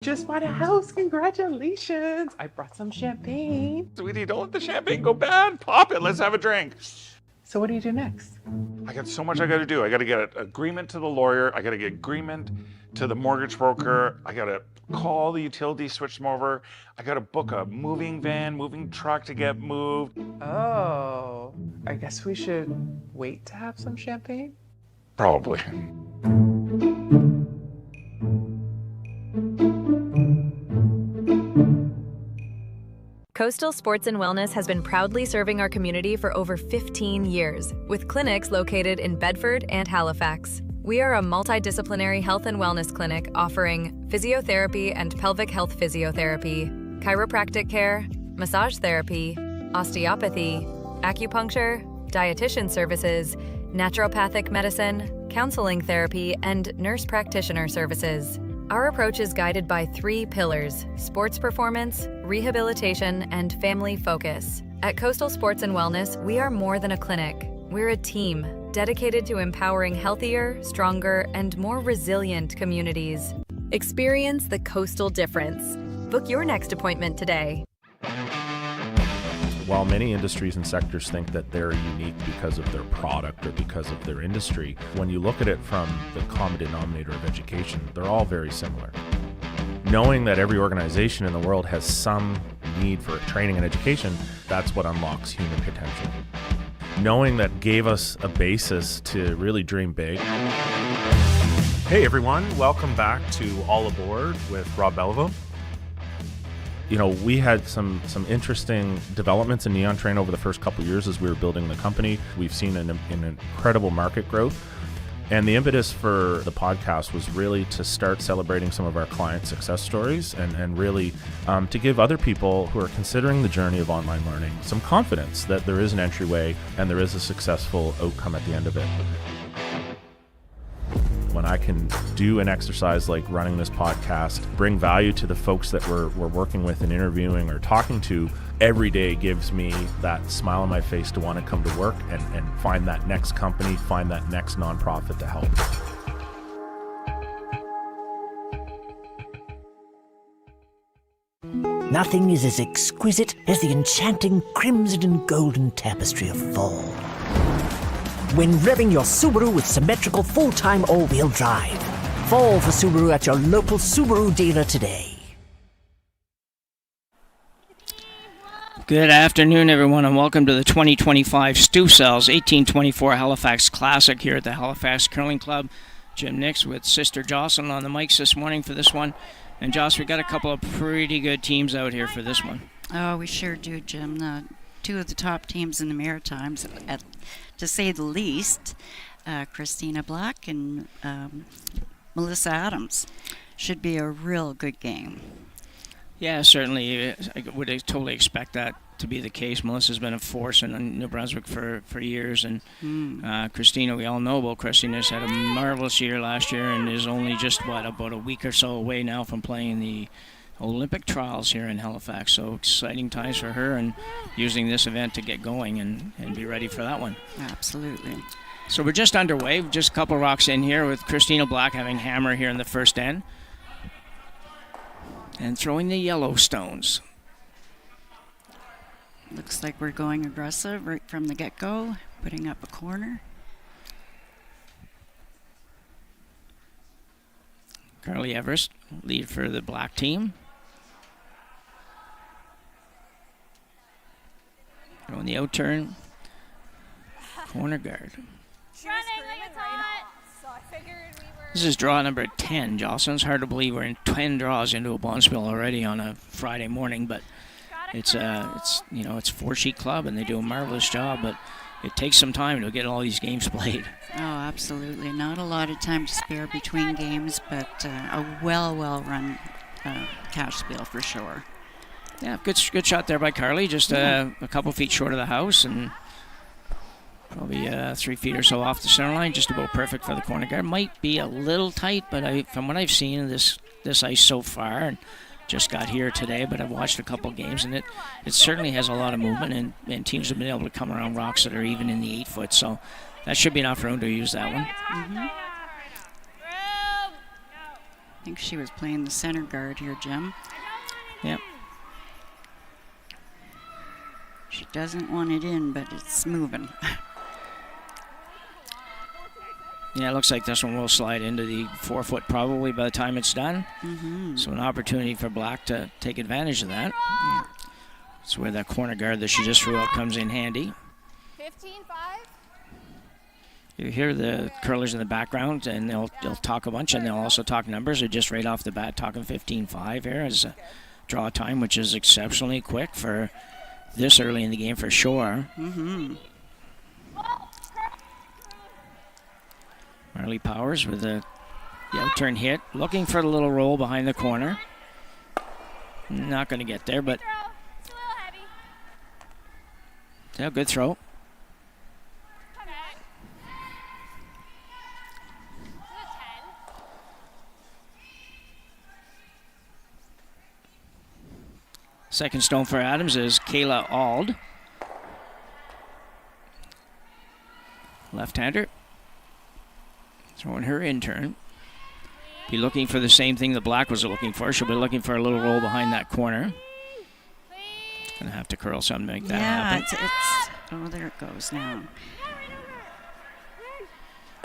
Just bought a house. Congratulations. I brought some champagne. Sweetie, don't let the champagne go bad. Pop it. Let's have a drink. So what do you do next? I got so much I got to do. I got to get an agreement to the lawyer. I got to get agreement to the mortgage broker. I got to call the utility, switch them over. I got to book a moving van, moving truck to get moved. Oh, I guess we should wait to have some champagne? Probably. Coastal Sports and Wellness has been proudly serving our community for over 15 years, with clinics located in Bedford and Halifax. We are a multidisciplinary health and wellness clinic offering physiotherapy and pelvic health physiotherapy, chiropractic care, massage therapy, osteopathy, acupuncture, dietitian services, naturopathic medicine, counseling therapy, and nurse practitioner services. Our approach is guided by 3 pillars: sports performance, rehabilitation, and family focus. At Coastal Sports and Wellness, we are more than a clinic. We're a team dedicated to empowering healthier, stronger, and more resilient communities. Experience the coastal difference. Book your next appointment today. While many industries and sectors think that they're unique because of their product or because of their industry, when you look at it from the common denominator of education, they're all very similar. Knowing that every organization in the world has some need for training and education, that's what unlocks human potential. Knowing that gave us a basis to really dream big. Hey everyone, welcome back to All Aboard with Rob Belleville. You know, we had some interesting developments in Neon Train over the first couple of years as we were building the company. We've seen an incredible market growth. And the impetus for the podcast was really to start celebrating some of our client success stories and really to give other people who are considering the journey of online learning some confidence that there is an entryway and there is a successful outcome at the end of it. When I can do an exercise like running this podcast, bring value to the folks that we're working with and interviewing or talking to, every day gives me that smile on my face to want to come to work and find that next company, find that next nonprofit to help. Nothing is as exquisite as the enchanting crimson and golden tapestry of fall. When revving your Subaru with symmetrical full-time all-wheel drive. Fall for Subaru at your local Subaru dealer today. Good afternoon, everyone, and welcome to the 2025 Stu Cells 1824 Halifax Classic here at the Halifax Curling Club. Jim Nix with Sister Jocelyn on the mics this morning for this one. And Joss, we got a couple of pretty good teams out here for this one. Oh, we sure do, Jim. 2 of the top teams in the Maritimes, to say the least, Christina Black and Melissa Adams. Should be a real good game. Yeah, certainly. I would totally expect that to be the case. Melissa's been a force in New Brunswick for years, and Christina, we all know about Christina's had a marvelous year last year and is only just, about a week or so away now from playing the Olympic trials here in Halifax. So exciting times for her and using this event to get going and be ready for that one. Absolutely. So we're just underway, just a couple rocks in here with Christina Black having hammer here in the first end. And throwing the yellow stones. Looks like we're going aggressive right from the get-go, putting up a corner. Carly Everest, lead for the black team. Throwing the out turn. Corner guard. This is draw number 10, Jocelyn. It's hard to believe we're in 10 draws into a bonspiel already on a Friday morning, but it's 4-sheet club and they do a marvelous job, but it takes some time to get all these games played. Oh, absolutely. Not a lot of time to spare between games, but a well-run cash spiel for sure. Yeah, good shot there by Carly. Just a couple feet short of the house and probably 3 feet or so off the center line. Just about perfect for the corner guard. Might be a little tight, but from what I've seen of this ice so far, and just got here today, but I've watched a couple games, and it certainly has a lot of movement, and teams have been able to come around rocks that are even in the 8-foot, so that should be enough room to use that one. I think she was playing the center guard here, Jim. Yep. She doesn't want it in, but it's moving. Yeah, it looks like this one will slide into the 4 foot probably by the time it's done. So an opportunity for Black to take advantage of that. Yeah. That's where that corner guard that she just threw out comes in handy. 15-5. You hear the curlers in the background, and they'll talk a bunch, and they'll also talk numbers. They're just right off the bat talking 15-5 here as a draw time, which is exceptionally quick for this early in the game for sure. Marley Powers with the out-turn hit, looking for the little roll behind the corner. Not going to get there, but yeah, good throw. Second stone for Adams is Kayla Ald. Left-hander. Throwing her in turn. Be looking for the same thing that Black was looking for. She'll be looking for a little roll behind that corner. Gonna have to curl something to make that happen. Oh, there it goes now.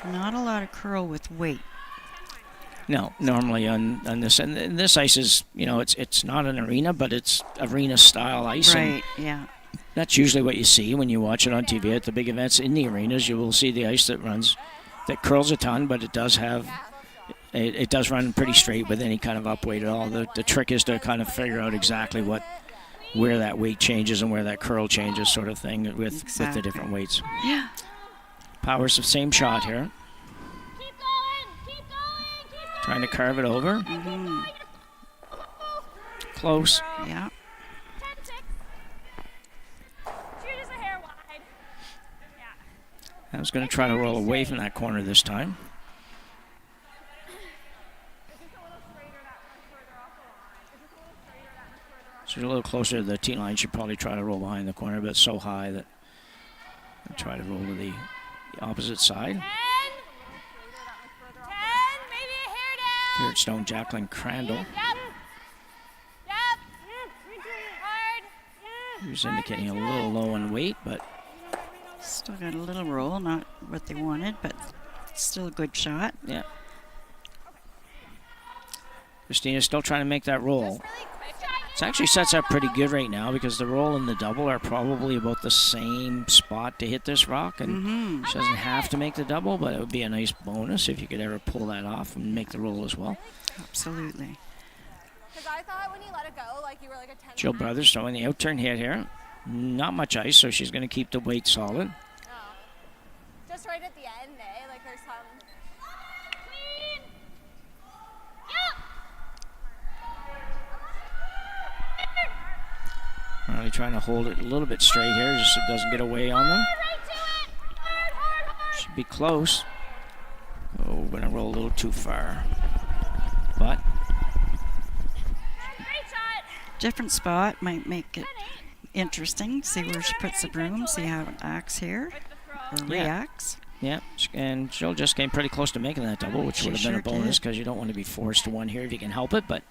Not a lot of curl with weight. No, normally on this, and this ice is, it's not an arena, but it's arena style ice. Right, yeah. That's usually what you see when you watch it on TV at the big events in the arenas. You will see the ice that curls a ton, but it does run pretty straight with any kind of up weight at all. The trick is to kind of figure out exactly where that weight changes and where that curl changes, sort of thing, with the different weights. Yeah. Powers the same shot here. Trying to carve it over. Close. Yeah. I was going to try to roll away from that corner this time. So a little closer to the tee line. Should probably try to roll behind the corner, but it's so high that I'll try to roll to the opposite side. Third stone, Jacqueline Crandall. Who's indicating a little low in weight, but still got a little roll, not what they wanted, but still a good shot. Yeah. Christina's still trying to make that roll. It actually sets up pretty good right now because the roll and the double are probably about the same spot to hit this rock, and she doesn't have to make the double, but it would be a nice bonus if you could ever pull that off and make the roll as well. Absolutely. Because I thought when you let it go, like you were like a 10. Jill Brothers throwing the out-turn hit here. Not much ice, so she's going to keep the weight solid. Oh. Just right at the end, eh? Like there's some. Clean. Yep. Really trying to hold it a little bit straight here, just so it doesn't get away on them. Should be close. Oh, we're going to roll a little too far. But different spot might make it interesting. See where she puts the broom, see how it acts here, or reacts. Yeah, and Jill just came pretty close to making that double, which would have been a bonus because you don't want to be forced to one here if you can help it. But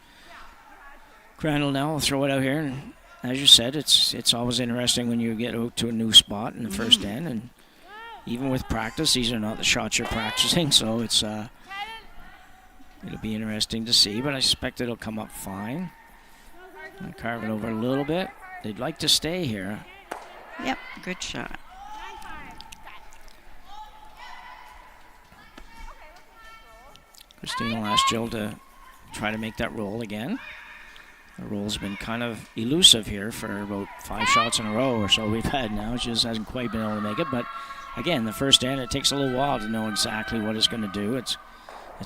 Crandall now will throw it out here, and as you said, it's always interesting when you get out to a new spot in the first end, and even with practice, these are not the shots you're practicing, so it'll be interesting to see. But I suspect it'll come up fine. And carve it over a little bit. They'd like to stay here. Yep, good shot. Christina will ask Jill to try to make that roll again. The roll's been kind of elusive here for about 5 shots in a row or so we've had now. She just hasn't quite been able to make it. But again, the first end, it takes a little while to know exactly what it's going to do. It's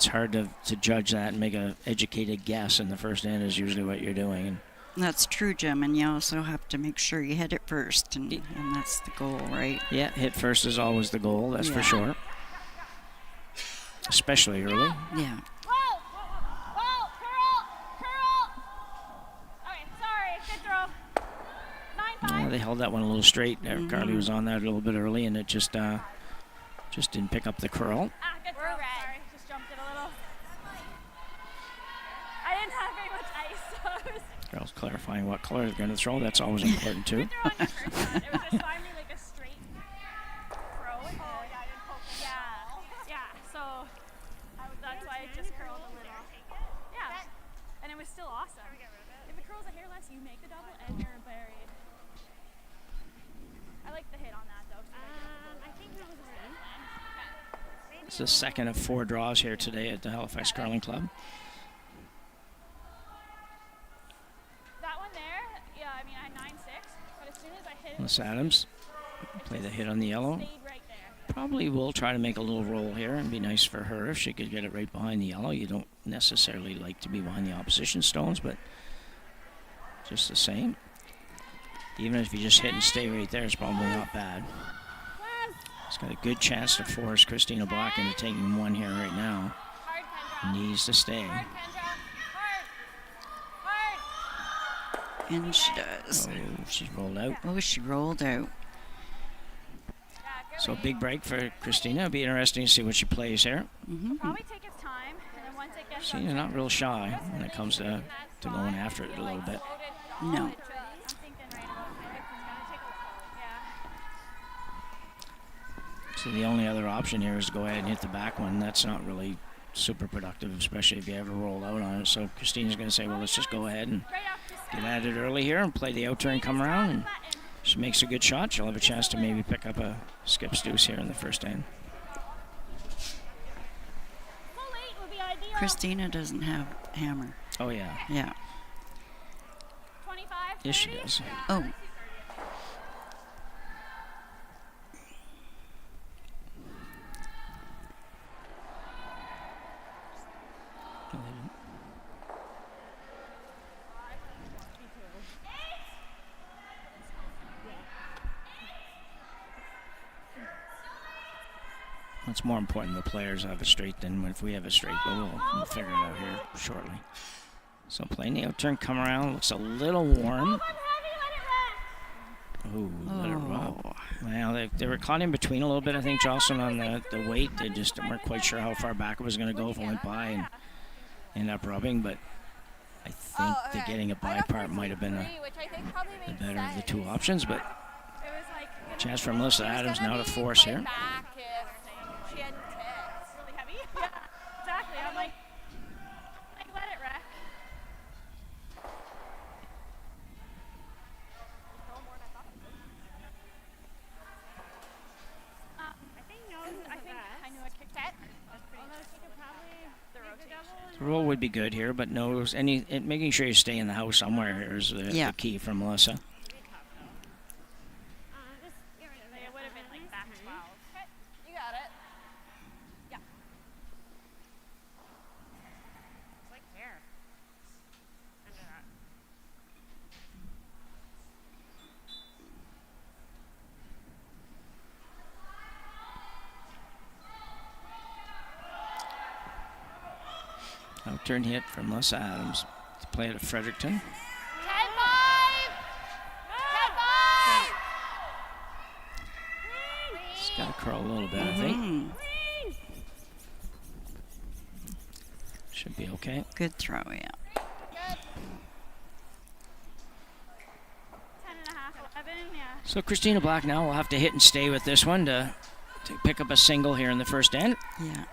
hard to judge that and make an educated guess, and the first end is usually what you're doing. That's true, Jim, and you also have to make sure you hit it first, and that's the goal, right? Yeah, hit first is always the goal, that's for sure. Especially early. Yeah. They held that one a little straight there. Carly was on that a little bit early, and it just didn't pick up the curl. Good throw, Sorry, just jumped it a little. Girls clarifying what color they're going to throw. That's always important too. It was just finally like a straight throw. Oh yeah, I didn't poke it. Yeah. So that's why it just curled a little. Yeah. And it was still awesome. If it curls a hair less, you make the double and you're buried. I like the hit on that though. I think that was right. It's the second of 4 draws here today at the Halifax Curling Club. Miss Adams, play the hit on the yellow. Probably will try to make a little roll here and be nice for her if she could get it right behind the yellow. You don't necessarily like to be behind the opposition stones, but just the same. Even if you just hit and stay right there, it's probably not bad. It's got a good chance to force Christina Black into taking one here right now. Needs to stay. And she does. Oh, she's rolled out. Oh, she rolled out. So big break for Christina. It'll be interesting to see what she plays here. Probably take its time, and then once it gets She's not real shy when it comes to going after it a little bit. No. So the only other option here is to go ahead and hit the back one. That's not really super productive, especially if you ever roll out on it. So Christina's going to say, well, let's just go ahead and get at it early here and play the out turn, come around, and she makes a good shot. She'll have a chance to maybe pick up a skip's deuce here in the first end. Christina doesn't have hammer. Oh, yeah. Yeah. Yes, she does. Oh. It's more important the players have a straight than if we have a straight, but we'll figure it out here shortly. So playing the out turn, come around, looks a little warm. Ooh, let it roll. Well, they were caught in between a little bit, I think, Jocelyn, on the weight. They just weren't quite sure how far back it was going to go if it went by and ended up rubbing, but I think the getting it by part might have been the better of the two options, but chance for Melissa Adams now to force here. Exactly. I'm like, let it wreck. I knew I kicked it. Although she could probably the rotation. The roll would be good here, but making sure you stay in the house somewhere here is the key for Melissa. Out-turn hit from Melissa Adams to play it at Fredericton. 10-5! 10-5! It's got to curl a little bit, I think. Should be okay. Good throw, yeah. Good. 10.5, 11, yeah. So Christina Black now will have to hit and stay with this one to pick up a single here in the first end. Yeah.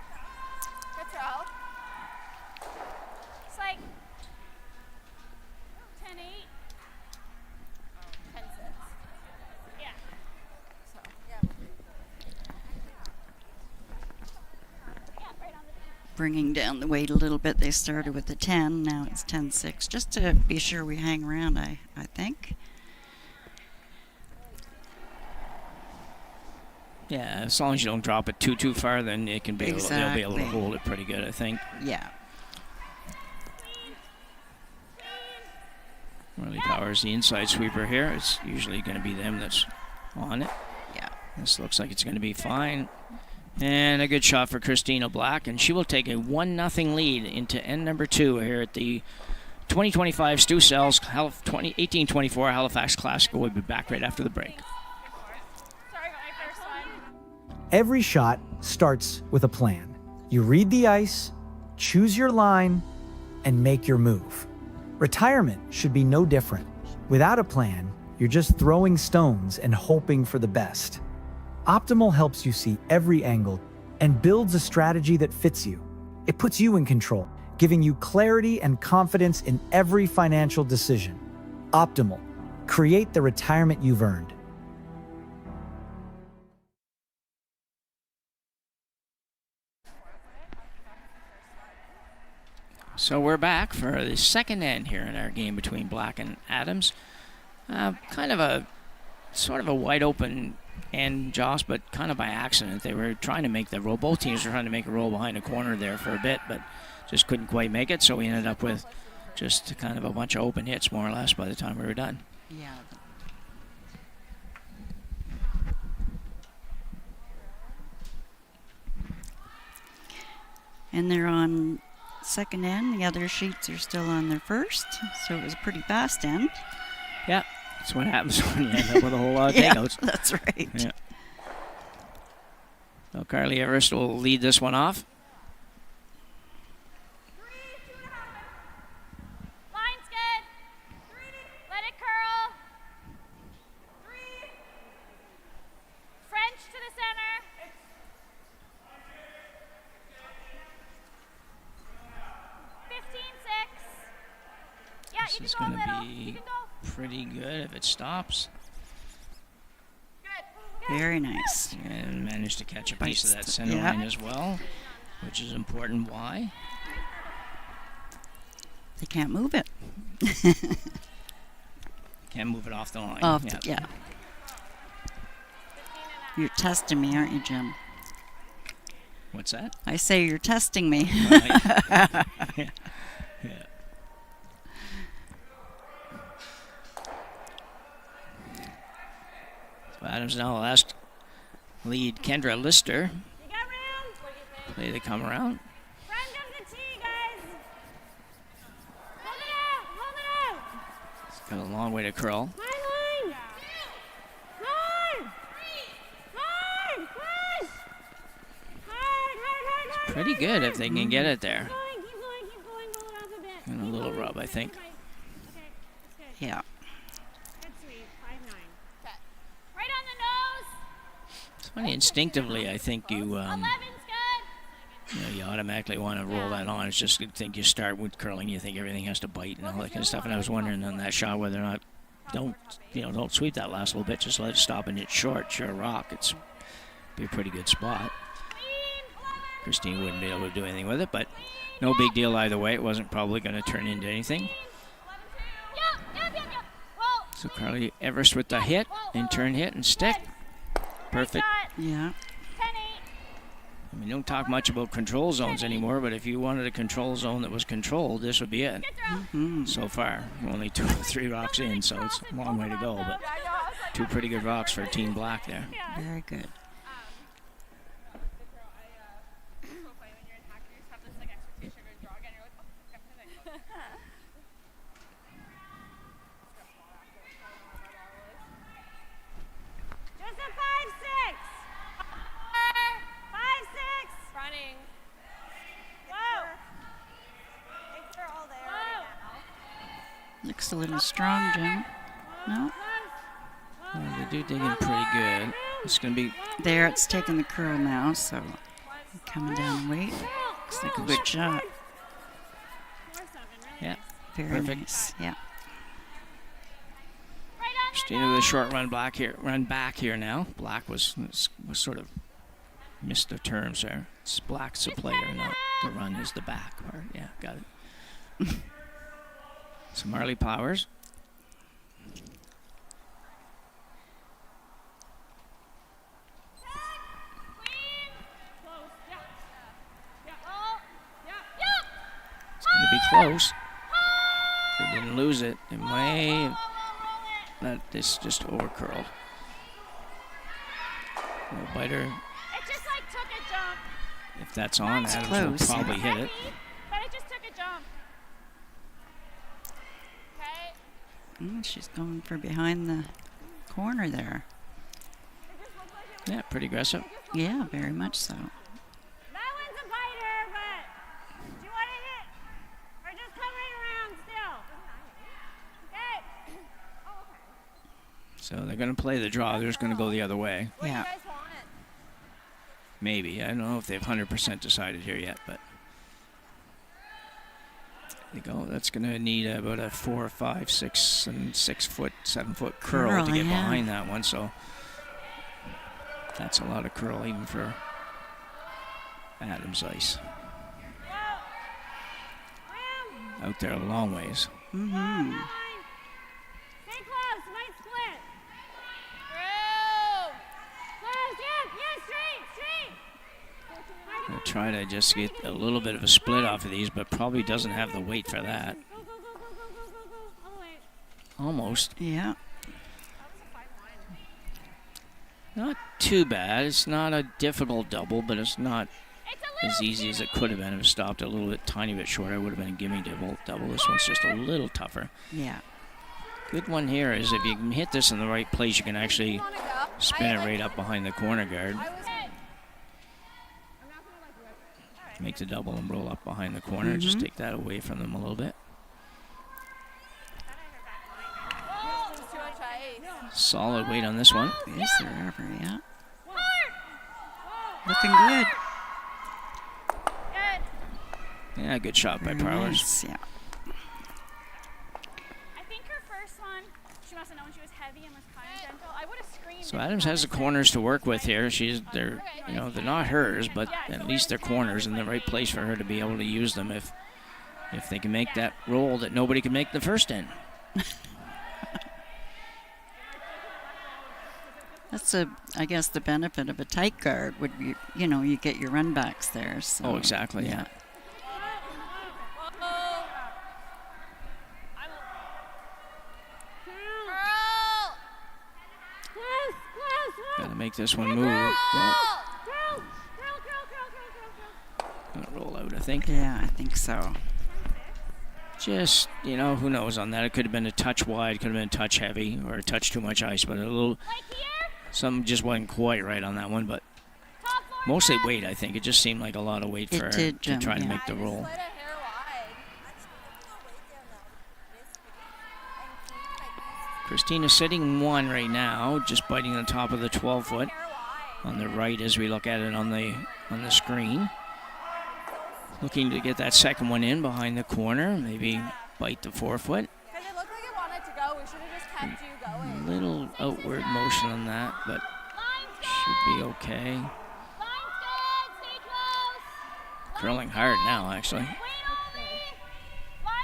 Good throw. It's like 10-8. 10-6. Yeah. So, yeah. Yeah, right on the Bringing down the weight a little bit. They started with the 10, now it's 10-6. Just to be sure we hang around, I think. Yeah, as long as you don't drop it too far, then it can be they'll be able to hold it pretty good, I think. Yeah. Riley Powers, the inside sweeper here. It's usually going to be them that's on it. Yeah. This looks like it's going to be fine. And a good shot for Christina Black, and she will take a 1-0 lead into end number 2 here at the 2025 Stu Sells 1824 Halifax Classic. We'll be back right after the break. Every shot starts with a plan. You read the ice, choose your line, and make your move. Retirement should be no different. Without a plan, you're just throwing stones and hoping for the best. Optimal helps you see every angle and builds a strategy that fits you. It puts you in control, giving you clarity and confidence in every financial decision. Optimal. Create the retirement you've earned. So we're back for the second end here in our game between Black and Adams. Kind of a sort of a wide open end, Joss, but kind of by accident. They were trying to make the roll. Both teams were trying to make a roll behind a corner there for a bit, but just couldn't quite make it. So we ended up with just kind of a bunch of open hits, more or less, by the time we were done. Yeah. And they're on second end. The other sheets are still on their first, so it was a pretty fast end. Yeah, that's what happens when you end up with a whole lot of takeouts. That's right. Yeah. So Carly Everest will lead this one off. Line's good. Let it curl. French to the center. 15-6. Yeah, This you is can going go to little. You be can go. pretty good if it stops. Very nice. And managed to catch a piece of that center Yeah. line as well, which is important. Why? They can't move it. Can't move it off the line. Yeah. You're testing me, aren't you, Jim? What's that? I say you're testing me. Right. Yeah. So Adams now will ask lead Kendra Lister. You got room? Play the come around. Front of the tee, guys. Hold it out. Hold it out. It's got a long way to curl. Line. Hard. Hard. Push. Hard. Pretty good if they can get it there. Keep going. Roll it off a bit. And a little rub, I think. Okay, that's good. Yeah. Good sweep. 5-9. Right on the nose. It's funny, instinctively, I think you 11's good. you automatically want to roll that on. It's just you think you start with curling, you think everything has to bite and all that kind of stuff. And I was wondering on that shot whether or not don't sweep that last little bit, just let it stop and it's short, sure rock. It's be a pretty good spot. Christine wouldn't be able to do anything with it, but no big deal either way. It wasn't probably going to turn into anything. So Carly Everest with the hit and turn hit and stick. Perfect. Yeah. I mean, don't talk much about control zones anymore, but if you wanted a control zone that was controlled, this would be it. So far, only 2 or 3 rocks in, so it's a long way to go, but 2 pretty good rocks for Team Black there. Very good. Just a 5-6. 5-6. Running. Whoa. They're all there. Looks a little strong, Jim. No? They do dig in pretty good. It's going to be There, it's taking the curl now, so coming down the weight. Looks like a good shot. yeah. Very Perfect. nice. Yeah. Christina with a short run back here now. Black was sort of missed the terms there. It's Black's the player, not the run is the back part. Yeah, got it. So Marley Powers. It's going to be close. They didn't lose it. They may let this just over curled. No biter. It just like took a jump. If that's on, It's Adams close, will probably hit it. But it just took a jump. Okay. She's going for behind the corner there. Yeah, pretty aggressive. Yeah, very much so. That one's a biter, but do you want to hit? Or just come right around still? So they're going to play the draw. They're just going to go the other way. Yeah. Maybe. I don't know if they've 100% decided here yet, but they go. That's going to need about a 4, 5, 6, and 6 foot, 7 foot curl to get behind that one. So that's a lot of curl even for Adams ice. Out there a long ways. Mm-hmm. Stay close. Might split. Through. Close. Yeah, straight. I'll try to just get a little bit of a split off of these, but probably doesn't have the weight for that. Go. All the way. Almost. Yeah. Not too bad. It's not a difficult double, but it's not as easy as it could have been if it stopped a little bit, tiny bit short. I would have been a gimme double. This one's just a little tougher. Yeah. Good one here is if you can hit this in the right place, you can actually spin it right up behind the corner guard. Make the double and roll up behind the corner. Just take that away from them a little bit. Solid weight on this one. Is there ever? Yeah. Looking good. Yeah, good shot by Parlors. Nice, yeah. I think her first one, she must have known she was heavy and was kind of gentle. I would have screamed. So Adams has the corners to work with here. They're not hers, but at least they're corners in the right place for her to be able to use them if they can make that roll that nobody can make the first in. That's I guess the benefit of a tight guard would be, you get your run backs there. So. Oh, exactly, yeah. Gotta make this one move. Well, gonna roll out, I think. Yeah, I think so. Just, who knows on that. It could have been a touch wide, could have been a touch heavy, or a touch too much ice, but a little, something just wasn't quite right on that one, but mostly weight, I think. It just seemed like a lot of weight for her to try to make the roll. Christina sitting 1 right now, just biting on top of the 12 foot on the right as we look at it on the screen. Looking to get that second one in behind the corner, maybe bite the 4 foot. Because it looked like it wanted to go. We should have just kept you going. A little outward motion on that, but should be okay. Curling hard now, actually.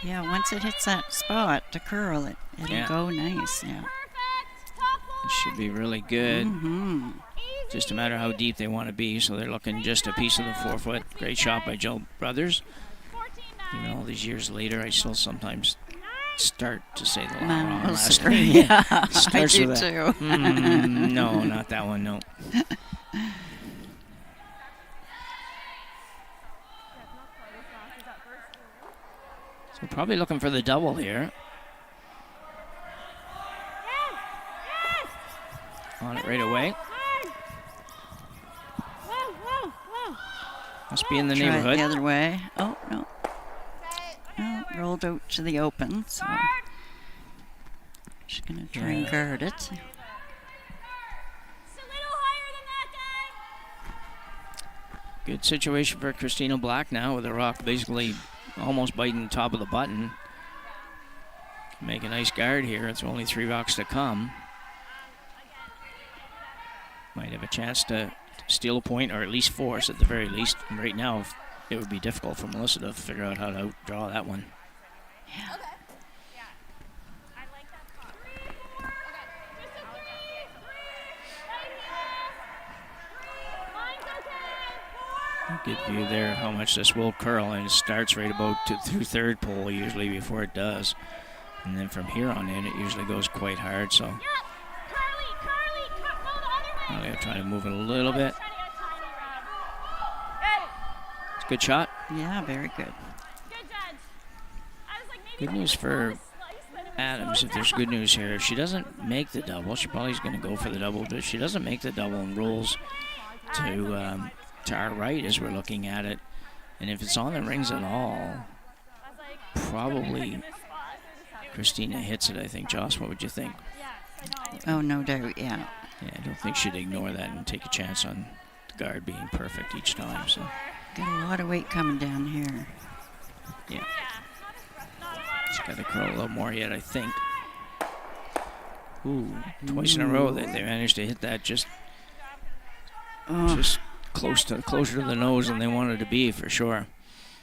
Yeah, once it hits that spot to curl it, it'll go nice. Yeah. It should be really good. Mm-hmm. Just a matter how deep they want to be, so they're looking just a piece of the 4 foot. Great shot by Joe Brothers. Even all these years later, I still sometimes start to say the wrong last name. Yeah, I do too. No, not that one, no. So probably looking for the double here. On it right away. Must be in the neighborhood. The other way. Oh, no. No, rolled out to the open, so she's going to try and guard it. Good situation for Christina Black now with the rock basically almost biting the top of the button. Can make a nice guard here. It's only 3 rocks to come. Might have a chance to steal a point or at least force at the very least. And right now, it would be difficult for Melissa to figure out how to outdraw that one. Yeah. Okay. Yeah. I like that spot. Okay. Just a 3. Right here. Mine's okay. 4. Good view there how much this will curl, and it starts right about through third pole usually before it does. And then from here on in, it usually goes quite hard, so. Yep. Curly. Go the other way. I'm going to try to move it a little bit. It's a good shot. Yeah, very good. Good judge. I was like, maybe Good news for Adams, if there's good news here. If she doesn't make the double, she probably is going to go for the double, but if she doesn't make the double and rolls to our right as we're looking at it, and if it's on the rings at all, probably Christina hits it, I think. Joss, what would you think? Oh, no doubt, yeah. Yeah, I don't think she'd ignore that and take a chance on the guard being perfect each time. So Got a lot of weight coming down here. yeah, she's got to curl a little more yet, I think. Ooh, twice in a row they managed to hit that just closer to the nose than they wanted to be, for sure.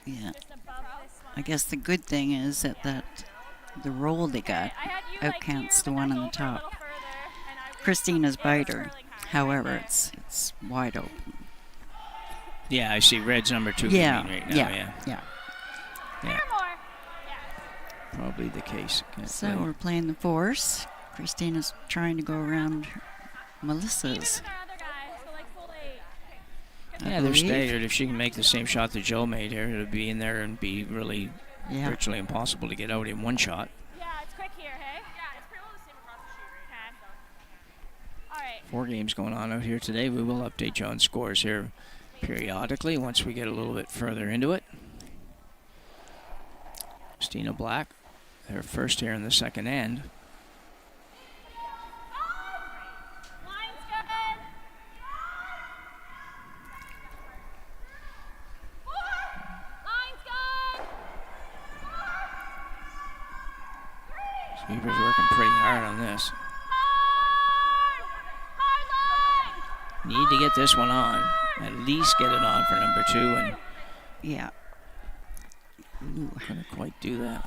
Yeah. I guess the good thing is that the roll they got outcounts the one on the top. Christina's biter, however, it's wide open. Yeah, I see red's number 2 Yeah, right now. yeah. Probably the case. So we're playing the force. Christina's trying to go around Melissa's. Yeah, they're staggered. If she can make the same shot that Joe made here, it'll be in there and be really virtually impossible to get out in one shot. Yeah, it's quick here, hey? Yeah, it's pretty well the same across the street, right? Okay. All right. 4 games going on out here today. We will update you on scores here periodically once we get a little bit further into it. Christina Black, her first here in the second end. Line's good. Line's good. Sweeper's working pretty hard on this. Need to get this one on. At least get it on for number 2, and Yeah. couldn't quite do that.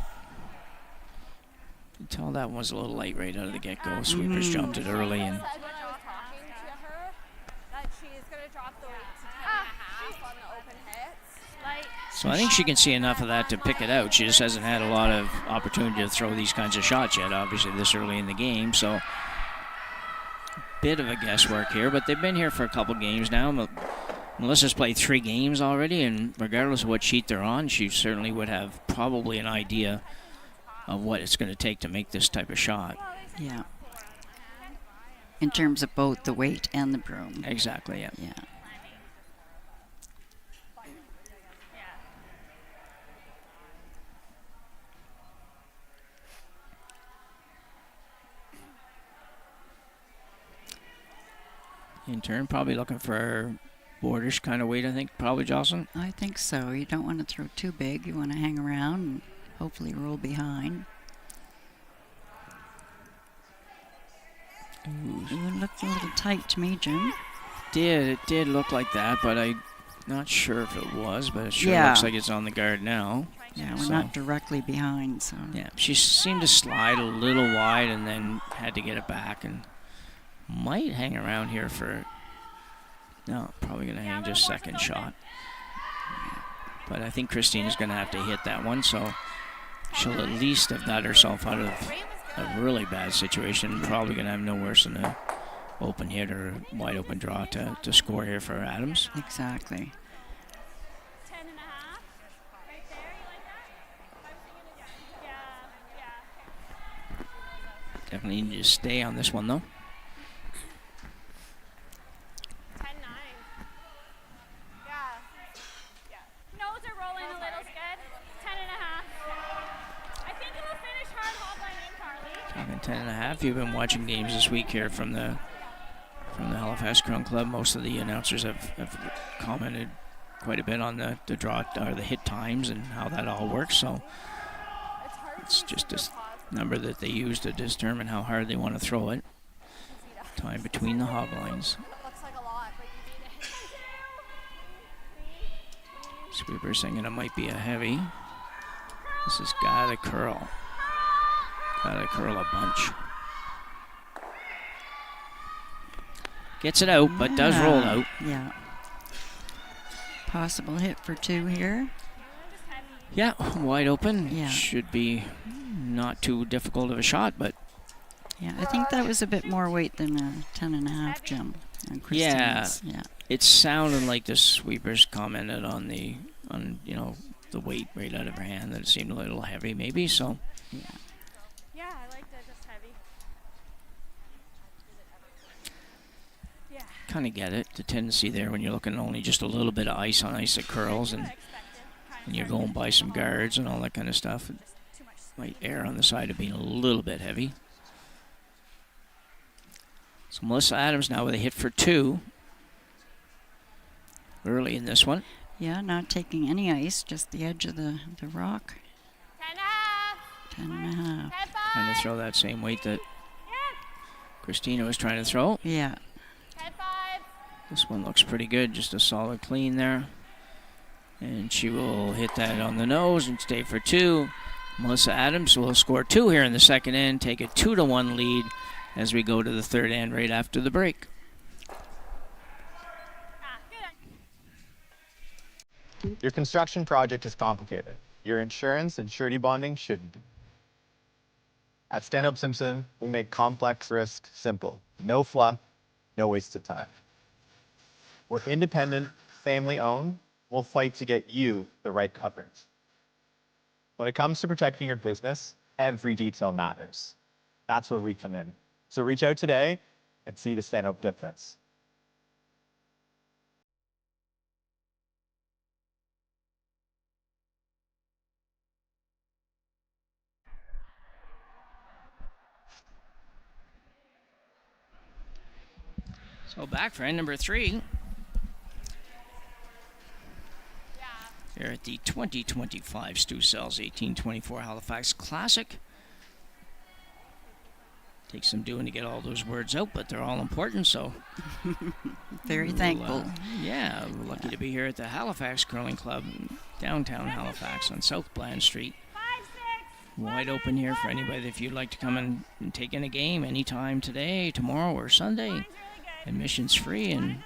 You can tell that one was a little light right out of the get-go. Sweepers jumped it early, and When I was talking to her, that she's going to drop the weight to 10.5 on the open hits. so I think she can see enough of that to pick it out. She just hasn't had a lot of opportunity to throw these kinds of shots yet, obviously this early in the game, so bit of a guesswork here, but they've been here for a couple games now. Melissa's played 3 games already, and regardless of what sheet they're on, she certainly would have probably an idea of what it's going to take to make this type of shot. Yeah. In terms of both the weight and the broom. Exactly, yeah. Yeah. In turn, probably looking for boardish kind of weight, I think, probably, Jocelyn. I think so. You don't want to throw too big. You want to hang around and hopefully roll behind. It looked a little tight to me, Jim. It did look like that, but I'm not sure if it was, but it sure looks like it's on the guard now. Yeah, we're not directly behind, so. Yeah, she seemed to slide a little wide and then had to get it back, and might hang around here for, no, probably going to hang just second shot. But I think Christina's going to have to hit that one, so she'll at least have got herself out of a really bad situation. Probably going to have no worse than a open hit or wide open draw to score here for Adams. Exactly. 10.5. Right there, you like that? I was thinking yeah. Definitely need to stay on this one, though. 10.9. Yeah. Nose are rolling a little good. 10.5. I think it'll finish hard hog line in, Carly. Talking 10.5. You've been watching games this week here from the Halifax Crown Club. Most of the announcers have commented quite a bit on the draw or the hit times and how that all works. So it's just a number that they use to determine how hard they want to throw it. Time between the hog lines. Sweeper singing it might be a heavy. This has got to curl. Got to curl a bunch. Gets it out, but does roll out. Yeah. Possible hit for 2 here. Yeah, wide open. Yeah. Should be not too difficult of a shot, but Yeah, I think that was a bit more weight than a 10.5, Jim. On Christina's. Yeah. it sounded like the sweepers commented on the weight right out of her hand, that it seemed a little heavy, maybe. So. Yeah. Yeah, I like that, just heavy. Yeah. Kind of get it, the tendency there when you're looking only just a little bit of ice on ice that curls, and you're going by some guards and all that kind of stuff. It might err on the side of being a little bit heavy. So Melissa Adams now with a hit for 2 early in this one. Yeah, not taking any ice, just the edge of the rock. 10 and a half. Trying to throw that same weight that Christina was trying to throw. Yeah. This one looks pretty good, just a solid clean there. And she will hit that on the nose and stay for 2. Melissa Adams will score 2 here in the second end, take a 2-1 lead as we go to the third end right after the break. Your construction project is complicated. Your insurance and surety bonding shouldn't be. At Stanhope Simpson, we make complex risk simple. No fluff, no wasted time. We're independent, family-owned. We'll fight to get you the right coverage. When it comes to protecting your business, every detail matters. That's where we come in. So reach out today and see the Stanhope difference. So back for end number 3. Here at the 2025 Stu Sells 1824 Halifax Classic. Takes some doing to get all those words out, but they're all important, so. Very thankful. Yeah, we're lucky to be here at the Halifax Curling Club, downtown Halifax on South Bland Street. Wide open here for anybody if you'd like to come and take in a game anytime today, tomorrow, or Sunday. Admission's free, and you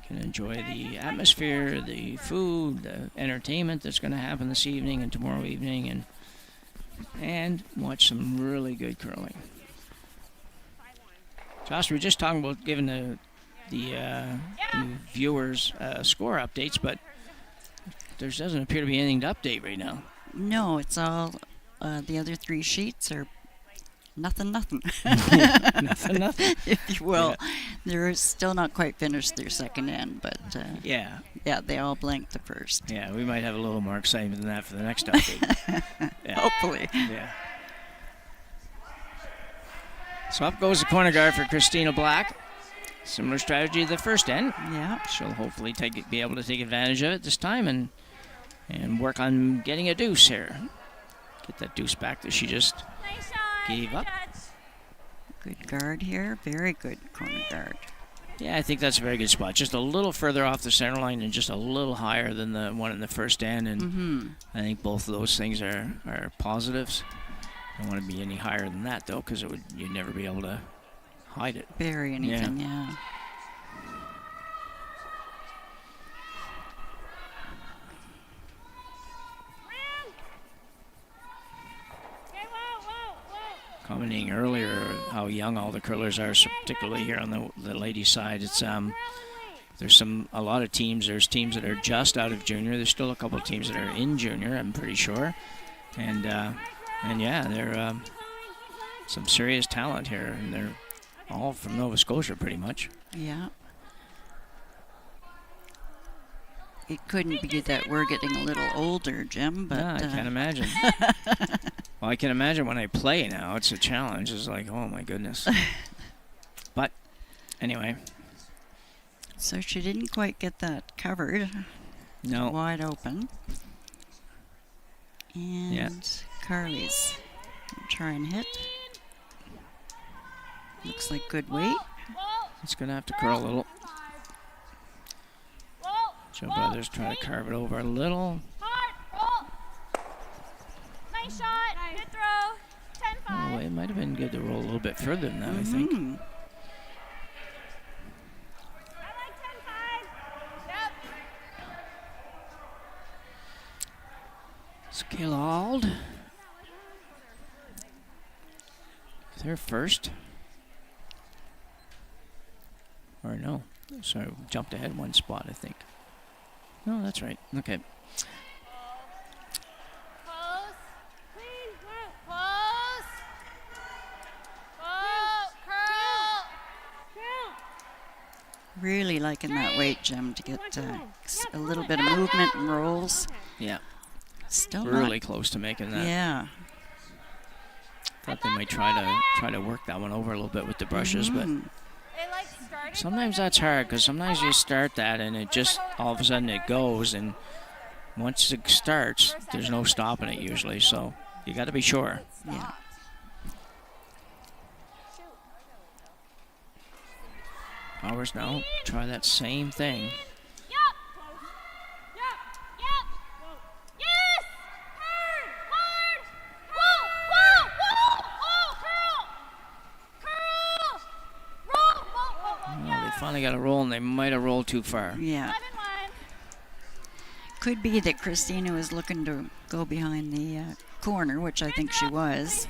can enjoy the atmosphere, the food, the entertainment that's going to happen this evening and tomorrow evening, and watch some really good curling. Josh, we were just talking about giving the viewers score updates, but there doesn't appear to be anything to update right now. No, it's all the other 3 sheets are nothing. Nothing. If you will. Yeah. They're still not quite finished their second end, but yeah, they all blanked the first. Yeah, we might have a little more excitement than that for the next update. Yeah. Hopefully. Yeah. So up goes the corner guard for Christina Black. Similar strategy to the first end. Yeah. She'll hopefully be able to take advantage of it this time and work on getting a deuce here. Get that deuce back that she just gave up. Good guard here. Very good corner guard. Yeah, I think that's a very good spot. Just a little further off the center line and just a little higher than the one in the first end. And I think both of those things are positives. I don't want to be any higher than that, though, because you'd never be able to hide it. Bury anything, yeah. Commenting earlier how young all the curlers are, particularly here on the ladies' side. It's there's a lot of teams. There's teams that are just out of junior. There's still a couple of teams that are in junior, I'm pretty sure. And yeah, they're some serious talent here, and they're all from Nova Scotia, pretty much. Yeah. It couldn't be that we're getting a little older, Jim, but... Yeah, I can't imagine. Well, I can imagine when I play now, it's a challenge. It's like, oh my goodness. But anyway. So she didn't quite get that covered. No. Wide open. And Carly's try and hit. Looks like good weight. It's going to have to curl a little. Joe Brothers try to carve it over a little. Nice shot. Good throw. 10-5. Oh, it might have been good to roll a little bit further than that, I think. I like 10-5. Yep. It's Kayla Ald. They're first. Or no. Sorry, jumped ahead one spot, I think. No, that's right. Okay. Close. Clean. Close. Curl. Really liking that weight, Jim, to get a little bit of movement and rolls. Yeah. Still really close to making that. Yeah. Thought they might try to work that one over a little bit with the brushes, but sometimes that's hard because sometimes you start that and it just all of a sudden it goes, and once it starts, there's no stopping it usually. So you got to be sure. Yeah. Ours now try that same thing. Finally got a roll, and they might have rolled too far. Yeah. Could be that Christina was looking to go behind the corner, which I think she was,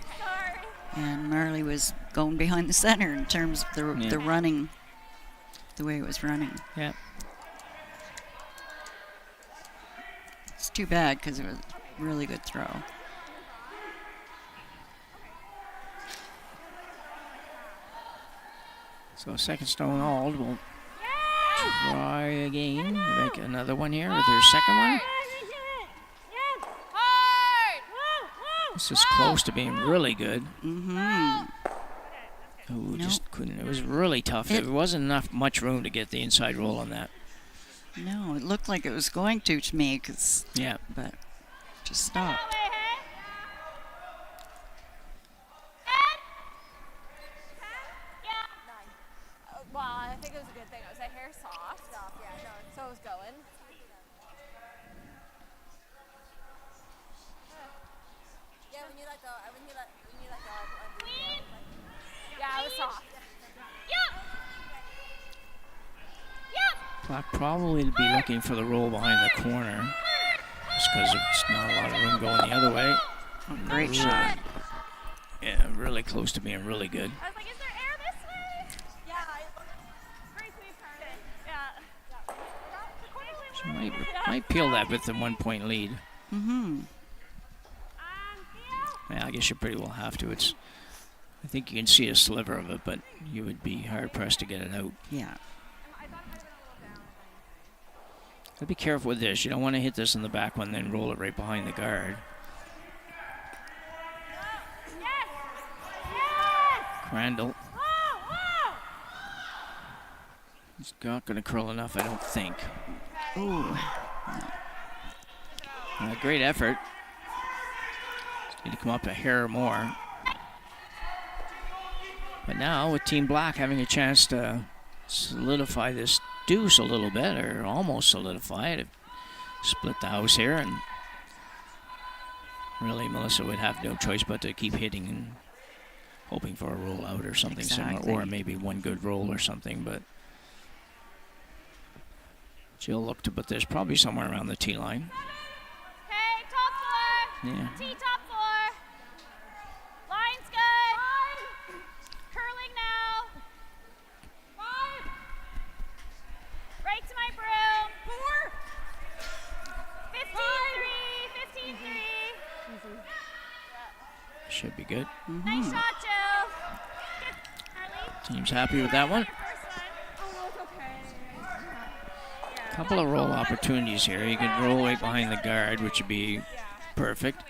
and Marley was going behind the center in terms of the running, the way it was running. Yeah. It's too bad because it was a really good throw. So second stone hold will try again. Make another one here with her second one. This is close to being really good. Mm-hmm. Ooh, just couldn't. It was really tough. There wasn't much room to get the inside roll on that. No, it looked like it was going to me, yeah, but just stopped. Well, I think it was a good thing. It was a hair soft. Yeah, no, so it was going. Yeah, when you let go, yeah, it was soft. Yep. Black probably be looking for the roll behind the corner, just because there's not a lot of room going the other way. Great shot. Yeah, really close to being really good. I was like, is there air this way? Yeah. Great sweep, Carmen. Yeah. She might peel that with the 1 point lead. Mm-hmm. Yeah, I guess you pretty well have to. I think you can see a sliver of it, but you would be hard pressed to get it out. Yeah. But be careful with this. You don't want to hit this in the back one, then roll it right behind the guard. Crandall. He's not going to curl enough, I don't think. Ooh. Great effort. Just need to come up a hair more. But now with Team Black having a chance to solidify this deuce a little bit, or almost solidify it, split the house here, and really Melissa would have no choice but to keep hitting and hoping for a roll out or something similar, or maybe one good roll or something, but she'll look to put this probably somewhere around the tee line. Okay, top four. Yeah. Tee top four. Line's good. Curling now. 5. Right to my broom. 4. 15-3. 15-3. Should be good. Mm-hmm. Nice shot, Jill. Team's happy with that one. Couple of roll opportunities here. You could roll right behind the guard, which would be perfect.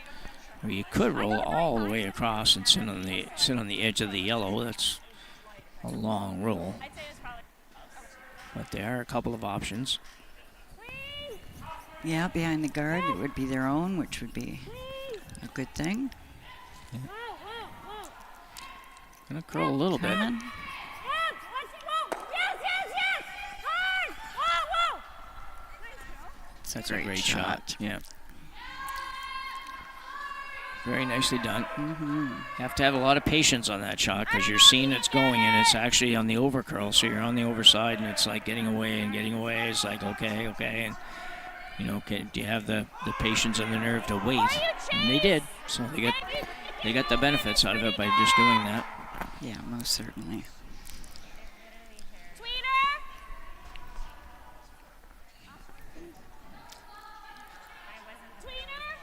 Or you could roll all the way across and sit on the edge of the yellow. That's a long roll. But there are a couple of options. Yeah, behind the guard, it would be their own, which would be a good thing. Yeah. Gonna curl a little bit. That's a great shot. Yeah. Very nicely done. Mm-hmm. You have to have a lot of patience on that shot because you're seeing it's going and it's actually on the overcurl. So you're on the overside and it's like getting away and getting away. It's like, okay. And, you know, do you have the patience and the nerve to wait? And they did. So they got the benefits out of it by just doing that. Yeah, most certainly.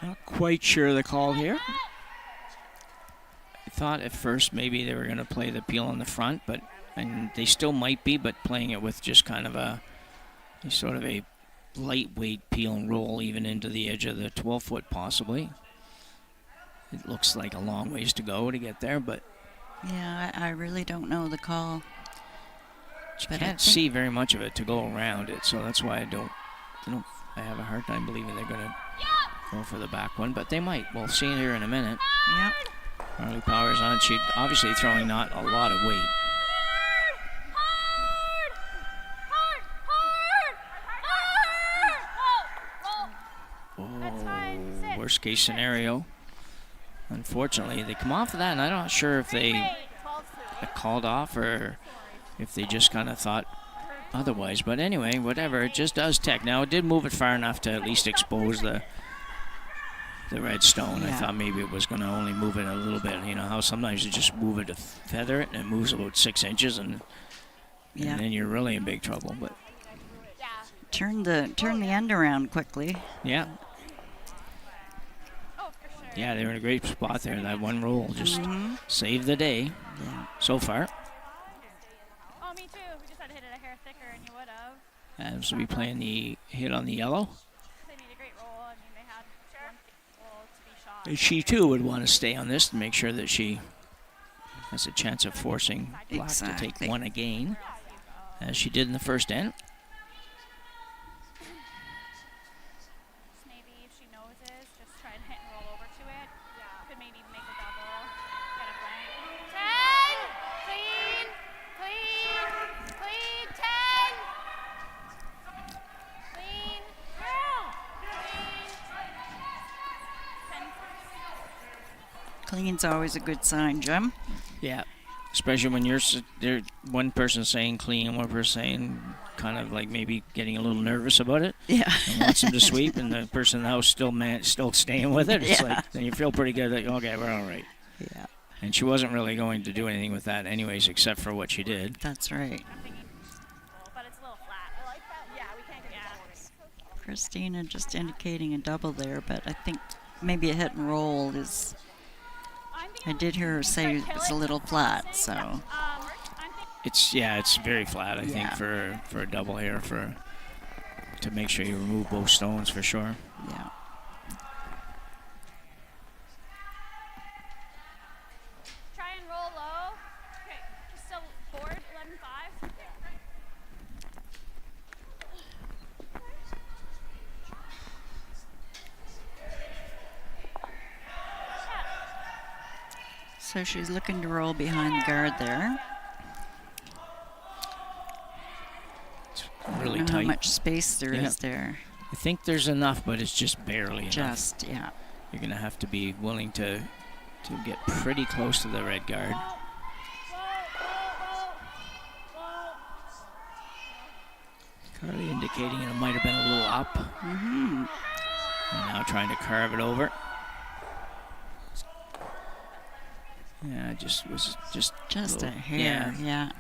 Not quite sure the call here. I thought at first maybe they were going to play the peel on the front, and they still might be, but playing it with just kind of a sort of a lightweight peel and roll even into the edge of the 12-foot possibly. It looks like a long ways to go to get there, but Yeah, I really don't know the call. you But I can't think- see very much of it to go around it, so that's why I have a hard time believing they're going to go for the back one, but they might. We'll see it here in a minute. Yep. Harley Powers on. She obviously throwing not a lot of weight. Oh, worst case scenario. Unfortunately, they come off of that, and I'm not sure if they got called off or if they just kind of thought otherwise. But anyway, whatever. It just does tech. Now, it did move it far enough to at least expose the red stone. I Yeah. thought maybe it was going to only move it a little bit. You know how sometimes you just move it to feather it, and it moves about 6 inches, and Yeah. then you're really in big trouble. But Turn the end around quickly. yeah. Yeah, they were in a great spot there. That one roll just saved the day Yeah. so far. Oh, me too. We just had to hit it a hair thicker, and you would have. As we playing the hit on the yellow. They made a great roll. I mean, they had one roll to be shot. And she too would want to stay on this to make sure that she has a chance of forcing Black to Exactly. take one again, as she did in the first end. Maybe if she noses, just try and hit and roll over to it. Could maybe make a double. Get a blank. 10! Clean! Clean! Clean! 10! Clean! Clean! Clean's always a good sign, Jim. Yeah, especially when you're there. One person saying clean, one person saying kind of like maybe getting a little nervous about it. Yeah. And wants them to sweep, and the person in the house still staying with it. It's Yeah. like then you feel pretty good. Like, okay, we're all right. Yeah. And she wasn't really going to do anything with that, anyways, except for what she did. That's right. But it's a little flat. I like that. Yeah, we can't get Christina just indicating a double there, but I think maybe a hit and roll is. I did hear her say it's a little flat, so. It's very flat. I think Yeah. for a double here to make sure you remove both stones for sure. Yeah. Try and roll low. Okay, just still board 11-5. So she's looking to roll behind the guard there. Really I don't know tight. how much space there is there. I think there's enough, but it's just barely enough. Just, yeah. You're going to have to be willing to get pretty close to the red guard. Carly indicating it might have been a little up. Mm-hmm. And now trying to carve it over. Yeah, it just was just a little- hair, yeah.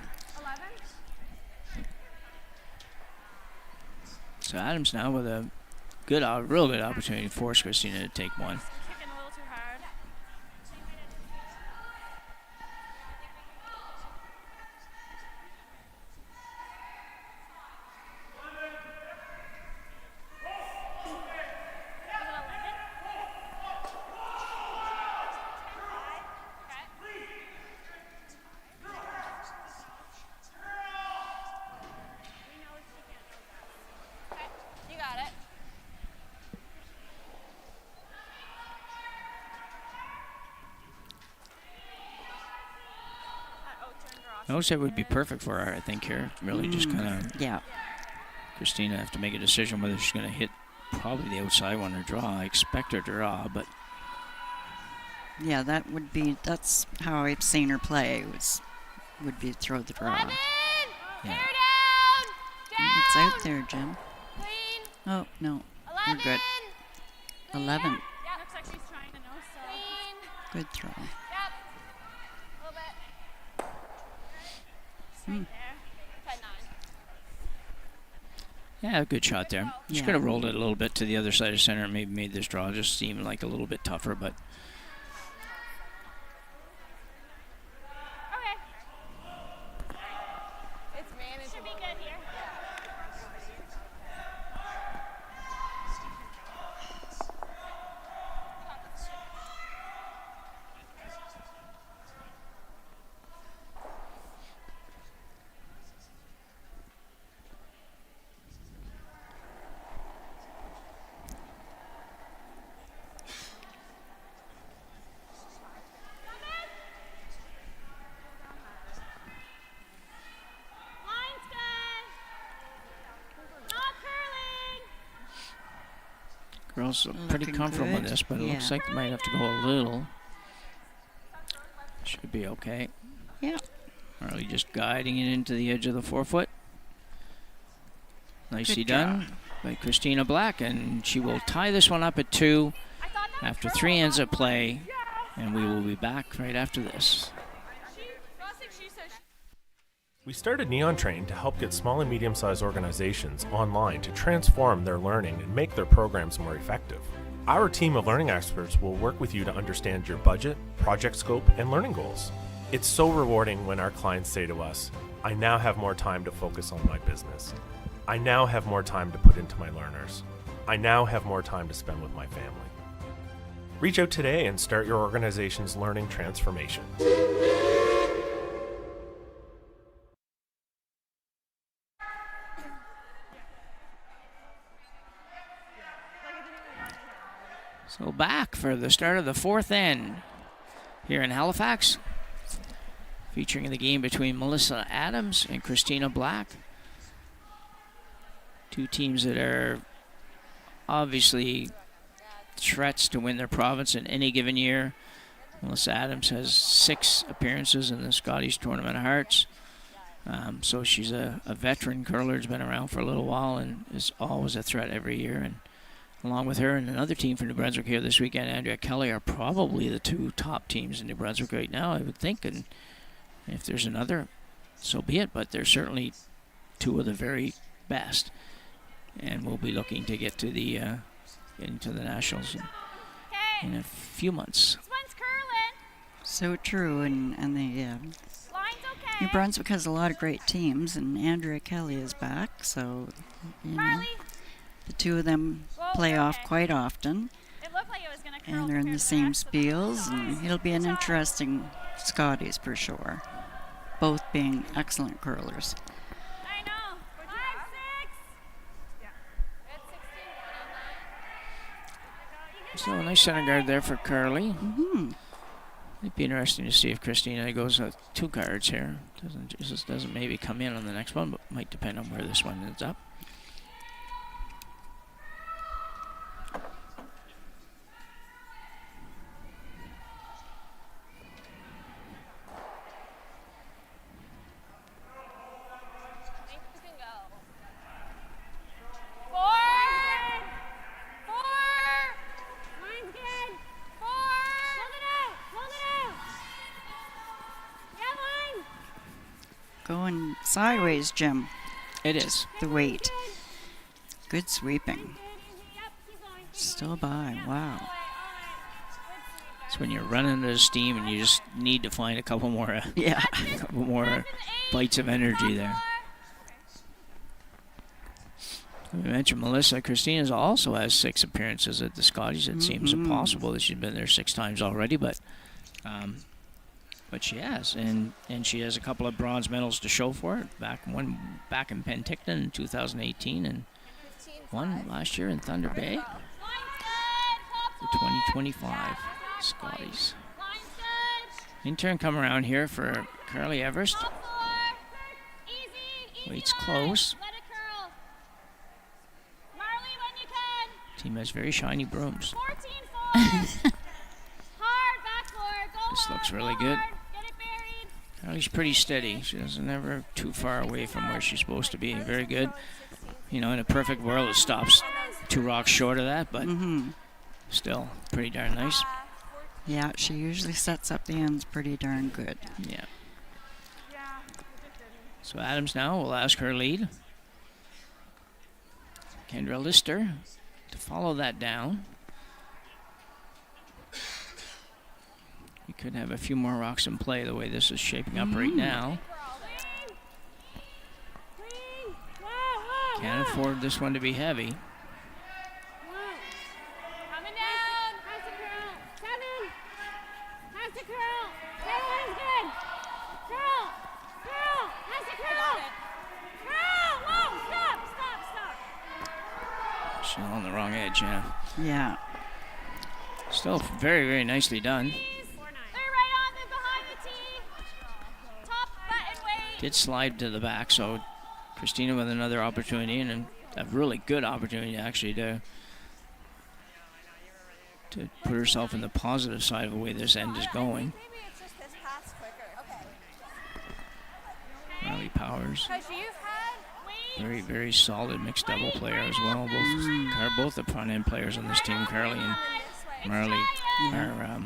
So Adams now with a real good opportunity to force Christina to take one. Kicking a little too hard. You got it. Notice it would be perfect for her, I think, here. Really just kind of... Yeah. Christina have to make a decision whether she's going to hit probably the outside one or draw. I expect her to draw, but... Yeah, that's how I've seen her play, would be throw the draw. Yeah. It's out there, Jim. Oh, no. We're good. 11. Yeah, looks like she's trying to know, so. Good throw. Yep. A little bit. Hmm. There. 10-9. Yeah, good shot there. She Yeah. could have rolled it a little bit to the other side of center and maybe made this draw just seem like a little bit tougher, but... Okay. It's manageable. Should be good here. girls look pretty Looking comfortable with good. this, but it looks Yeah. like they might have to go a little. Should be okay. Yeah. Carly just guiding it into the edge of the forefoot. Nicely Good job. done by Christina Black, and she will tie this one up at 2 after 3 ends of play, and we will be back right after this. We started Neon Train to help get small and medium-sized organizations online to transform their learning and make their programs more effective. Our team of learning experts will work with you to understand your budget, project scope, and learning goals. It's so rewarding when our clients say to us, I now have more time to focus on my business. I now have more time to put into my learners. I now have more time to spend with my family. Reach out today and start your organization's learning transformation. So back for the start of the 4th end here in Halifax, featuring the game between Melissa Adams and Christina Black. Two teams that are obviously threats to win their province in any given year. Melissa Adams has 6 appearances in the Scottish Tournament of Hearts. So she's a veteran curler, has been around for a little while and is always a threat every year. And along with her and another team from New Brunswick here this weekend, Andrea Kelly, are probably the 2 top teams in New Brunswick right now, I would think. And if there's another, so be it. But they're certainly 2 of the very best. And we'll be looking to get to the into the Nationals in a few months. So true, and the New Brunswick has a lot of great teams, and Andrea Kelly is back, so you know, the 2 of them play off quite often, and they're in the same spiels, and it'll be an interesting Scotties for sure, both being excellent curlers. So a nice center guard there for Carly. It'd be interesting to see if Christina goes 2 guards here. Doesn't maybe come in on the next one, but might depend on where this one ends up. Going sideways, Jim. It is. The weight. Good sweeping. Still by. Wow. It's when you're running out of steam and you just need to find a couple more, a couple more bites of energy there. We mentioned Melissa. Christina's also has 6 appearances at the Scotties. It seems impossible that she's been there 6 times already, but she has, and she has a couple of bronze medals to show for it. One back in Penticton in 2018, and one last year in Thunder Bay. The 2025 Scotties. Intern come around here for Carly Everest. Waits close. Team has very shiny brooms. This looks really good. Carly's pretty steady. She doesn't ever too far away from where she's supposed to be. Very good. You know, in a perfect world, it stops 2 rocks short of that, but still pretty darn nice. Yeah, she usually sets up the ends pretty darn good. Yeah. So Adams now will ask her lead. Kendra Lister to follow that down. We could have a few more rocks in play the way this is shaping up right now. Can't afford this one to be heavy. Coming down. How's the curl? 7. How's the curl? 7's good. Curl. Curl. How's the curl? Curl. Whoa. Stop. She's on the wrong edge, yeah. Yeah. Still very, very nicely done. Did slide to the back, so Christina with another opportunity, and a really good opportunity actually to to put herself in the positive side of the way this end is going. Maybe it's just this pass quicker. Okay. Riley Powers, Because you've had very, very solid mixed double player as well. Both the front end players on this team, Carly and Marley, are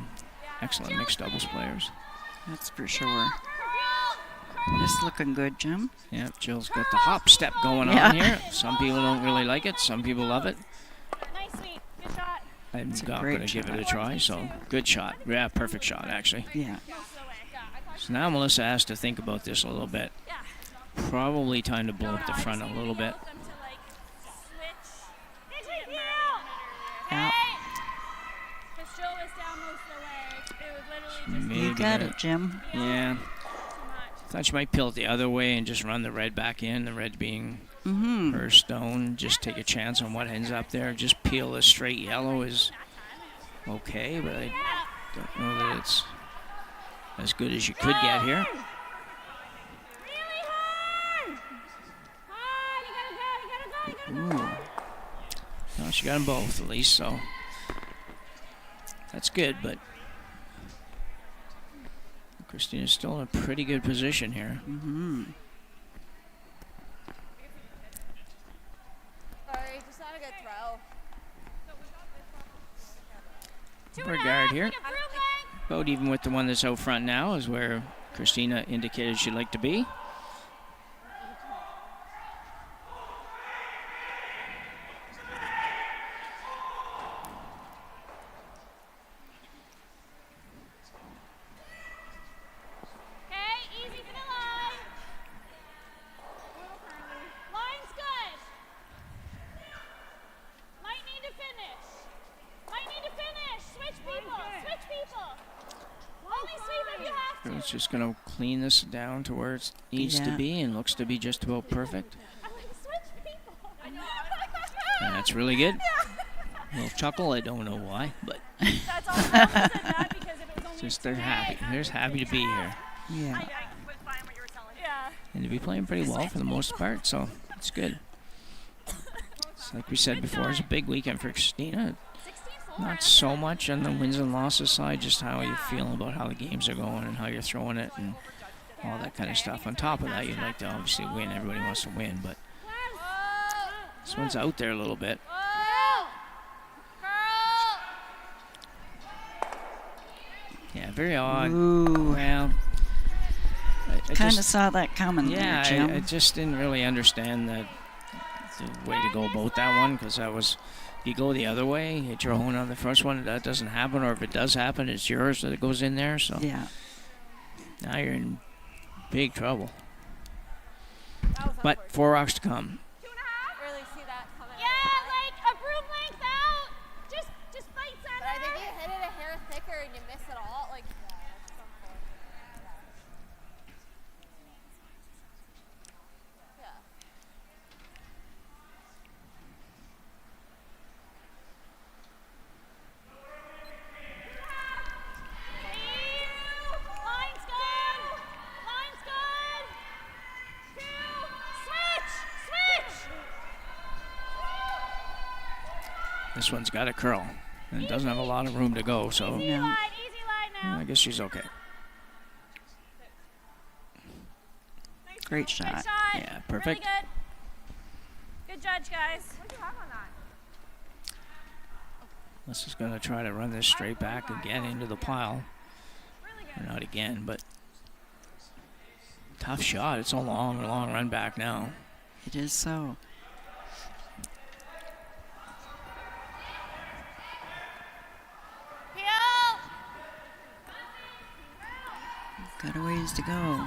excellent mixed doubles players. That's for sure. This looking good, Jim. Yeah, Jill's got the hop step going on here. Some people don't really like it. Some people love it. nice sweep. Good shot. I'm It's a not great going to give it a shot. try, so good shot. Yeah, perfect shot, actually. Yeah. So now Melissa has to think about this a little bit. Probably time to blow up the front a little bit. Yeah. Because Jill was down most of the way. It was literally just Maybe You got gonna- it, Jim. Yeah. Thought she might peel it the other way and just run the red back in, the red being her stone. Just take a chance on what ends up there. Just peel the straight yellow is okay, but I don't know that it's as good as you could get here. Ooh. Well, she got them both at least, so that's good, but Christina's still in a pretty good position here. Sorry, just not a good throw. Regard here. About even with the one that's out front now is where Christina indicated she'd like to be. It's just going to clean this down to where it needs to be and looks to be just about perfect. And that's really good. A little chuckle, I don't know why, but just they're happy. They're just happy to be here. Yeah. And to be playing pretty well for the most part, so it's good. So like we said before, it's a big weekend for Christina. Not so much on the wins and losses side, just how you feel about how the games are going and how you're throwing it and all that kind of stuff. On top of that, you'd like to obviously win. Everybody wants to win, but this one's out there a little bit. Yeah, very odd. Ooh. Well, I Kind of just- saw that coming yeah, there, Jim. I just didn't really understand the way to go about that one, because that was, if you go the other way, hit your own on the first one, that doesn't happen, or if it does happen, it's yours that goes in there. So Yeah. now you're in big trouble. But 4 rocks to come. Really see that coming. Yeah, like a broom length out. Just fight center. But I think you hit it a hair thicker and you miss it all. Like. Yeah. Line's good. Line's good. Switch. This one's got a curl and doesn't have a lot of room to go, so Easy line now. I guess she's okay. Great Good shot. shot. Yeah, perfect. Really good. Good judge, guys. What do you have on that? This is going to try to run this straight back again into the pile. Or not again, but tough shot. It's a long, long run back now. It is so. Got a ways to go.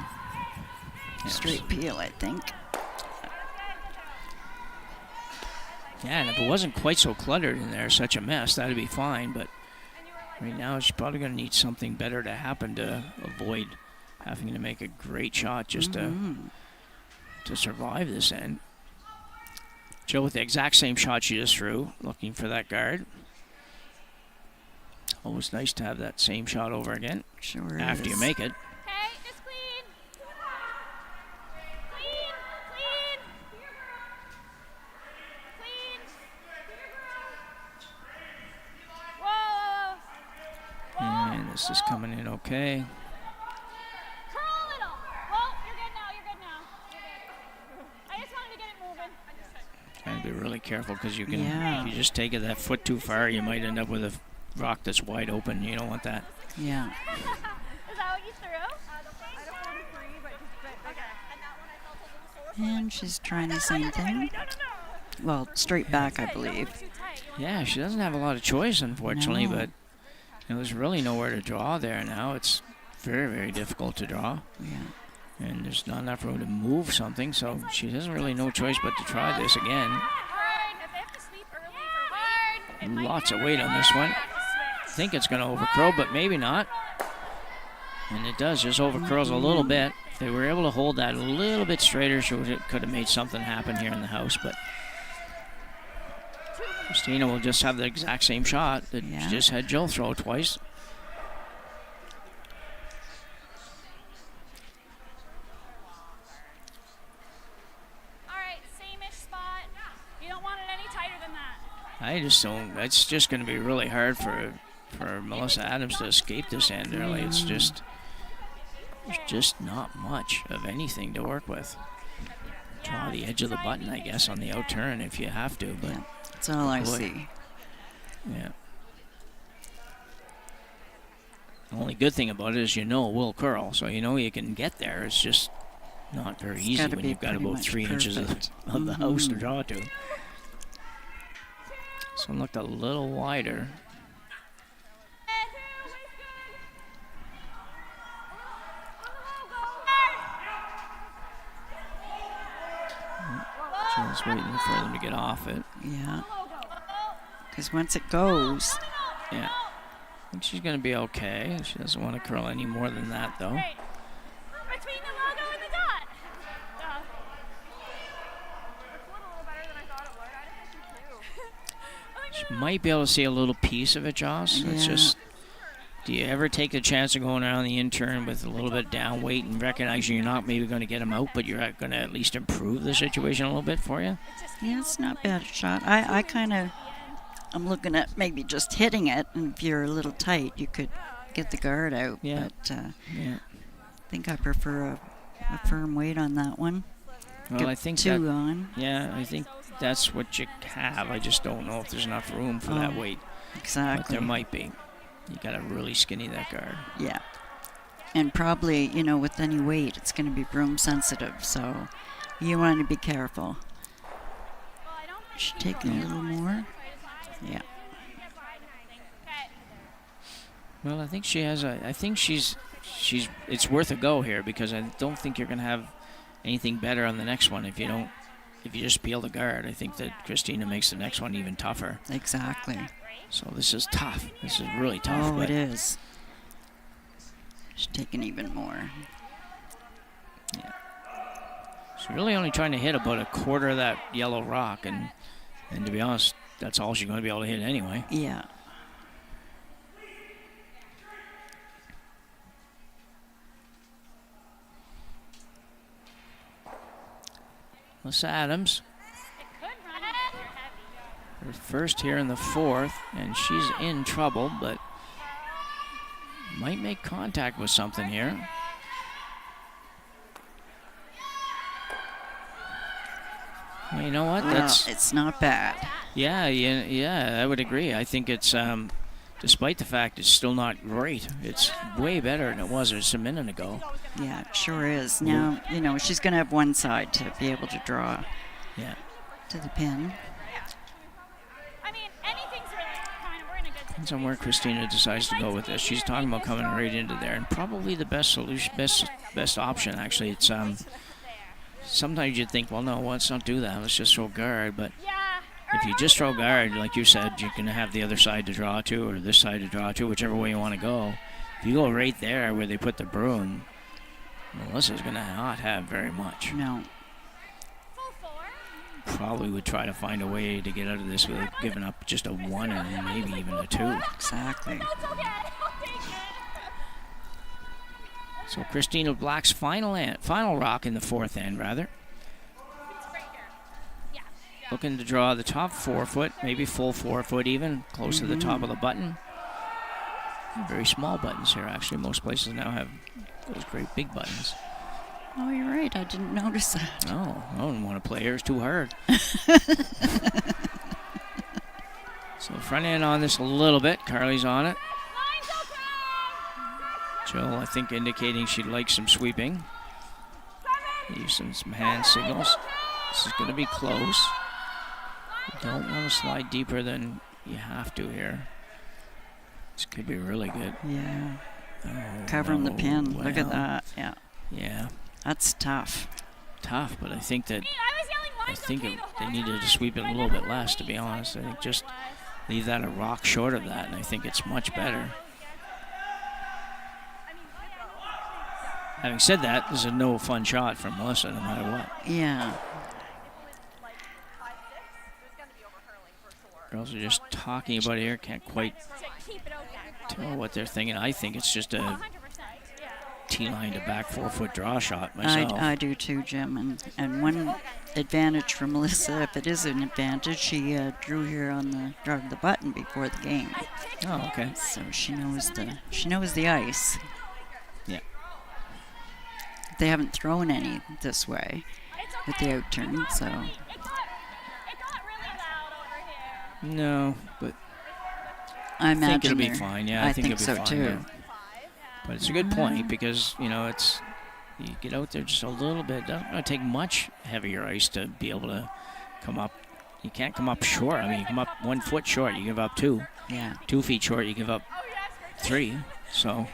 Straight peel, I think. Yeah, and if it wasn't quite so cluttered in there, such a mess, that'd be fine. But right now, she's probably going to need something better to happen to avoid having to make a great shot just to survive this end. Jill with the exact same shot she just threw, looking for that guard. Always nice to have that same shot over again. Sure After you is. make it. Okay, just clean. Clean. Whoa. This is coming in okay. Curl a little. Well, you're good now. You're good now. You're good. I just wanted to get it moving. Trying to be really careful because you can, Yeah. if you just take it that foot too far, you might end up with a rock that's wide open. You don't want that. Yeah. Is that what you threw? I don't want to free, but just okay. And that one I felt a little sore. And she's trying the same thing. Well, straight back, I believe. Yeah, she doesn't have a lot of choice, unfortunately, No. but there's really nowhere to draw there now. It's very, very difficult to draw. Yeah. And there's not enough room to move something, so she has really no choice but to try this again. Lots of weight on this one. I think it's going to overcurl, but maybe not. And it does, just overcurls a little bit. If they were able to hold that a little bit straighter, she could have made something happen here in the house, but Christina will just have the exact same shot that she just had Jill throw twice. All right, same-ish spot. You don't want it any tighter than that. I just don't. It's just going to be really hard for Melissa Adams to escape this end early. It's just there's just not much of anything to work with. Draw the edge of the button, I guess, on the out turn if you have to, but That's all I boy. see. Yeah. The only good thing about it is it will curl, so you can get there. It's just not very easy gotta when be you've got pretty about much 3 inches of perfect. the house to draw to. This one looked a little wider. Just waiting for them to get off it. Yeah. Because once it goes, Yeah. I think she's going to be okay. She doesn't want to curl any more than that, though. Great. Between the logo and the dot. It's a little better than I thought it would. I didn't think She might be able to see a little piece of it, Joss. It's Yeah. just, do you ever take the chance of going around the in-turn with a little bit down weight and recognizing you're not maybe going to get them out, but you're going to at least improve the situation a little bit for you? yeah, it's not a bad shot. I kind of, I'm looking at maybe just hitting it, and if you're a little tight, you could get the guard out. Yeah. But Yeah. I think I prefer a firm weight on that one. Well, Get I think 2 that, on. yeah, I think that's what you have. I just don't know if there's enough room for that Oh, weight. But Exactly. there might be. You got to really skinny that guard. Yeah. And probably, with any weight, it's going to be broom sensitive, so you want to be careful. Should take a little more. Yeah. Well, I think she has I think she's it's worth a go here because I don't think you're going to have anything better on the next one if you just peel the guard. I think that Christina makes the next one even tougher. Exactly. So this is tough. This is really tough. Oh, but it is. Should take an even more. she's really only trying to hit about a quarter of that yellow rock, and to be honest, that's all she's going to be able to hit anyway. Yeah. Melissa Adams, her first here in the 4th, and she's in trouble, but might make contact with something here. Well, you know what? That's It's not bad. yeah, I would agree. I think it's despite the fact it's still not great, it's way better than it was just a minute ago. Yeah, it sure is. Now, she's going to have one side to be able to draw Yeah. to the pin. I mean, anything's really fine. We're in a good Depends on where Christina decides to go with this. She's talking about coming right into there, and probably the best solution, best option actually. It's sometimes you'd think, well, no, let's not do that. Let's just throw guard. But if you just throw guard, like you said, you can have the other side to draw to or this side to draw to, whichever way you want to go. If you go right there where they put the broom, Melissa's going to not have very much. No. Probably would try to find a way to get out of this without giving up just a 1 and maybe even a 2. Exactly. So Christina Black's final rock in the 4th end, rather. Looking to draw the top 4 foot, maybe full 4 foot even, close to the top of the button. Very small buttons here, actually. Most places now have those great big buttons. Oh, you're right. I didn't notice that. No, I don't want to play here. It's too hard. So front end on this a little bit. Carly's on it. Jill, I think, indicating she'd like some sweeping. Use some hand signals. This is going to be close. You don't want to slide deeper than you have to here. This could be really good. Yeah. Oh, Covering the pin. Look at well. that. Yeah. Yeah. That's tough. Tough, but I think they needed to sweep it a little bit less, to be honest. I think just leave that a rock short of that, and I think it's much better. Having said that, this is no fun shot from Melissa, no matter what. Yeah. Girls are just talking about it here. Can't quite tell what they're thinking. I think it's just a T-line to back 4-foot draw shot myself. I do too, Jim. And one advantage for Melissa, if it is an advantage, she drew here on the button before the game. Oh, okay. So she knows the ice. Yeah. They haven't thrown any this way with the out turn, so. No, but I think imagine it'll be they're- fine. Yeah, I think think it'll be so fine. too. Yeah. But it's a good point because, you know, it's you get out there just a little bit. Don't going to take much heavier ice to be able to come up. You can't come up short. I mean, you come up 1 foot short, you give up 2. Yeah. 2 feet short, you give up 3. So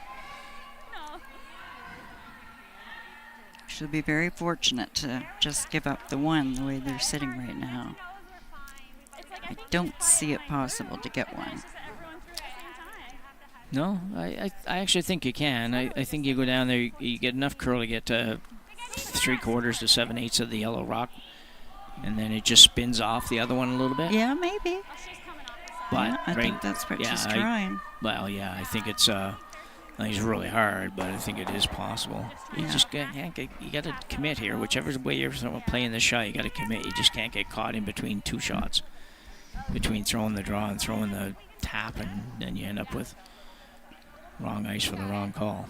She'll be very fortunate to just give up the 1 the way they're sitting right now. I don't see it possible to get 1. no, I actually think you can. I think you go down there, you get enough curl to get to 3/4 to 7/8 of the yellow rock, and then it just spins off the other one a little bit. Yeah, maybe. But Yeah, I think that's what she's trying. I think it's really hard, but I think it is possible. You Yeah. just can't get. You got to commit here. Whichever way you're playing the shot, you got to commit. You just can't get caught in between 2 shots, between throwing the draw and throwing the tap, and then you end up with wrong ice for the wrong call.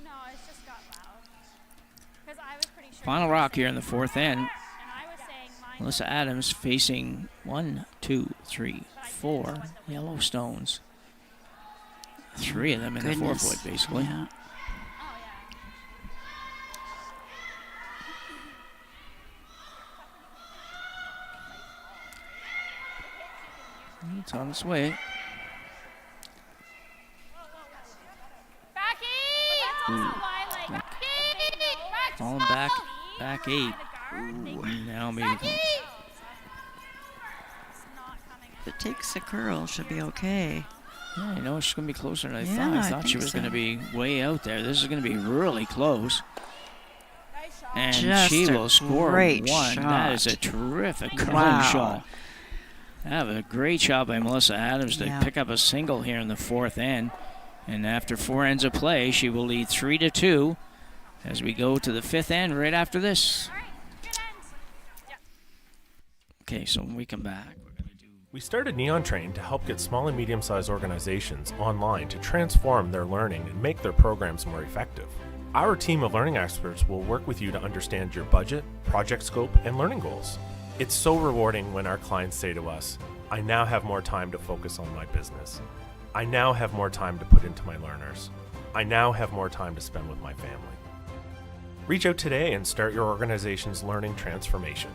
No, it's just got loud. 'Cause I was pretty sure. Final rock here in the 4th end. And I was saying mine. Melissa Adams facing 1, 2, 3, 4 yellow stones. 3 of them in the 4 Goodness. foot, basically. Yeah. It's on its way. Falling back 8. Ooh, now maybe. If it takes a curl, she'll be okay. Yeah, you know, she's going to be closer than I Yeah, thought. I I thought she think was so. going to be way out there. This is going to be really close. And Just she a will score great 1. That is a shot. terrific curling Wow. shot. That was a great shot by Melissa Adams to Yeah. pick up a single here in the 4th end. And after 4 ends of play, she will lead 3-2 as we go to the 5th end right after this. Okay, so when we come back, we're going to do... We started Neon Train to help get small and medium-sized organizations online to transform their learning and make their programs more effective. Our team of learning experts will work with you to understand your budget, project scope, and learning goals. It's so rewarding when our clients say to us, I now have more time to focus on my business. I now have more time to put into my learners. I now have more time to spend with my family. Reach out today and start your organization's learning transformation.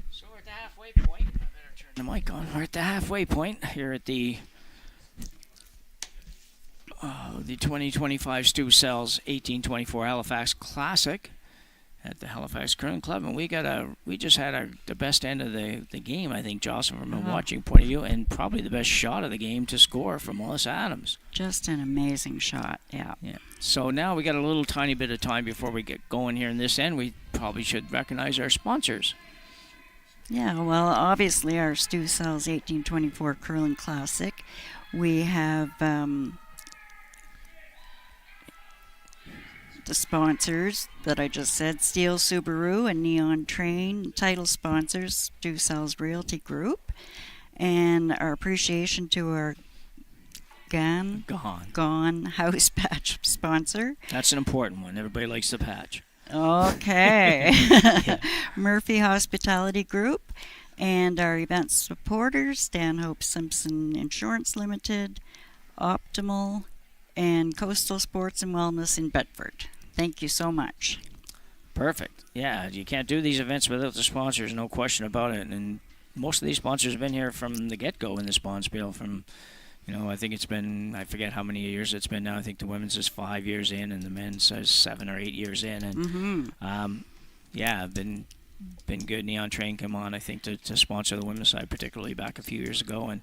So we're at the halfway point. I better turn the mic on. We're at the halfway point here at the 2025 Stu Sells 1824 Halifax Classic at the Halifax Curling Club, and we just had the best end of the game, I think, Jocelyn, from a watching point of view, and probably the best shot of the game to score from Melissa Adams. Just an amazing shot, yeah. Yeah. So now we got a little tiny bit of time before we get going here in this end. We probably should recognize our sponsors. Yeah, well, obviously our Stu Sells 1824 Curling Classic. We have the sponsors that I just said, Steel Subaru and Neon Train, title sponsors, Ducel's Realty Group, and our appreciation to our Gone House Patch sponsor. That's an important one. Everybody likes the patch. Okay. Murphy Hospitality Group, and our event supporters, Stanhope Simpson Insurance Limited, Optimal, and Coastal Sports and Wellness in Bedford. Thank you so much. Perfect. Yeah, you can't do these events without the sponsors, no question about it. And most of these sponsors have been here from the get-go in the Sponsbill. From, I think it's been, I forget how many years it's been now. I think the women's is 5 years in, and the men's is 7 or 8 years in. And been good. Neon Train came on, I think, to sponsor the women's side, particularly back a few years ago, and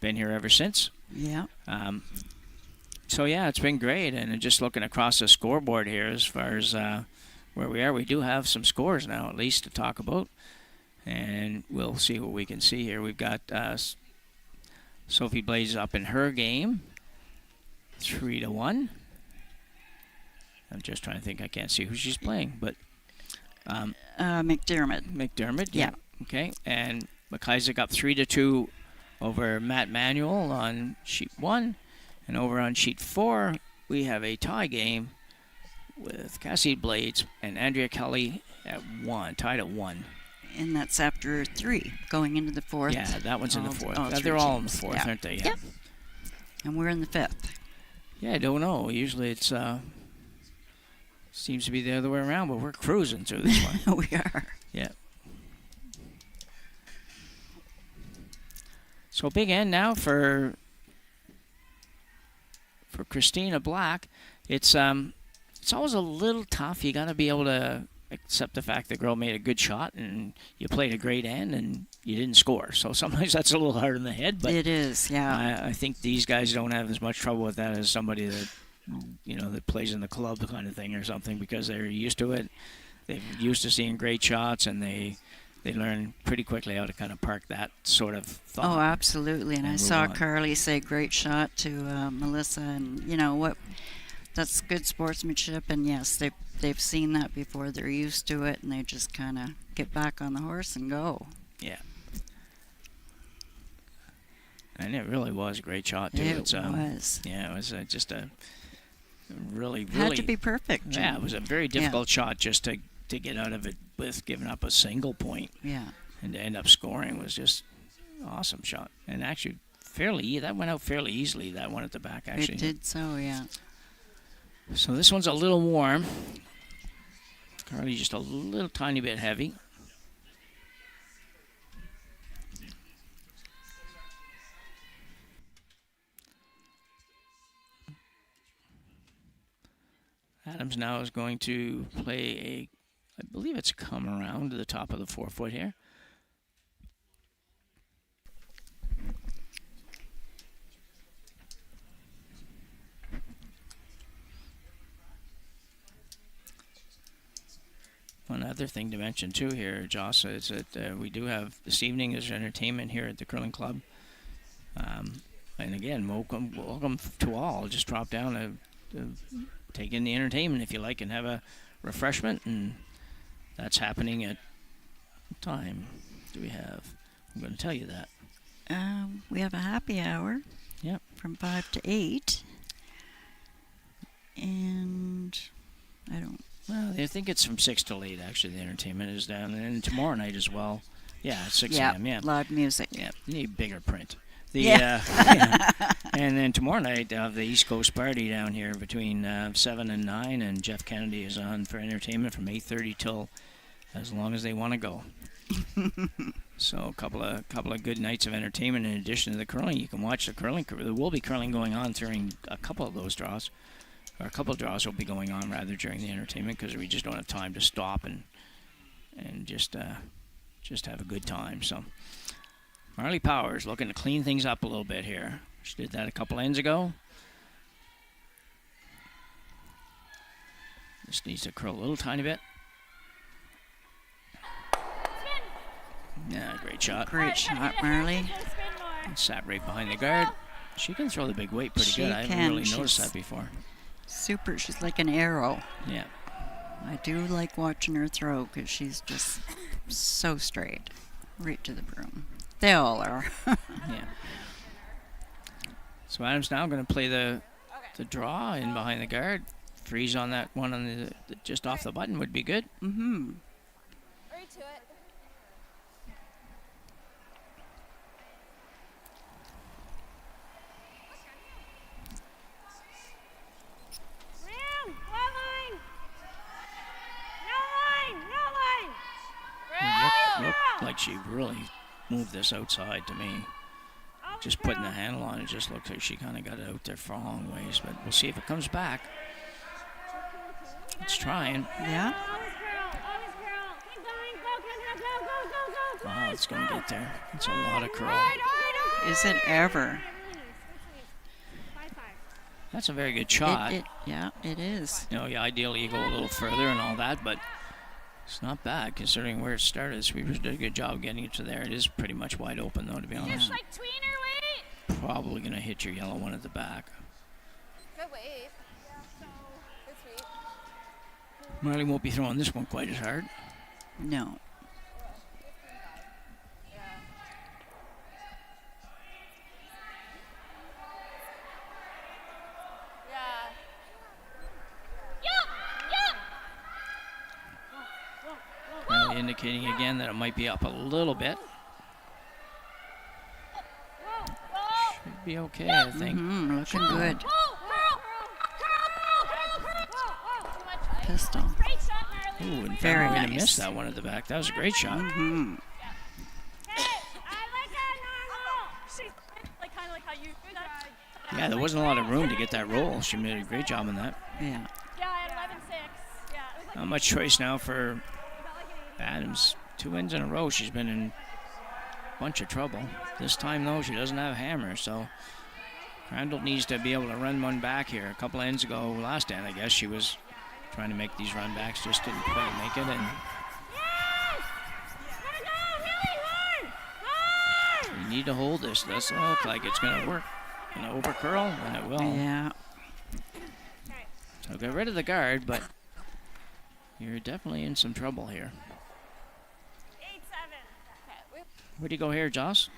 been here ever since. Yeah. So yeah, it's been great. And just looking across the scoreboard here, as far as where we are, we do have some scores now, at least, to talk about. And we'll see what we can see here. We've got Sophie Blaze up in her game, 3-1. I'm just trying to think. I can't see who she's playing, but McDermott. Yeah. Okay. And McIsaac up 3-2 over Matt Manuel on sheet 1, and over on sheet 4 we have a tie game with Cassie Blades and Andrea Kelly at 1, tied at 1. And that's after 3, going into the 4th. Yeah, that one's in the 4th. They're all in the 4th, aren't they? Yeah. Yep. And we're in the 5th. Yeah, I don't know. Usually it's seems to be the other way around, but we're cruising through this one. We are. Yeah. So big end now for Christina Black. It's always a little tough. You got to be able to accept the fact the girl made a good shot and you played a great end and you didn't score. So sometimes that's a little hard in the head. But it is, yeah. I think these guys don't have as much trouble with that as somebody that that plays in the club kind of thing or something, because they're used to it. They're used to seeing great shots, and they learn pretty quickly how to kind of park that sort of thought. Oh, absolutely. And I saw on. Carly say great shot to Melissa, and that's good sportsmanship. And yes, they've seen that before. They're used to it, and they just kind of get back on the horse and go. Yeah. And it really was a great shot too. It was. Yeah, it was just a really had to be perfect. Jim. Yeah, it was a very difficult shot just to get out of it with giving up a single point. Yeah. And to end up scoring was just an awesome shot. And actually that went out fairly easily, that one at the back, actually. It did so, yeah. So this one's a little warm. Carly just a little tiny bit heavy. Adams now is going to play I believe it's come around to the top of the 4-foot here. One other thing to mention too here, Joss, is that we do have this evening is entertainment here at the Curling Club. And again, welcome to all. Just drop down to take in the entertainment if you like and have a refreshment, and that's happening at what time do we have? I'm going to tell you that. We have a happy hour. Yep. From 5 to 8. And Well, I think it's from 6 till 8, actually, the entertainment is down. And tomorrow night as well. Yeah, 6 a.m., yeah. Loud music. Yeah, you need bigger print. And then tomorrow night, the East Coast party down here between 7 and 9, and Jeff Kennedy is on for entertainment from 8:30 till as long as they want to go. So a couple of good nights of entertainment in addition to the curling. You can watch the curling. There will be curling going on during a couple of those draws, or a couple of draws will be going on rather during the entertainment, because we just don't have time to stop and just have a good time. So. Marley Powers looking to clean things up a little bit here. She did that a couple ends ago. Just needs to curl a little tiny bit. Yeah, great shot. Great shot, Marley. Sat right behind the guard. She can throw the big weight pretty good. I haven't really noticed that before. Super. She's like an arrow. Yeah. I do like watching her throw because she's just so straight, right to the broom. They all are. Yeah. So Adam's now going to play the draw in behind the guard. Freeze on that one on the just off the button would be good. Mm-hmm. Right to it. Ram, line. No line. Looked like she really moved this outside to me. Just putting the handle on it just looked like she kind of got it out there for a long ways, but we'll see if it comes back. It's trying. Yeah. Wow, it's going to get there. It's a lot of curl. Is it ever? That's a very good shot. Yeah, it is. You know, yeah, ideally you go a little further and all that, but it's not bad considering where it started. Sweepers did a good job getting it to there. It is pretty much wide open though, to be honest. Like tweener weight. Probably going to hit your yellow one at the back. Good weight. Good sweep. Marley won't be throwing this one quite as hard. No. Marley indicating again that it might be up a little bit. Should be okay, I think. Mm-hmm, looking good. Pistol. Ooh, in fact, Very we're going to nice. miss that one at the back. That was a great shot. Mm-hmm. Yeah, there wasn't a lot of room to get that roll. She made a great job on that. Yeah. Yeah, I had 11-6. Yeah. Not much choice now for Adams. 2 wins in a row. She's been in a bunch of trouble. This time, though, she doesn't have a hammer, so Crandall needs to be able to run one back here. A couple ends ago, last end, I guess, she was trying to make these run backs, just didn't quite make it. And you need to hold this. Doesn't look like it's going to work. Going to over curl, and it will. Yeah. So get rid of the guard, but you're definitely in some trouble here. 8-7. Where do you go here, Joss?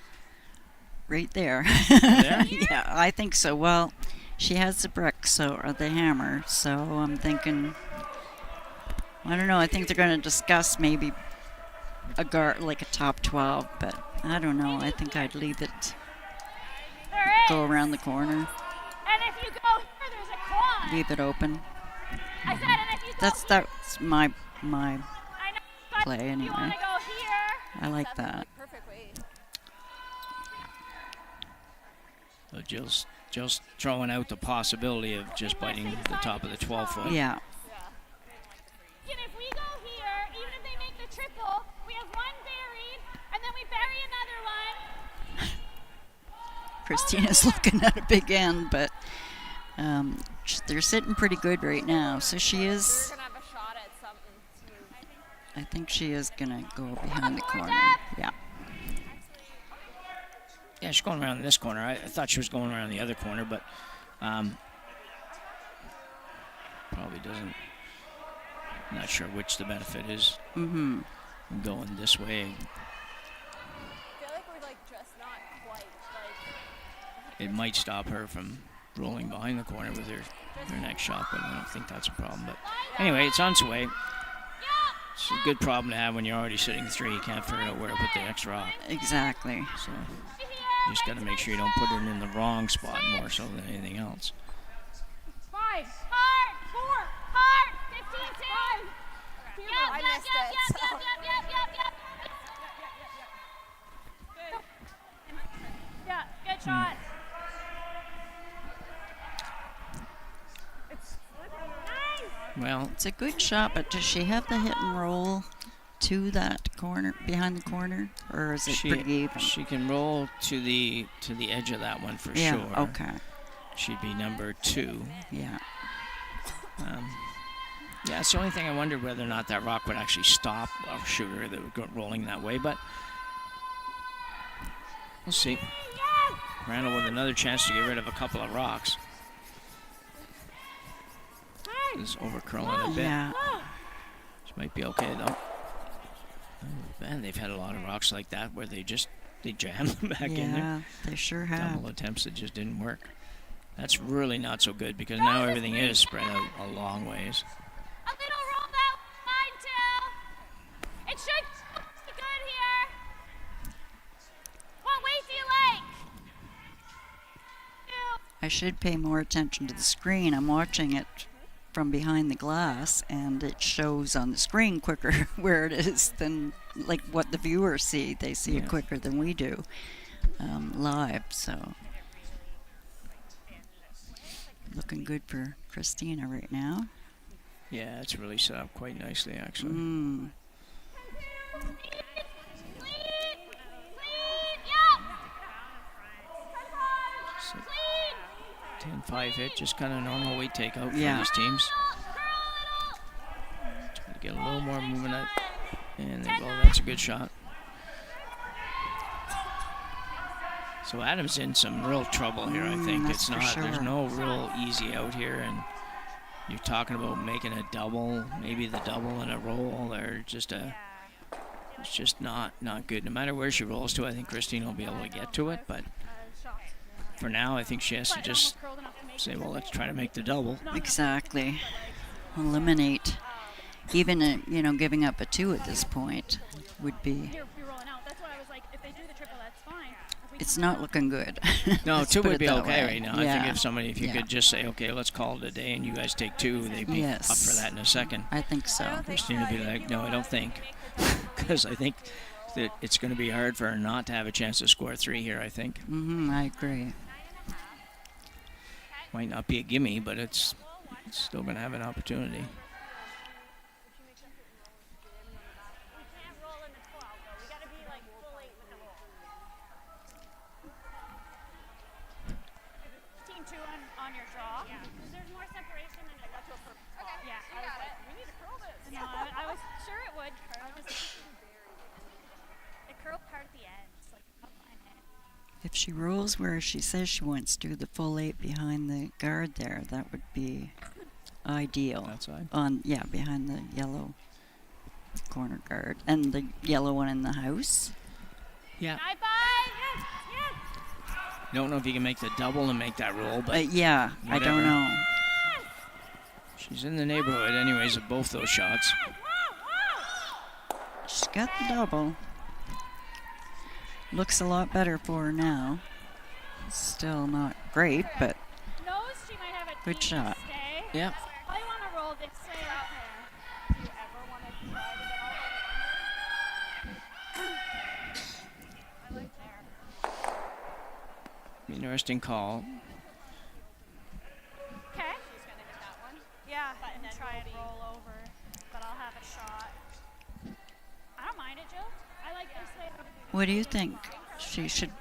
Right there. There? Yeah, I think so. Well, she has the brick, or the hammer, so I'm thinking, I don't know, I think they're going to discuss maybe a guard, like a top 12, but I don't know. I think I'd leave it, go around the corner, And if you go here, there's a quad. leave it open. I said, and if you go That's my I know, but play you anyway. want to go here. I like that. Perfect weight. So Jill's throwing out the possibility of just biting the top of the 12-foot. Yeah. And if we go here, even if they make the triple, we have one buried, and then we bury another one. Christina's looking at a big end, but they're sitting pretty good right now. So she is, We're going to have a shot at something. I think she is going to go behind the corner. Yeah. Yeah, she's going around this corner. I thought she was going around the other corner, but probably doesn't. Not sure which the benefit is. Mm-hmm. Going this way. I feel like we're just not quite It might stop her from rolling behind the corner with her next shot, but I don't think that's a problem. But anyway, it's on its way. It's a good problem to have when you're already sitting 3. You can't figure out where to put the next rock. Exactly. So you just got to make sure you don't put it in the wrong spot more so than anything else. 5. Hard. 4. Hard. 15. 5. I missed it. Yep. Yeah, good shot. Well, It's a good shot, but does she have the hit and roll to that corner, behind the corner, or is it pretty even? she can roll to the edge of that one for Yeah, sure. okay. She'd be number 2. Yeah. Yeah, it's the only thing I wondered whether or not that rock would actually stop a shooter that would go rolling that way, but we'll see. Randall with another chance to get rid of a couple of rocks. is over curling a bit. Yeah. She might be okay though. Oh, man, they've had a lot of rocks like that where they jam them back in there. Yeah, they sure have. Double attempts that just didn't work. That's really not so good because now everything is spread out a long ways. A little roll that line too. It should be good here. What weight do you like? I should pay more attention to the screen. I'm watching it from behind the glass, and it shows on the screen quicker where it is than like what the viewers see. They see it quicker than we do live. So looking good for Christina right now. Yeah, it's really set up quite nicely actually. Mm. 10-5 hit, just kind of normal weight takeout for these teams. Trying to get a little more movement out. And they go, that's a good shot. So Adam's in some real trouble here, I think. That's It's not, for there's sure. no real easy out here, and you're talking about making a double, maybe the double and a roll. They're just it's just not good. No matter where she rolls to, I think Christina will be able to get to it, but for now, I think she has to just say, well, let's try to make the double. Exactly. Eliminate. Even, giving up a 2 at this point would be... It's not looking good. No, Let's 2 put would it be that okay way. right now. Yeah. I think if you could just say, okay, let's call it a day and you guys take 2, they'd be up for that in a second. I think so. Christina would be like, no, I don't think. Because I think that it's going to be hard for her not to have a chance to score 3 here, I think. I agree. Might not be a gimme, but it's still going to have an opportunity. On your draw. Yeah. There's more separation than I got to a perfect spot. Okay. Yeah. I was like, we need to curl this. No, I was sure it would curl. It curled part at the end. It's like up on it. If she rolls where she says she wants to, the full 8 behind the guard there, that would be ideal. Outside? Behind the yellow corner guard. And the yellow one in the house. Yeah. Bye. Don't know if you can make the double and make that roll, but I don't whatever. know. She's in the neighborhood anyways of both those shots. She's got the double. Looks a lot better for her now. Still not great, but good shot. Yep. I want to roll this way out there. Do you ever want to try to get all the way? I like there. Interesting call. Okay. She's going to hit that one. Yeah, and then try and roll over, but I'll have a shot. I don't mind it, Jill. I like this way. What do you think? She should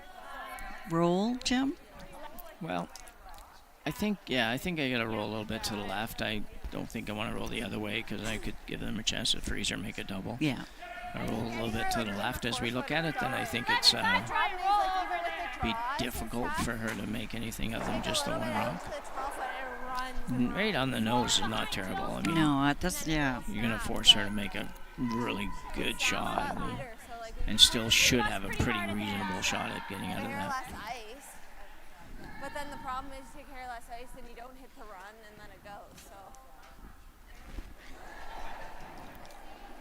roll, Jim? Well, I think I got to roll a little bit to the left. I don't think I want to roll the other way because I could give them a chance to freeze or make a double. Yeah. I roll a little bit to the left as we look at it, then I think it's be difficult for her to make anything other than just the one rock. Right on the nose is not terrible. I mean, No, that's, you're going to force her to make a really good shot and still should have a pretty reasonable shot at getting out of that. But then the problem is you take care of less ice and you don't hit the run and then it goes, so.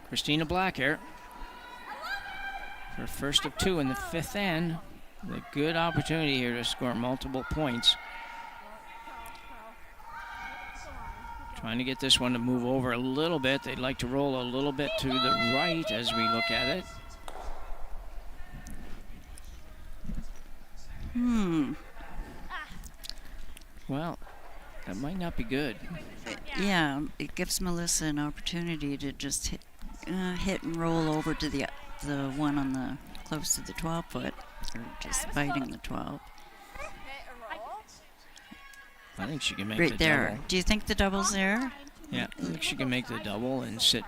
Christina Black here. Her first of 2 in the 5th end. A good opportunity here to score multiple points. Trying to get this one to move over a little bit. They'd like to roll a little bit to the right as we look at it. Well, that might not be good. Yeah, it gives Melissa an opportunity to just hit and roll over to the one on the close to the 12-foot, or just biting the 12. I think she can make Right the there. double. Do you think the double's there? Yeah, I think she can make the double and sit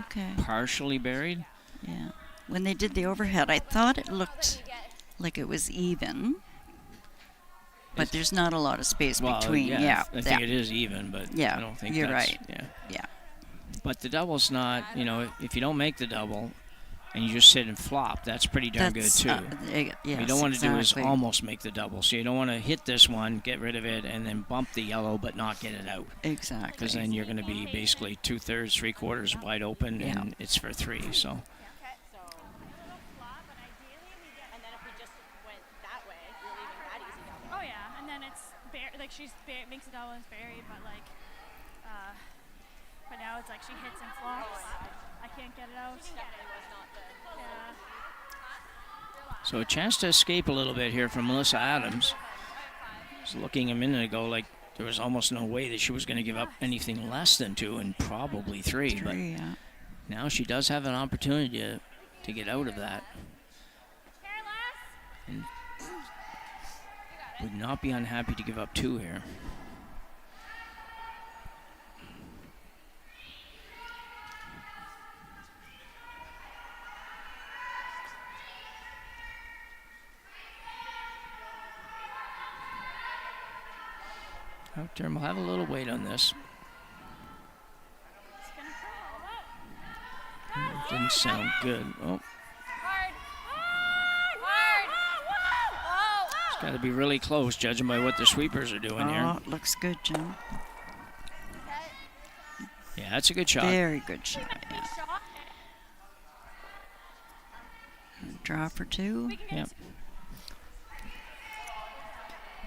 Okay. partially buried. Yeah. When they did the overhead, I thought it looked like it was even. But there's not a lot of space Well, between. yeah, I think it is even, but Yeah, I don't think you're that's, right. Yeah. But the double's not, if you don't make the double and you just sit and flop, that's pretty darn That's, good too. yes, What you don't want to do is exactly. almost make the double. So you don't want to hit this one, get rid of it, and then bump the yellow but not get it out. Exactly. Because then you're going to be basically 2/3, 3/4 wide open, Yeah. and it's for 3. So Oh yeah, and then it's like she's makes a double and it's buried, but like, but now it's like she hits and flops. I can't get it out. Yeah. So a chance to escape a little bit here from Melissa Adams. I was looking a minute ago like there was almost no way that she was going to give up anything less than 2 and probably 3. But yeah. now she does have an opportunity to get out of that. And would not be unhappy to give up 2 here. Outturn will have a little weight on this. It didn't sound good. Oh. It's got to be really close, judging by what the sweepers are doing here. Oh, looks good, Jim. Yeah, that's a good shot. Very good shot, yeah. Draw for 2. Yep.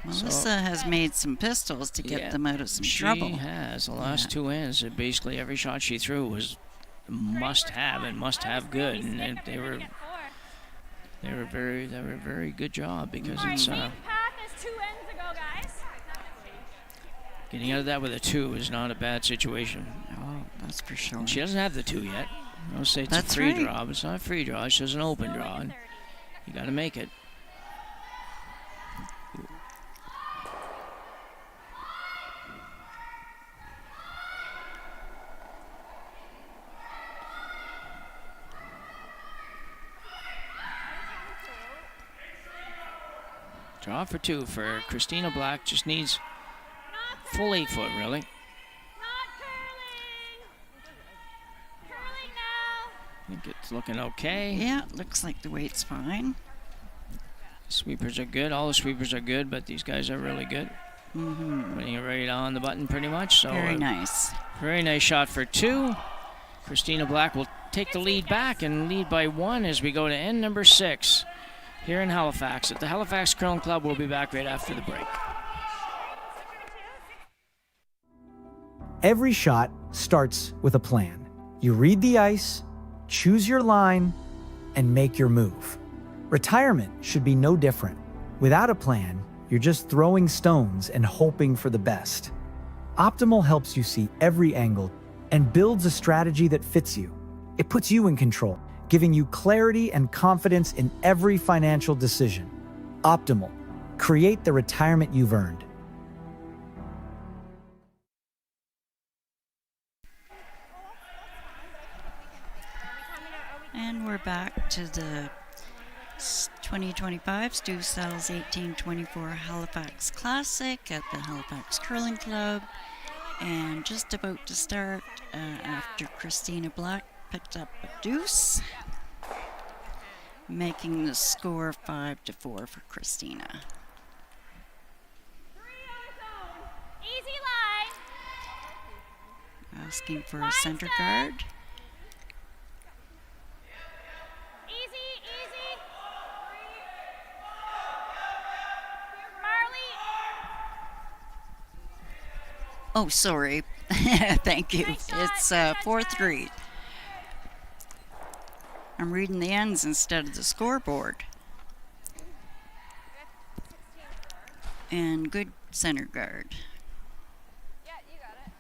Melissa has made some pistols to get them out of some trouble. She has. The last 2 ends, basically every shot she threw was must have and must have good, and they were very good job because it's Path is 2 ends ago, guys. getting out of that with a 2 is not a bad situation. Oh, that's for sure. And she doesn't have the 2 yet. I don't say it's That's a free right. draw, but it's not a free draw. It's just an open draw. And you got to make it. Draw for 2 for Christina Black. Just needs full 8 foot, really. I think it's looking okay. Yeah, looks like the weight's fine. Sweepers are good. All the sweepers are good, but these guys are really good. Putting it right on the button pretty much. So Very nice. Very nice shot for 2. Christina Black will take the lead back and lead by 1 as we go to end number 6 here in Halifax at the Halifax Curling Club. We'll be back right after the break. Every shot starts with a plan. You read the ice, choose your line, and make your move. Retirement should be no different. Without a plan, you're just throwing stones and hoping for the best. Optimal helps you see every angle and builds a strategy that fits you. It puts you in control, giving you clarity and confidence in every financial decision. Optimal. Create the retirement you've earned. And we're back to the 2025 Stu Sells 1824 Halifax Classic at the Halifax Curling Club. And just about to start after Christina Black picked up a deuce, making the score 5-4 for Christina. Easy line. Asking for a center guard. Easy, easy. Marley. Oh, sorry. Thank you. It's 4-3. I'm reading the ends instead of the scoreboard. And good center guard. Yeah, you got it.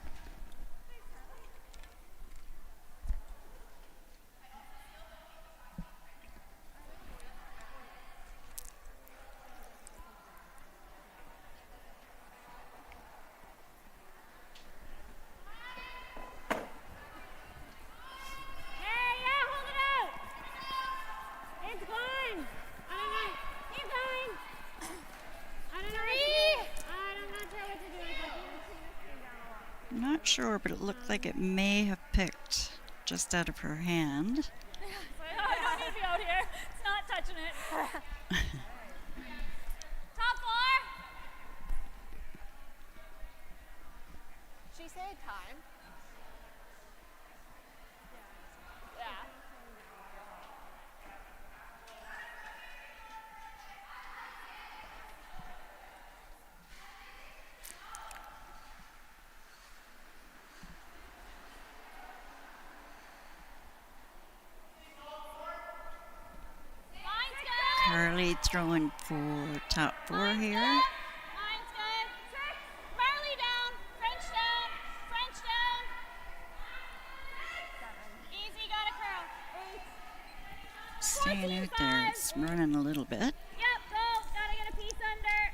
It's gone. I don't know. Keep going. I don't know. 3. sure, but it looked like it may have picked just out of her hand. I don't need to be out here. It's not touching it. Top floor. She said time. Yeah. Carly throwing for top 4 here. Line's good. Marley down. French down. French down. Easy, got a curl. 8. Staying out there, it's running a little bit. Yep, go. Gotta get a piece under.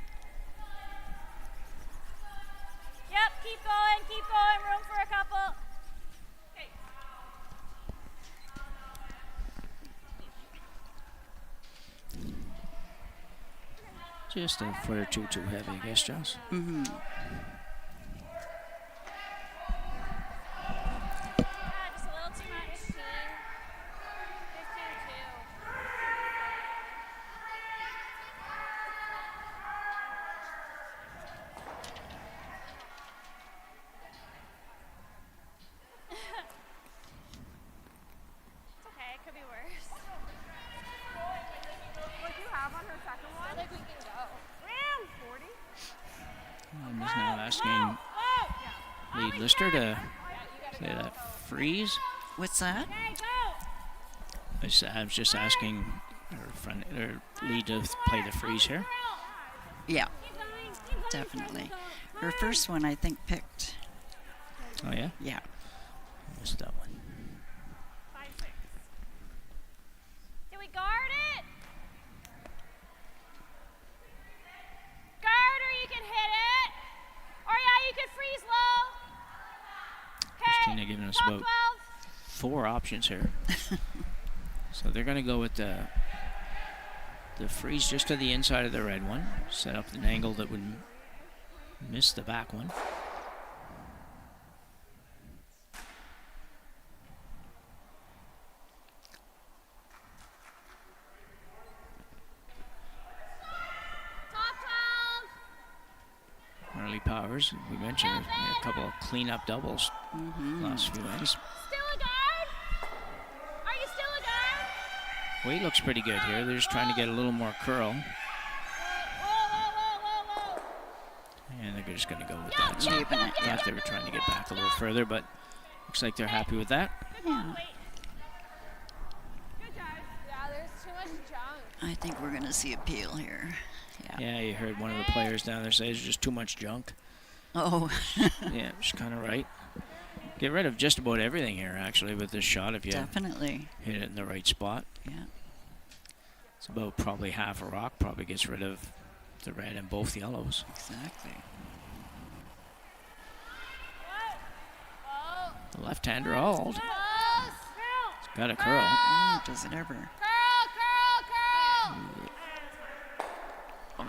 Yep, keep going, keep going. Room for a couple. Okay. Just a foot or two too heavy, I guess, Joss. Mm-hmm. Just a little too much. 15-2. It's okay, it could be worse. What do you have on her second one? I think we can go. Ram! 40? I'm just now asking lead lister to play that freeze. What's that? Okay, go! I was just asking her lead to play the freeze here. Yeah, Keep going, keep going. definitely. Her first one, I think, picked. Oh, yeah? Yeah. Missed that one. 5-6. Can we guard it? Guard or you can hit it. Or yeah, you can freeze low. Okay. Christina giving us top about 12. 4 options here. So they're going to go with the freeze just to the inside of the red one. Set up an angle that would miss the back one. Top 12. Marley Powers, we mentioned a couple of cleanup doubles last few ends. Still a guard? Are you still a guard? Weight looks pretty good here. They're just trying to get a little more curl. Whoa. And they're just going to go with that. So I thought they were trying to get back a little further, but looks like they're happy with that. Yeah. Good guys. Yeah, there's too much junk. I think we're going to see a peel here. Yeah. Yeah, you heard one of the players down there say there's just too much junk. Oh. Yeah, she's kind of right. Get rid of just about everything here, actually, with this shot if you Definitely. hit it in the right spot. Yeah. It's about probably half a rock. Probably gets rid of the red and both yellows. Exactly. The left-hander hauled. Close. It's got a curl. Oh, does it ever? Curl. Oh.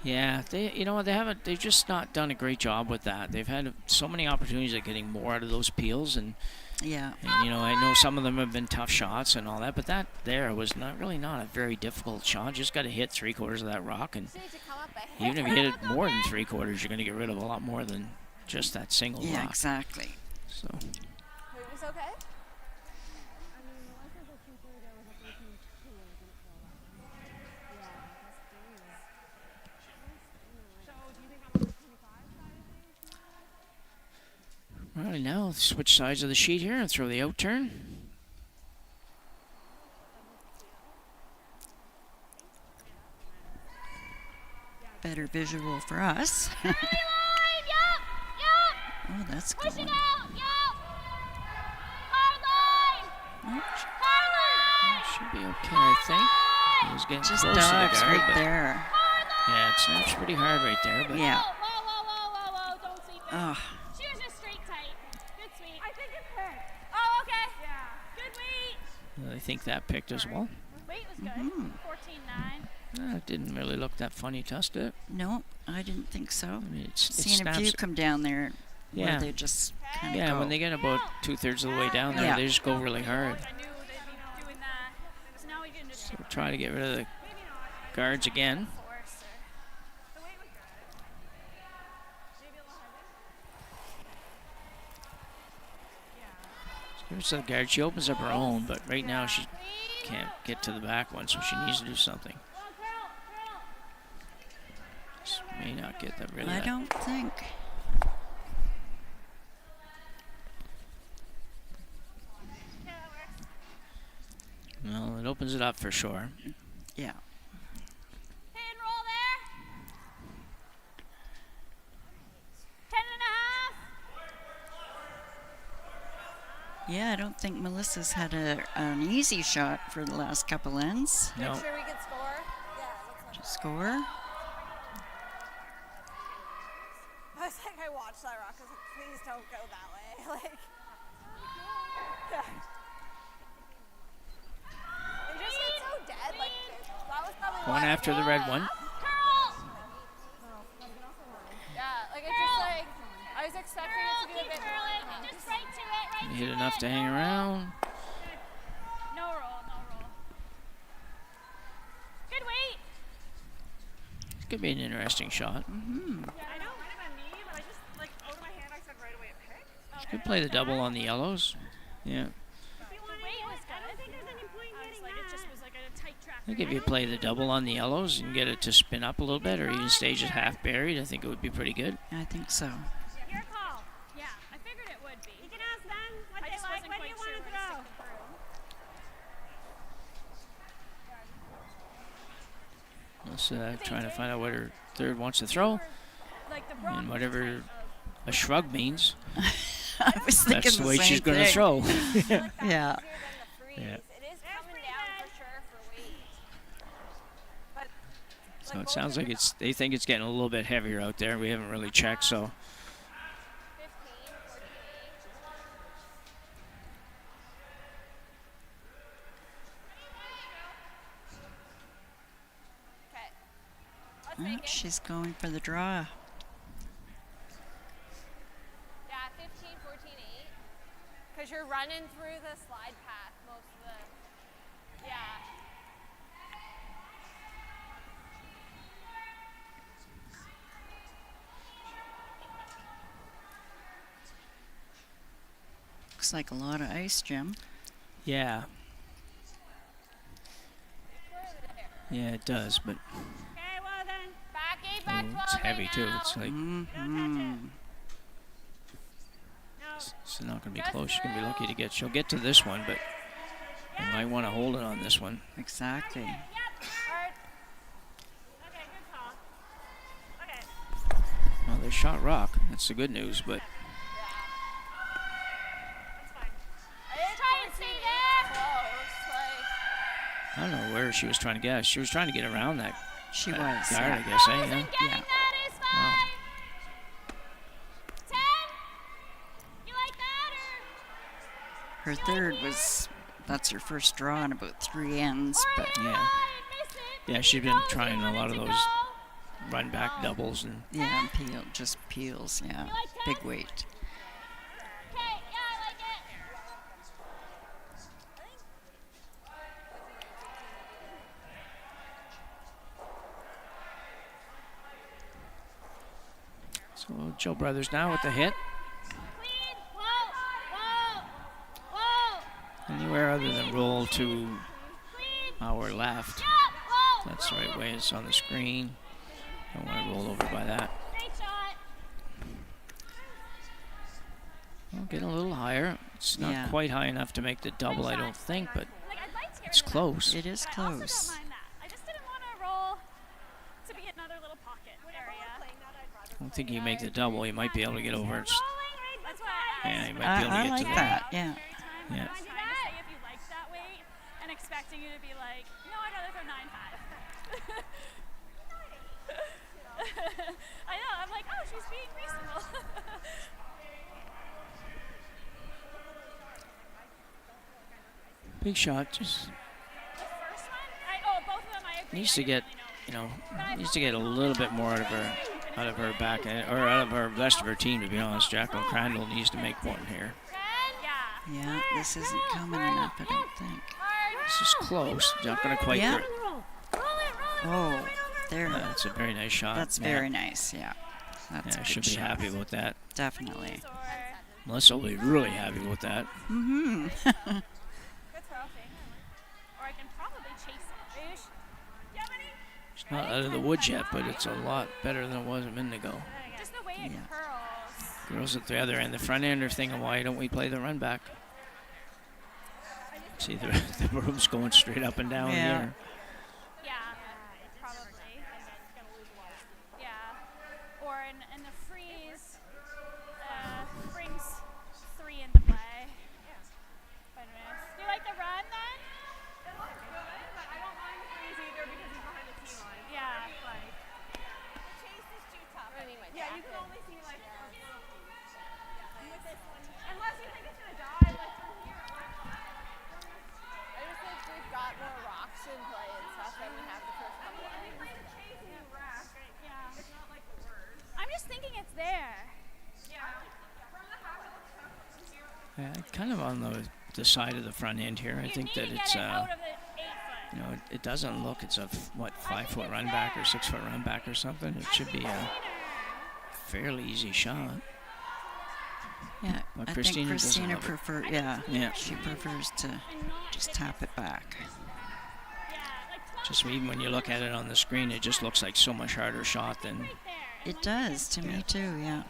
Yeah, they've just not done a great job with that. They've had so many opportunities at getting more out of those peels, and Yeah. I know some of them have been tough shots and all that, but that there was not a very difficult shot. Just got to hit 3/4 of that rock, and She needs to come up ahead. even if you hit it more than 3/4, you're going to get rid of a lot more than just that single Yeah, rock. exactly. So Wait, was okay? right now, switch sides of the sheet here and throw the out turn. Better visual for us. Yup. Oh, that's Push going. it out. Yup. Hard line. Oh, Hard line. Should be okay, I think. He was getting just close to the dives guard, right but there. yeah, it snaps pretty hard right there. But Yeah. Whoa. Don't sweep it. Oh, She was just straight tight. Good sweep. I think it's hit. Oh, okay. Yeah. Good weight. I think that picked as well. Weight was good. 14-9. It didn't really look that funny, did it? no, I didn't think so. I mean, it Seen a snaps. few come down there. Yeah. Where they just kind of Yeah, go. when they get about 2/3 of the way down there, Yeah. they just go really hard. I knew they'd be doing that. So now we can just So try to get rid of the guards again. force or the weight was good. Maybe a little heavy. Here's the guard. She opens up her own, but right now she can't get to the back one, so she needs to do something. Just may not get that rid of I that. don't think. Well, it opens it up for sure. Yeah. Hey, and roll there. 10.5. Yeah, I don't think Melissa's had an easy shot for the last couple ends. No. Make sure we can score. Yeah, it looks like Score. I was like, I watched that rock. I was like, please don't go that way. Like, yeah. They just get so dead. Like, that was probably Going why- after the red one. Yeah, like it's just like I was expecting it to be a bit more. Just right to it, right You hit enough to hang around. No roll, no roll. Good weight. This could be an interesting shot. Mm-hmm. Yeah, I know. Might have been me, but I just, like, out of my hand, I said right away a pick. She could play the double on the yellows. Yeah. The weight was good. I don't think there's any point getting like, it just was like a tight track. I think if you play the double on the yellows and get it to spin up a little bit, or even stage it half buried, I think it would be pretty good. I think so. Your call. Yeah, I figured it would be. You can ask them what they like. What do you want to throw? Let's trying to find out what her third wants to throw, Like the and whatever a shrug means, I was thinking that's the way same she's going to thing. throw. Yeah. Yeah. It is coming down for sure for weight. But So it sounds like they think it's getting a little bit heavier out there. We haven't really checked, so 15, 14. Okay. Let's Oh, make it. she's going for the draw. Yeah, 15, 14, 8. Because you're running through the slide path most of the. Yeah. Looks like a lot of ice, Jim. yeah. Yeah, it does, but Okay, well then. Back 8, back 12. it's heavy right too. now. It's like Mm-hmm. it's not going to be close. She's going to be lucky to get. She'll get to this one, but you might want to hold it on this one. Exactly. Yep. Hard. Okay, good call. Okay. Well, they shot rock. That's the good news, but That's fine. I didn't try and stay there. Close, like. I don't know where she was trying to get. She was trying to get around that She guard, was. I Yeah. guess. Eh? Yeah. Getting Yeah. that is fine. Wow. 10. You like that or? Her third was, that's her first draw in about 3 ends, but Yeah. Yeah, she's been trying a lot of those run back doubles and yeah, just peels, yeah. Big weight. Okay, yeah, I like it. so Joe Brothers now with the hit. Clean. Whoa. Whoa. Whoa. Anywhere other than roll to Clean. our left. Yep. Whoa. That's the right way. It's on the screen. Don't want to roll over by that. Great shot. Well, getting a little higher. It's not Yeah. quite high enough to make the double, I don't think, but Like, I'd like to it's close. It is I also close. don't mind that. I just didn't want to roll to be another little pocket area. I don't think you make the double. You might be able to get over it. That's why I Yeah, you might be I, able to I get like to the that, yeah. Yeah. Yeah. I'm trying to say if you like that weight and expecting you to be like, no, I'd rather throw 9.5. I know. I'm like, oh, she's being reasonable. Big shot. Just The first one, both of them I agree. needs to get, needs to get a little bit more out of her out of her back end, or out of her rest of her team, to be honest. Jacqueline Crandall needs to make one here. Yeah, this isn't coming enough, I don't think. This is close. Not going to quite. Yeah. Oh, there. That's a very nice shot. That's very nice, yeah. That's a I good should be shot. happy with that. Definitely. Melissa will be really happy with that. Mm-hmm. Good throw, or I can probably chase it. It's not out of the woods yet, but it's a lot better than it was a minute ago. Just the way it curls. Girls at the other end, the front end are thinking, why don't we play the run back? See, the room's going straight up and down here. Yeah, probably. Yeah. Or in the freeze, brings 3 into play. But do you like the run then? It looks good, but I don't mind the freeze either because he's behind the tee line. Yeah. Like, the chase is too tough. Yeah, you can only see like with this one. Unless you think it's gonna die, like from here. I just think we've got more rocks in play and stuff than we have the first couple of innings. It's like chasing a rock. Yeah. It's not like the worst. I'm just thinking it's there. Yeah. From the half, it looks tough from here. Yeah, kind of on the side of the front end here. I think that it's you know, it doesn't look. It's a 5-foot run back or 6-foot run back or something. It should be a fairly easy shot. Yeah, But I Christina think doesn't Christina love it. yeah, she prefers to just tap it back. Just even when you look at it on the screen, it just looks like so much harder shot than It does to me too, yeah.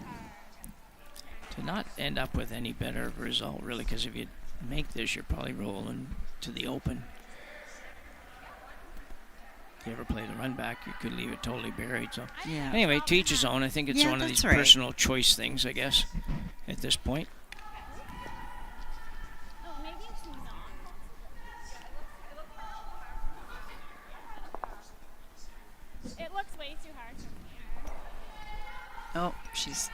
to not end up with any better result, really, because if you make this, you're probably rolling to the open. If you ever play the run back, you could leave it totally buried. So Yeah. anyway, to each his own. I think it's Yeah, one of these that's right. personal choice things, I guess, at this point. Oh, maybe it's not. It looks way too hard from here. Oh, she's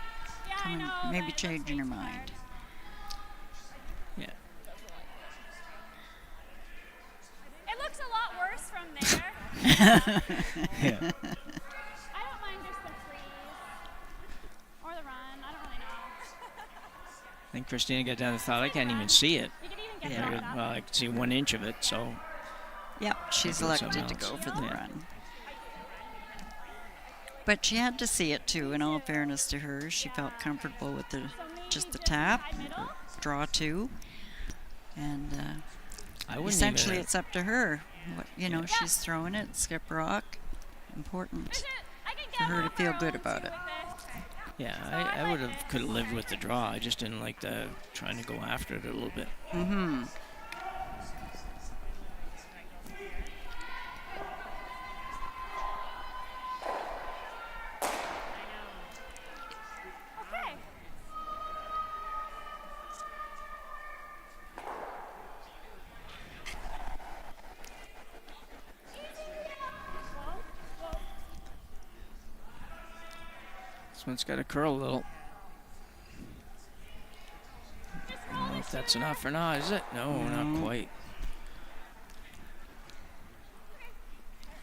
coming, maybe changing her mind. Yeah. It looks a lot worse from there. Yeah. I don't mind just the freeze or the run. I don't really know. I think Christina got down the thought. I can't even see it. You can even get Yeah. that. Well, I can see 1 inch of it, so Yep, she's Maybe something elected to else. go for the Yeah. run. But she had to see it too, in all fairness to her. She felt comfortable with just the tap, or draw 2. And I wouldn't essentially even, it's up to her. What, you know, she's throwing it, skip rock. Important for her to feel good about it. yeah, I would have could have lived with the draw. I just didn't like the trying to go after it a little bit. Mm-hmm. Okay. This one's got to curl a little. I don't know if that's enough or not, is it? No, not quite.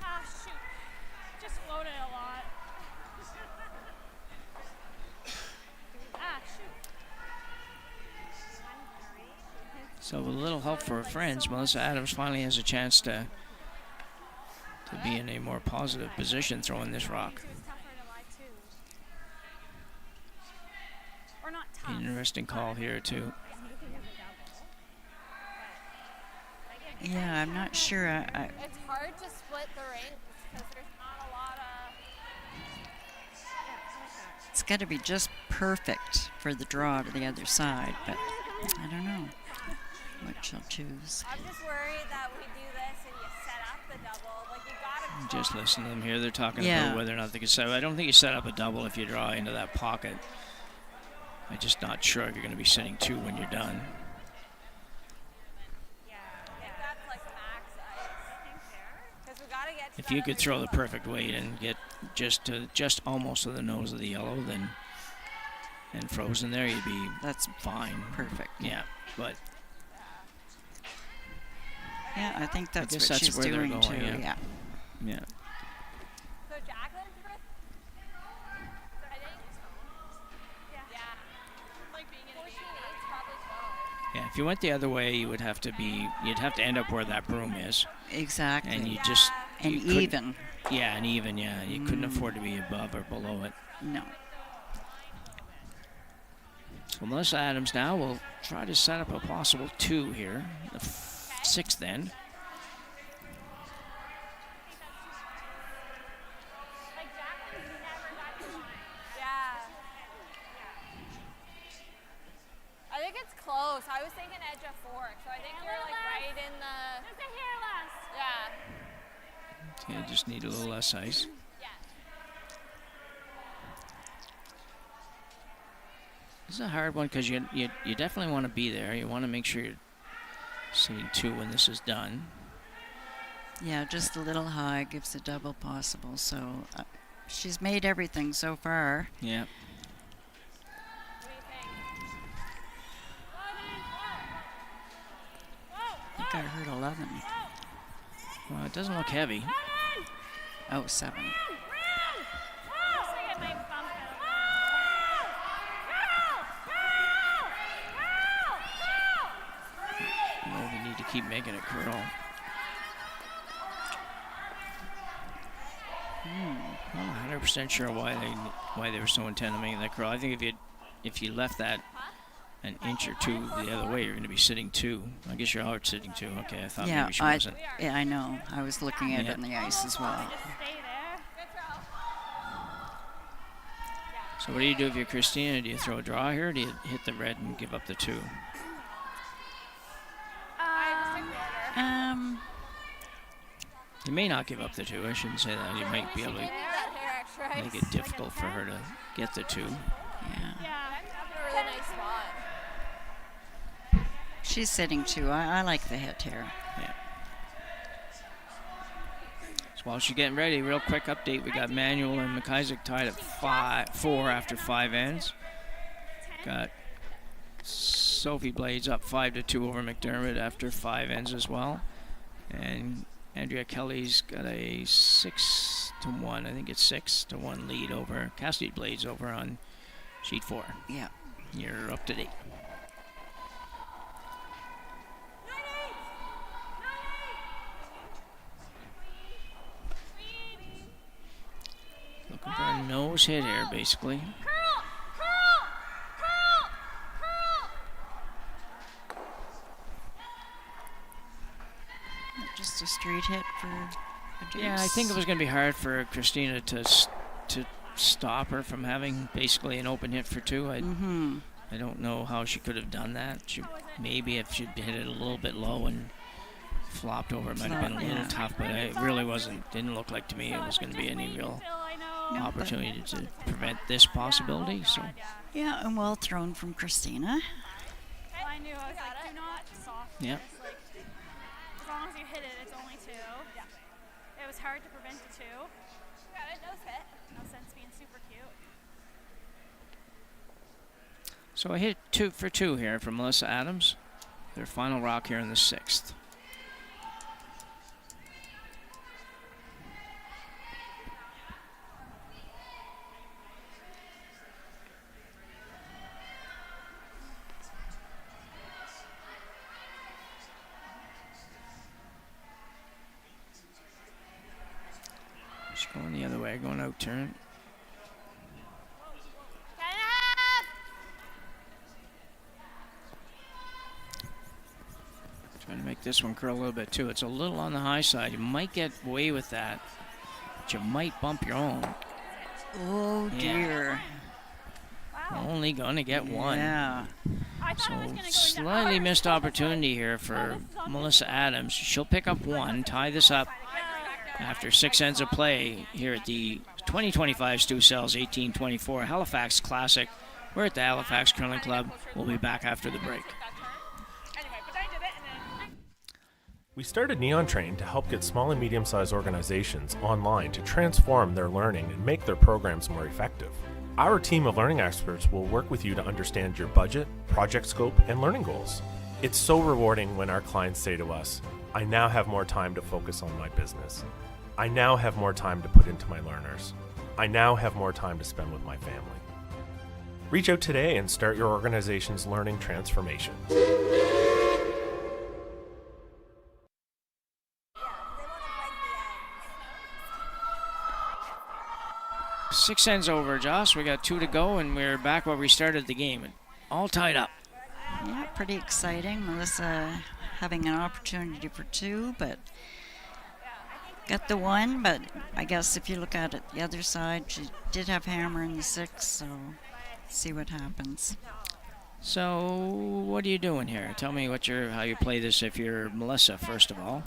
Ah, shoot. Just floated a lot. Ah, shoot. So with a little help for her friends, Melissa Adams finally has a chance to be in a more positive position throwing this rock. It's tougher to lie too. Or not tough. Interesting call here too. Yeah, I'm not sure. It's hard to split the ranks because there's not a lot of. It's got to be just perfect for the draw to the other side, but I don't know what she'll choose. I'm just worried that we do this and you set up the double. Like you gotta. Just listen to them here. They're talking Yeah. about whether or not they can set. I don't think you set up a double if you draw into that pocket. I'm just not sure if you're going to be sitting 2 when you're done. I think that's like max ice. Because we gotta get. If you could throw the perfect weight and get just almost to the nose of the yellow, then and frozen there, you'd be That's fine. perfect. Yeah, but Yeah, I think that's guess what that's she's where they're doing going, too. yeah. Yeah. yeah. So Jacqueline, If you went the other way, you'd have to end up where that broom is. Exactly. And you and couldn't- even. Yeah, and even, yeah. You couldn't afford to be above or below it. No. So Melissa Adams now will try to set up a possible 2 here, the 6th end. I think it's close. I was thinking edge of fork, so I think you're like right in the. Just a hair less. Yeah. You just need a little less ice. This is a hard one because you definitely want to be there. You want to make sure you're sitting 2 when this is done. Yeah, just a little high gives a double possible. So she's made everything so far. Yeah. I think I heard 11. Well, it doesn't look heavy. Oh, 7. No, we need to keep making it curl. I'm not 100% sure why they were so intent on making that curl. I think if you left that an inch or 2 the other way, you're going to be sitting 2. I guess you're out sitting 2. Okay, I thought maybe she wasn't. Yeah, I know. I was looking at it on the ice as well. So what do you do if you're Christina? Do you throw a draw here, or do you hit the red and give up the 2? You may not give up the 2. I shouldn't say that. You might be able to make it difficult for her to get the 2. Yeah. Really nice spot. She's sitting 2. I like the hit here. Yeah. So while she's getting ready, real quick update. We got Manuel and McIsaac tied at 4 after 5 ends. Got Sophie Blades up 5-2 over McDermott after 5 ends as well. And Andrea Kelly's got a 6-1, I think it's 6-1 lead over Cassidy Blades over on sheet 4. Yeah. You're up to date. Looking for a nose hit here, basically. Just a straight hit for a deuce. Yeah, I think it was going to be hard for Christina to stop her from having basically an open hit for 2. I don't know how she could have done that. Maybe if she'd hit it a little bit low and flopped over, it might have been a little tough, but it really didn't look like to me it was going to be any real opportunity to prevent this possibility. So yeah, and well thrown from Christina. I knew. I was like, do not soft. Yeah. Like, as long as you hit it, it's only 2. Yeah. It was hard to prevent the 2. Got it. Nose hit. No sense being super cute. So I hit 2 for 2 here from Melissa Adams. Their final rock here in the 6th. She's going the other way, going out turn. Trying to make this one curl a little bit too. It's a little on the high side. You might get away with that, but you might bump your own. Oh dear. Wow. Only gonna get 1. Yeah. So slightly missed opportunity here for Melissa Adams. She'll pick up 1, tie this up after 6 ends of play here at the 2025 Stu Sells 1824 Halifax Classic. We're at the Halifax Curling Club. We'll be back after the break. We started Neon Train to help get small and medium-sized organizations online to transform their learning and make their programs more effective. Our team of learning experts will work with you to understand your budget, project scope, and learning goals. It's so rewarding when our clients say to us, I now have more time to focus on my business. I now have more time to put into my learners. I now have more time to spend with my family. Reach out today and start your organization's learning transformation. 6 ends over, Joss. We got 2 to go, and we're back where we started the game. All tied up. Yeah, pretty exciting. Melissa having an opportunity for 2, but got the 1. But I guess if you look at it the other side, she did have hammer in the 6, so see what happens. So, what are you doing here? Tell me how you play this if you're Melissa, first of all.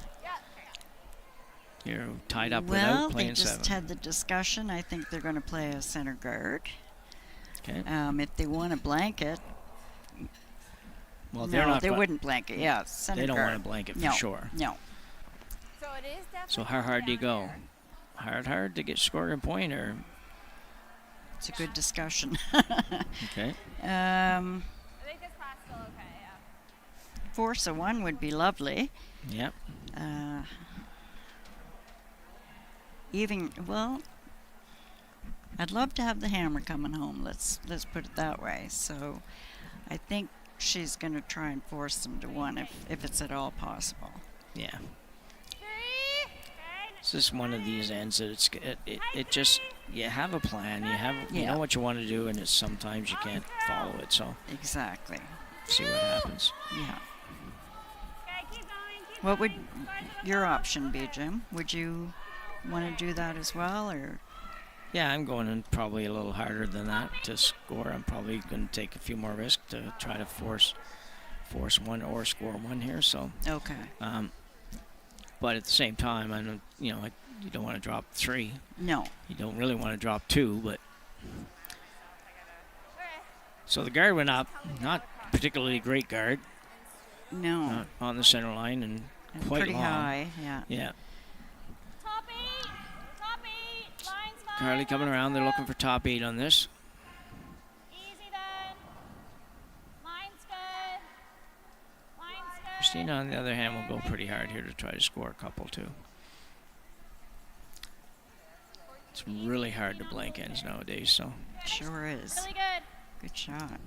You're tied up without playing 7. Well, they just had the discussion. I think they're going to play a center guard. Okay. If they want to blanket, Well, they wouldn't blanket. Yeah, center They don't guard. want to blanket for No, sure. No. So it is definitely. So how hard do you go? Hard to get scored a point, or? It's a good discussion. Okay. I think this pass still okay, yeah. Force a 1 would be lovely. Yep. I'd love to have the hammer coming home. Let's put it that way. So, I think she's going to try and force them to 1 if it's at all possible. Yeah. It's just one of these ends that it just, you have a plan, you know what you want to do, and it's sometimes you can't follow it. So Exactly. see what happens. Yeah. What would your option be, Jim? Would you want to do that as well, or? Yeah, I'm going in probably a little harder than that to score. I'm probably going to take a few more risks to try to force 1 or score 1 here. So Okay. but at the same time, I don't, you don't want to drop 3. No. You don't really want to drop 2, but so the guard went up. Not particularly great guard. No. Not on the center line and quite pretty long. high. Yeah. Yeah. Top 8. Top 8. Lines fine. Carly coming around. They're looking for top 8 on this. Easy then. Line's good. Line's good. Christina, on the other hand, will go pretty hard here to try to score a couple too. It's really hard to blank ends nowadays, so. Sure is. Really good. Good shot. 11.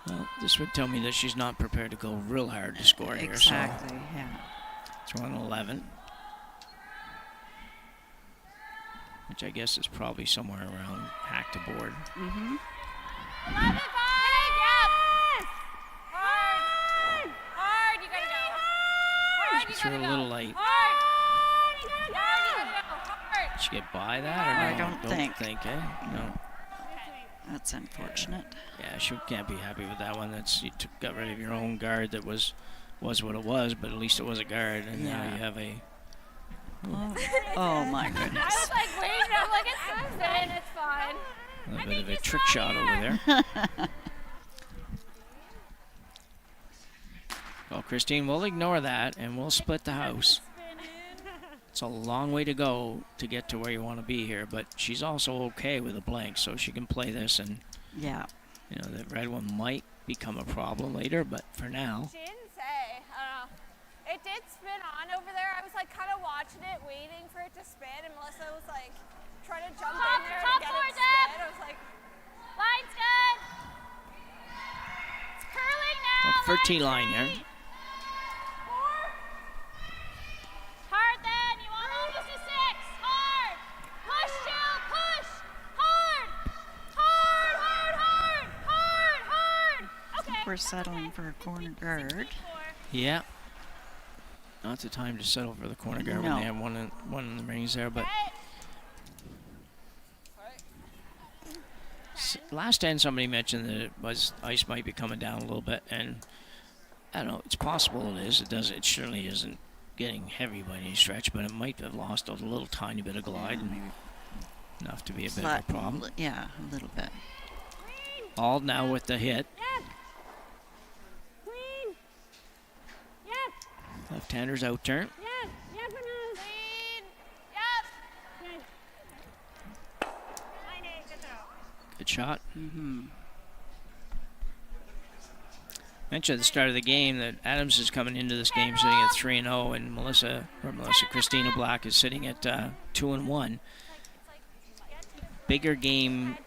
Well, this would tell me that she's not prepared to go real hard to score here. Exactly, yeah. So it's 111. Which I guess is probably somewhere around hack to board. Mm-hmm. 11, 5. Yes. Hard. Hard. You gotta go. Hard. You Threw gotta a go. little light. Hard. You gotta go. Hard. You gotta go. Hard. Did she get by that or no? I don't think. No. That's unfortunate. Yeah, she can't be happy with that one. You got rid of your own guard that was what it was, but at least it was a guard, and now you have a. Oh my goodness. I was like waiting. I'm like, it's good. It's fine. A little bit of a trick shot over there. Well, Christine, we'll ignore that, and we'll split the house. It's a long way to go to get to where you want to be here, but she's also okay with a blank, so she can play this, and yeah, the red one might become a problem later, but for now. She didn't say. I don't know. It did spin on over there. I was like kind of watching it, waiting for it to spin, and Melissa was like trying to jump in there to get it spin. I was like, line's good. It's curling now. 13 line here. Hard then. You want almost a 6. Hard. Push, Jill. Push. Hard. Hard, hard, hard. Hard, hard. Okay. We're settling for a corner guard. Yeah. Not the time to settle for the corner guard when they have one in the rings there, but last time somebody mentioned that ice might be coming down a little bit, and I don't know, it's possible it is. It surely isn't getting heavy by any stretch, but it might have lost a little tiny bit of glide, and enough to be a bit of a problem. Yeah, a little bit. All now with the hit. Left-hander's out turn. Good shot. Mentioned at the start of the game that Adams is coming into this game sitting at 3-0, and Christina Black is sitting at 2-1. Bigger game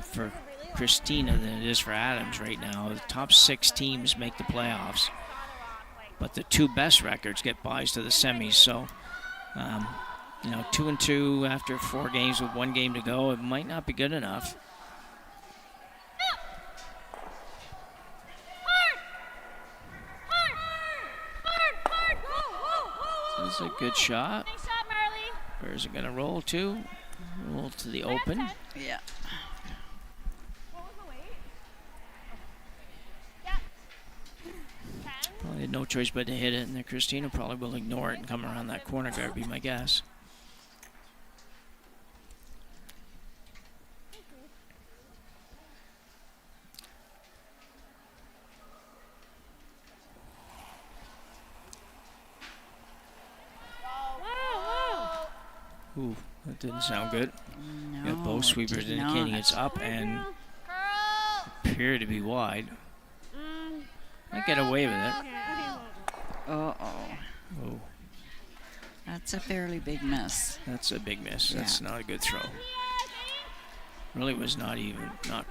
for Christina than it is for Adams right now. The top 6 teams make the playoffs, but the 2 best records get buys to the semis. So, 2-2 after 4 games with 1 game to go, it might not be good enough. So this is a good shot. Nice shot, Marley. Where is it going to roll to? Roll to the open. Yeah. What was the weight? Probably had no choice but to hit it, and then Christina probably will ignore it and come around that corner guard, be my guess. Ooh, that didn't sound good. No, Got both sweepers did indicating not. it's up and appear to be wide. Might get away with it. Uh-oh. Oh, That's a fairly big miss. that's a big miss. That's not a good throw. Really was not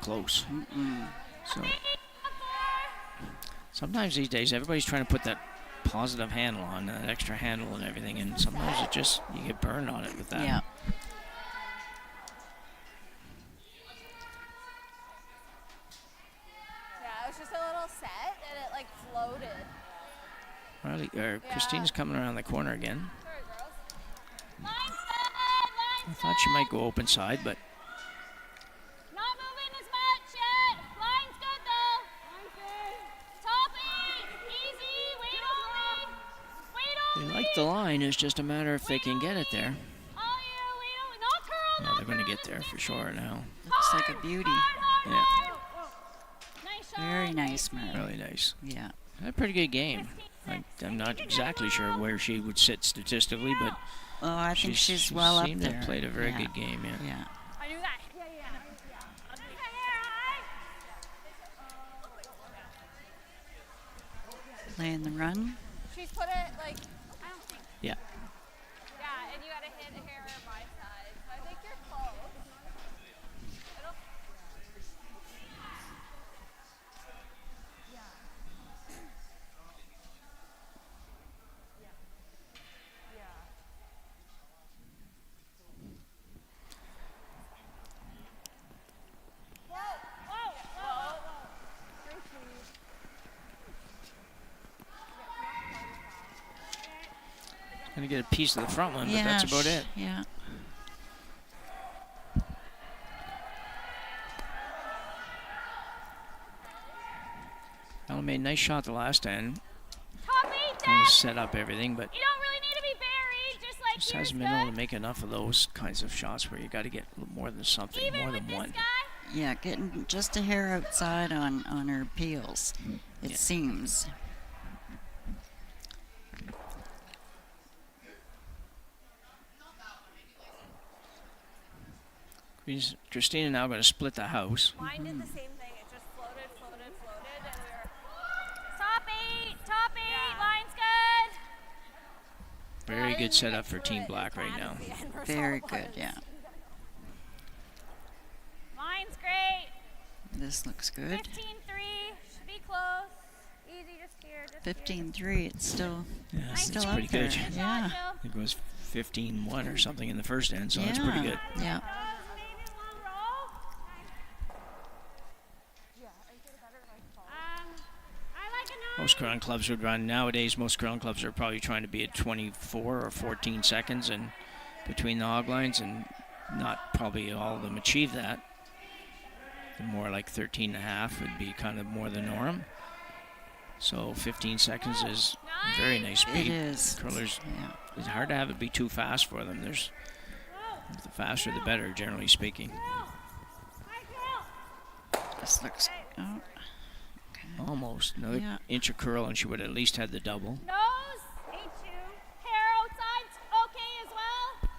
close. So sometimes these days everybody's trying to put that positive handle on, that extra handle and everything, and sometimes it just, you get burned on it with that. Yeah. Yeah, it was just a little set and it like floated. Christina's coming around the corner again. Sorry, girls. I thought she might go open side, but Not moving as much yet. Line's good though. Line's good. Top 8. Easy. Wait only. Wait they only. like the line. It's just a matter if they can get it there. All you. Wait only. Not curl. Yeah, they're going to get there for sure now. Looks like a beauty. Yeah, Nice shot. Very nice, Mark. really nice. Yeah. A pretty good game. I'm not exactly sure where she would sit statistically, but Oh, I think she she's well up seemed there. to have played a very Yeah. good game. Yeah. Yeah. I knew that. Yeah. Playing the run. She's put it like, I don't think. Yeah. Yeah, and you gotta hit her my side. So I think you're close. It'll, Going to get a piece of the front one, but that's about it. Yeah. Ella made a nice shot the last end. top 8 Kind then. of set up everything, but You don't really need to be buried. Just like just here's hasn't been able good. to make enough of those kinds of shots where you got to get a little more than something, Even more with than this one. guy. Yeah, getting just a hair outside on her peels, it Yeah. seems. Christina now going to split the house. Mine did the same thing. It just floated, and we were. Top 8. Top 8. Line's good. Very good setup for Team Black right now. Very good, yeah. Line's great. This looks good. 15-3. Should be close. Easy, just here. 15-3, it's still Yeah, still it's up pretty there. good. Yeah. I think it was 15-1 or something in the first end, so that's pretty good. Yeah. Most curling clubs would run nowadays. Most curling clubs are probably trying to be at 24 or 14 seconds and between the hog lines, and not probably all of them achieve that. The more like 13 and a half would be kind of more the norm. So 15 seconds is very nice speed. It is. Curlers, Yeah. it's hard to have it be too fast for them. The faster the better, generally speaking. This looks. Oh. Almost another Yeah. inch of curl, and she would at least had the double. Nose. 8-2. Hair outside's okay as well.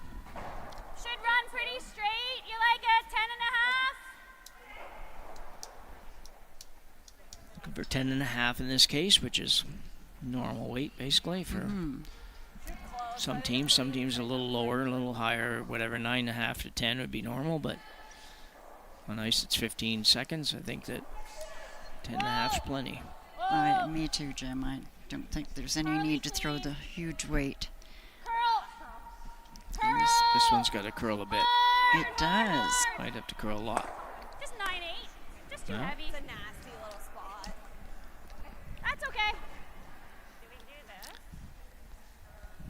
Should run pretty straight. You like a 10.5? Looking for 10 and a half in this case, which is normal weight basically for some teams. Some teams a little lower, a little higher, whatever. 9.5 to 10 would be normal, but On ice, it's 15 seconds. I think that 10 and a half is plenty. Me too, Jim. I don't think there's any need to throw the huge weight. This one's got to curl a bit. It does. Might have to curl a lot. Just 9-8. Just too Yeah. heavy. It's a nasty little spot. That's okay. Do we do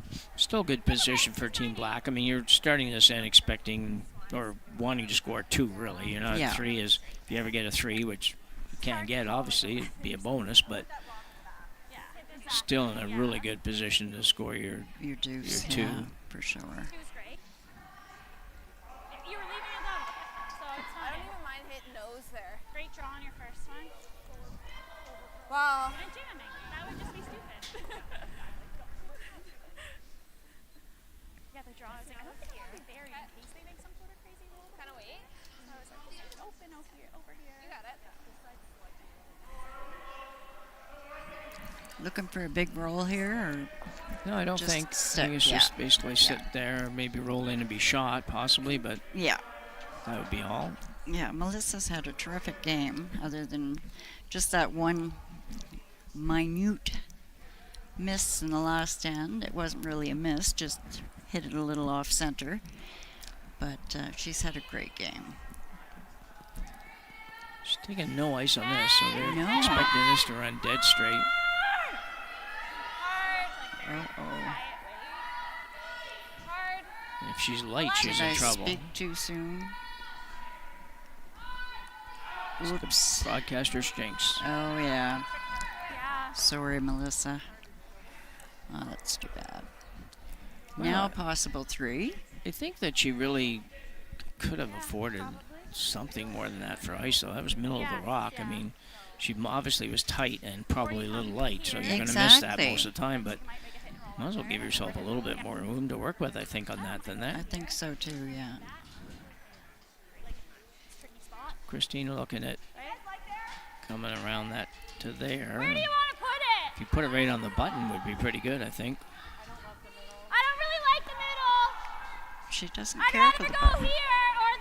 this? Still good position for Team Black. I mean, you're starting this and expecting or wanting to score 2, really. You're not 3 is, if you ever get a 3, which you can't get, obviously, it'd be a bonus, but still in a really good position to score your deuce, your 2. yeah, for sure. You were leaving it up, so it's fine. I don't even mind hitting nose there. Great draw on your first one. Wow. And jamming. That would just be stupid. Yeah, the draw. I was like, I don't think it'll be very in case they make some sort of crazy roll. Kind of wait. So I was like, just open over here. You got it. Looking for a big roll here, or No, I don't just think. I sit, think it's yeah. just basically sit there, maybe roll in and be shot, possibly, but yeah. that would be all. Yeah, Melissa's had a terrific game, other than just that one minute miss in the last end. It wasn't really a miss, just hit it a little off center. But she's had a great game. She's taking no ice on this, so they're No. expecting this to run dead straight. Uh-oh. If she's light, she's Did in I trouble. speak too soon? The Oops. broadcaster stinks. Oh, yeah. Yeah. Sorry, Melissa. Oh, that's too bad. Well, Now possible 3. I think that she really could have afforded something more than that for ice, though. That was middle of the rock. I mean, she obviously was tight and probably a little light, so you're going to miss that Exactly. most of the time, but might as well give yourself a little bit more room to work with, I think, on that than I that. think so too, yeah. Christina looking at coming around that to there. Where do you want to put it? If you put it right on the button, would be pretty good, I think. I don't really like the middle. She doesn't I'd care for rather the go button. here or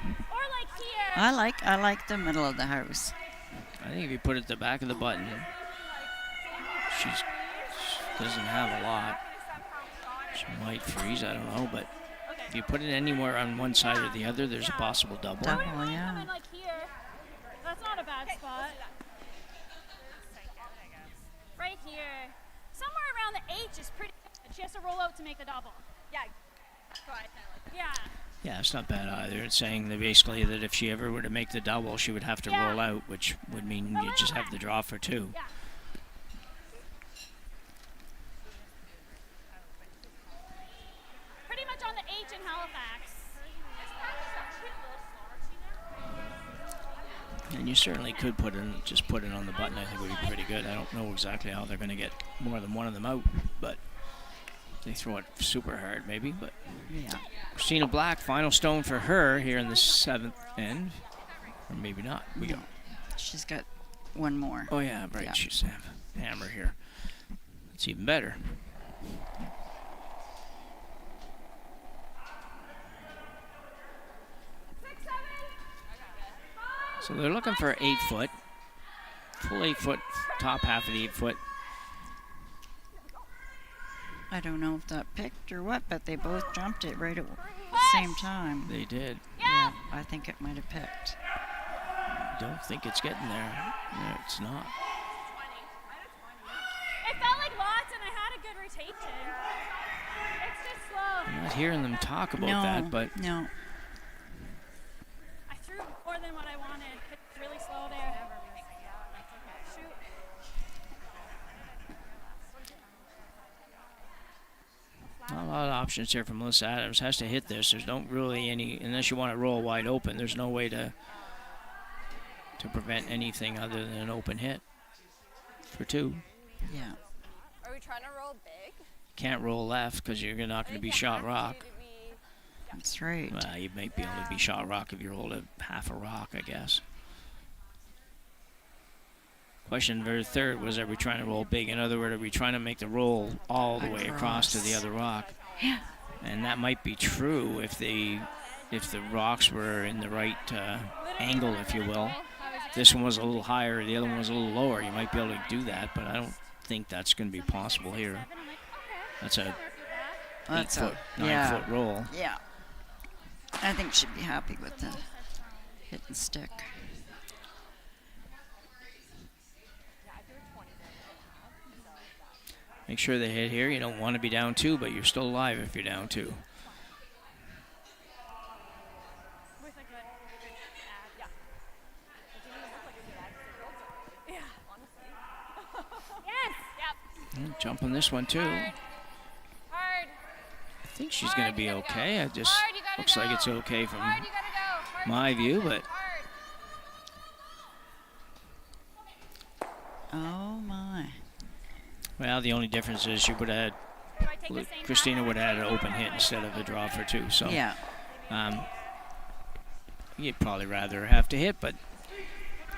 there. Or like here. I like the middle of the house. I think if you put it at the back of the button, she doesn't have a lot. She might freeze, I don't know, but if you put it anywhere on one side or the other, there's a possible double. Double, Come yeah. in like here. That's not a bad spot. Right here. Somewhere around the H is pretty good. She has to roll out to make the double. Yeah. Yeah. Yeah, it's not bad either. It's saying that basically that if she ever were to make the double, she would have to roll out, which would mean you just have the draw for 2. Yeah. Pretty much on the H in Halifax. And you certainly could just put it on the button. I think would be pretty good. I don't know exactly how they're going to get more than one of them out, but they throw it super hard maybe. But Yeah. Christina Black, final stone for her here in the 7th end, or maybe not. We go. She's got one more. Oh yeah, right. Yeah. She's have hammer here. It's even better. So they're looking for 8 foot, full 8 foot, top half of the 8 foot. I don't know if that picked or what, but they both jumped it right at the same time. They did. Yeah, I think it might have picked. Don't think it's getting there. No, it's not. It felt like lots and I had a good rotation. It's just slow. I'm not hearing them talk about No, that, but no. I threw more than what I wanted. It's really slow there. Shoot. not a lot of options here for Melissa Adams. Has to hit this. There's not really any, unless you want to roll wide open, there's no way to prevent anything other than an open hit for 2. Yeah. Are we trying to roll big? Can't roll left because you're not going to be shot rock. That's right. Well, you might be able to be shot rock if you roll a half a rock, I guess. Question for the 3rd was, are we trying to roll big? In other words, are we trying to make the roll all the way across to the other rock? Yeah. And that might be true if they if the rocks were in the right angle, if you will. This one was a little higher, the other one was a little lower. You might be able to do that, but I don't think that's going to be possible here. That's a 8-foot, 9-foot roll. Yeah. I think she'd be happy with the hit and stick. Make sure they hit here. You don't want to be down 2, but you're still alive if you're down 2. Jump on this one too. I think she's going to be okay. It just looks like it's okay from my view, but oh my. Well, the only difference is she would have Christina would have had an open hit instead of a draw for 2. So yeah. You'd probably rather have to hit, but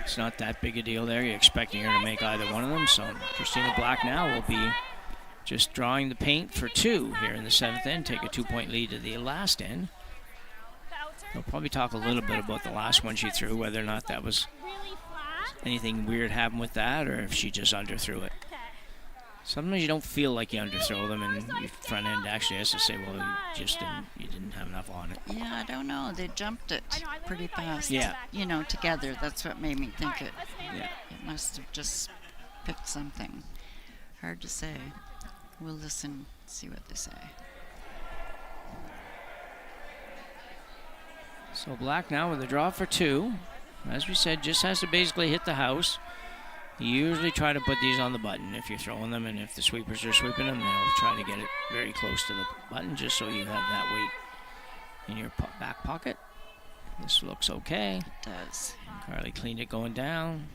it's not that big a deal there. You're expecting her to make either one of them. So Christina Black now will be just drawing the paint for 2 here in the 7th end, take a 2-point lead to the last end. We'll probably talk a little bit about the last one she threw, whether or not that was anything weird happened with that, or if she just underthrew it. Sometimes you don't feel like you underthrow them, and your front end actually has to say, well, you didn't have enough on it. Yeah, I don't know. They jumped it pretty fast. Yeah. You know, together. That's what made me think it. Yeah. It must have just picked something. Hard to say. We'll listen, see what they say. So Black now with a draw for 2. As we said, just has to basically hit the house. You usually try to put these on the button if you're throwing them, and if the sweepers are sweeping them, they'll try to get it very close to the button just so you have that weight in your back pocket. This looks okay. It does. Carly cleaned it going down.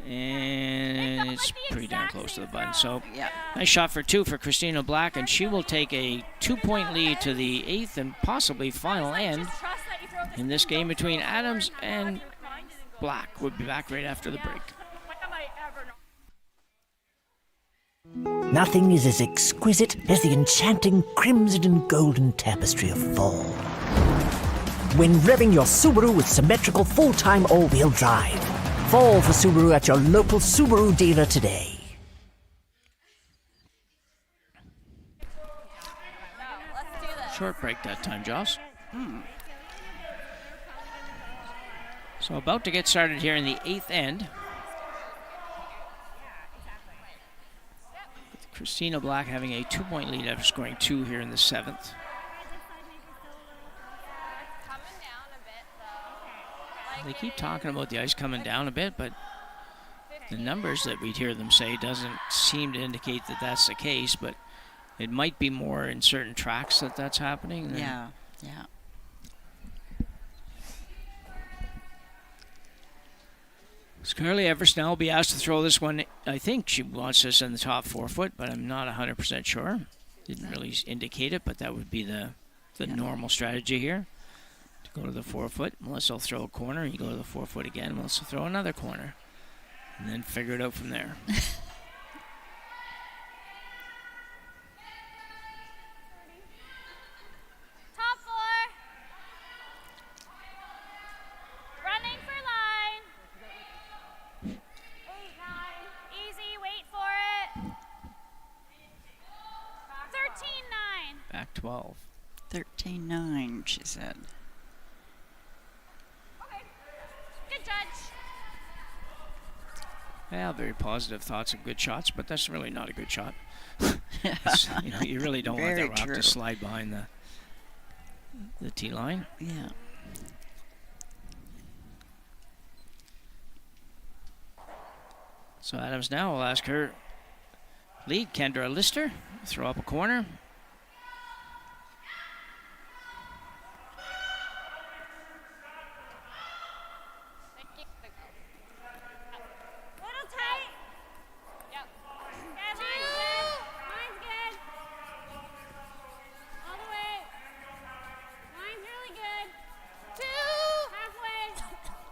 And it's pretty darn close to the button. So yeah. Nice shot for 2 for Christina Black, and she will take a 2-point lead to the 8th and possibly final end in this game between Adams and Black. We'll be back right after the break. Nothing is as exquisite as the enchanting crimson and golden tapestry of fall. When revving your Subaru with symmetrical full-time all-wheel drive, fall for Subaru at your local Subaru dealer today. Short break that time, Joss. So about to get started here in the 8th end. With Christina Black having a 2-point lead after scoring 2 here in the 7th. They keep talking about the ice coming down a bit, but the numbers that we'd hear them say doesn't seem to indicate that that's the case, but it might be more in certain tracks that that's happening. Yeah. Scarlett Everest now will be asked to throw this one. I think she wants this in the top 4 foot, but I'm not 100% sure. Didn't really indicate it, but that would be the normal strategy here. To go to the 4 foot, Melissa will throw a corner. You go to the 4 foot again, Melissa will throw another corner. And then figure it out from there. Top 4. Running for line. 8, 9. Easy, wait for it. 13, 9. Back 12. 13-9, she said. Okay. Good judge. Yeah, very positive thoughts of good shots, but that's really not a good shot. You really don't want that rock to slide behind the tee line. Yeah. So Adams now will ask her lead, Kendra Lister, throw up a corner. Little tight. Yep. Okay, line's good. Line's good. All the way. Line's really good. 2. Halfway.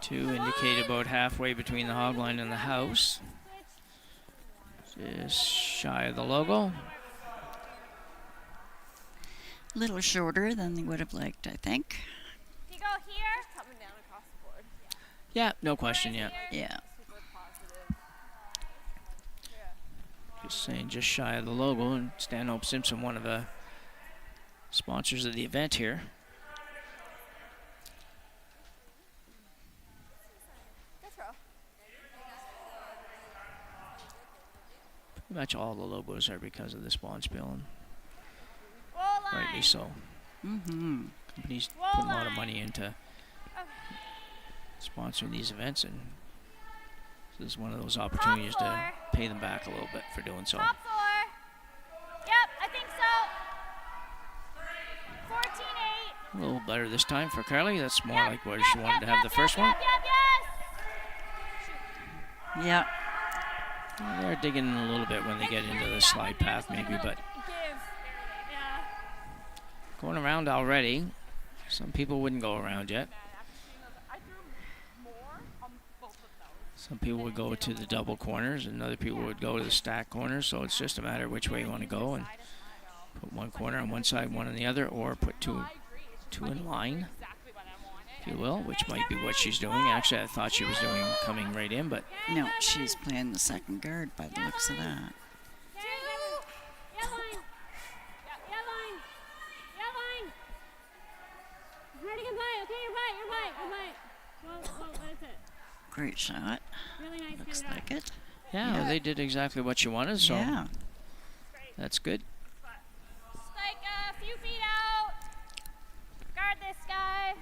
2 indicate about halfway between the hog line and the house. Just shy of the logo. A little shorter than they would have liked, I think. If you go here, coming down across the board. Yeah, no question, yeah. Yeah. Just saying, just shy of the logo, and Stanhope Simpson, one of the sponsors of the event here. Good throw. Pretty much all the logos are because of the sponsor bill, and Wall line. rightly so. Mm-hmm. Companies Wall put a lot of line. money into sponsoring these events, and this is one of those opportunities to pay them back a little bit for doing so. Top floor. Yep, I think so. 14-8. A little better this time for Carly. That's more like where she wanted to have the first one. Yes. Yeah. They're digging in a little bit when they get into the slide path maybe, but Yeah. going around already. Some people wouldn't go around yet. Some people would go to the double corners, and other people would go to the stack corners, so it's just a matter of which way you want to go, and put one corner on one side, one on the other, or put two in line, if you will, which might be what she's doing. Actually, I thought she was doing coming right in, but No, she's playing the second guard by the looks of that. Yeah line. Yeah line. Yeah line. Ready to bite. Okay, you're bite. Whoa, that's it. Great shot. Really nice. Looks like it. yeah, they did exactly what she wanted, so Yeah. that's good. Like a few feet out. Guard this guy.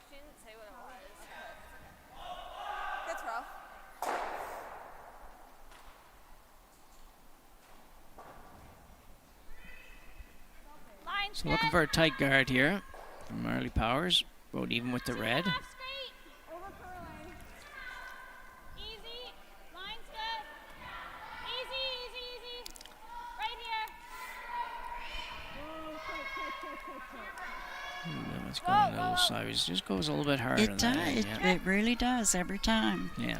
She didn't say what it was. Good throw. Line So looking for a tight guard here from Marley Powers. Rode even with the red. Half straight. Over curling. Easy. Line's good. Easy. Right here. Ooh, that's going a little sideways. Just goes a little bit harder. It does. It really does every time. Yeah.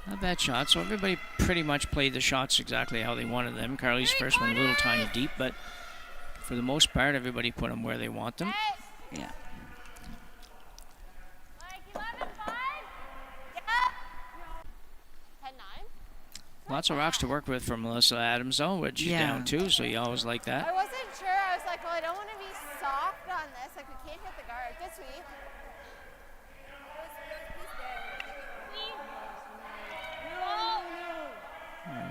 Not a bad shot. So everybody pretty much played the shots exactly how they wanted them. Carly's first one a little tiny deep, but for the most part, everybody put them where they want them. Yeah. Like 11-5. Yeah. 10-9. Lots of rocks to work with for Melissa Adams, though, which she's down two, so you always like that. I wasn't sure. I was like, well, I don't want to be soft on this. Like, we can't hit the guard. Good sweep.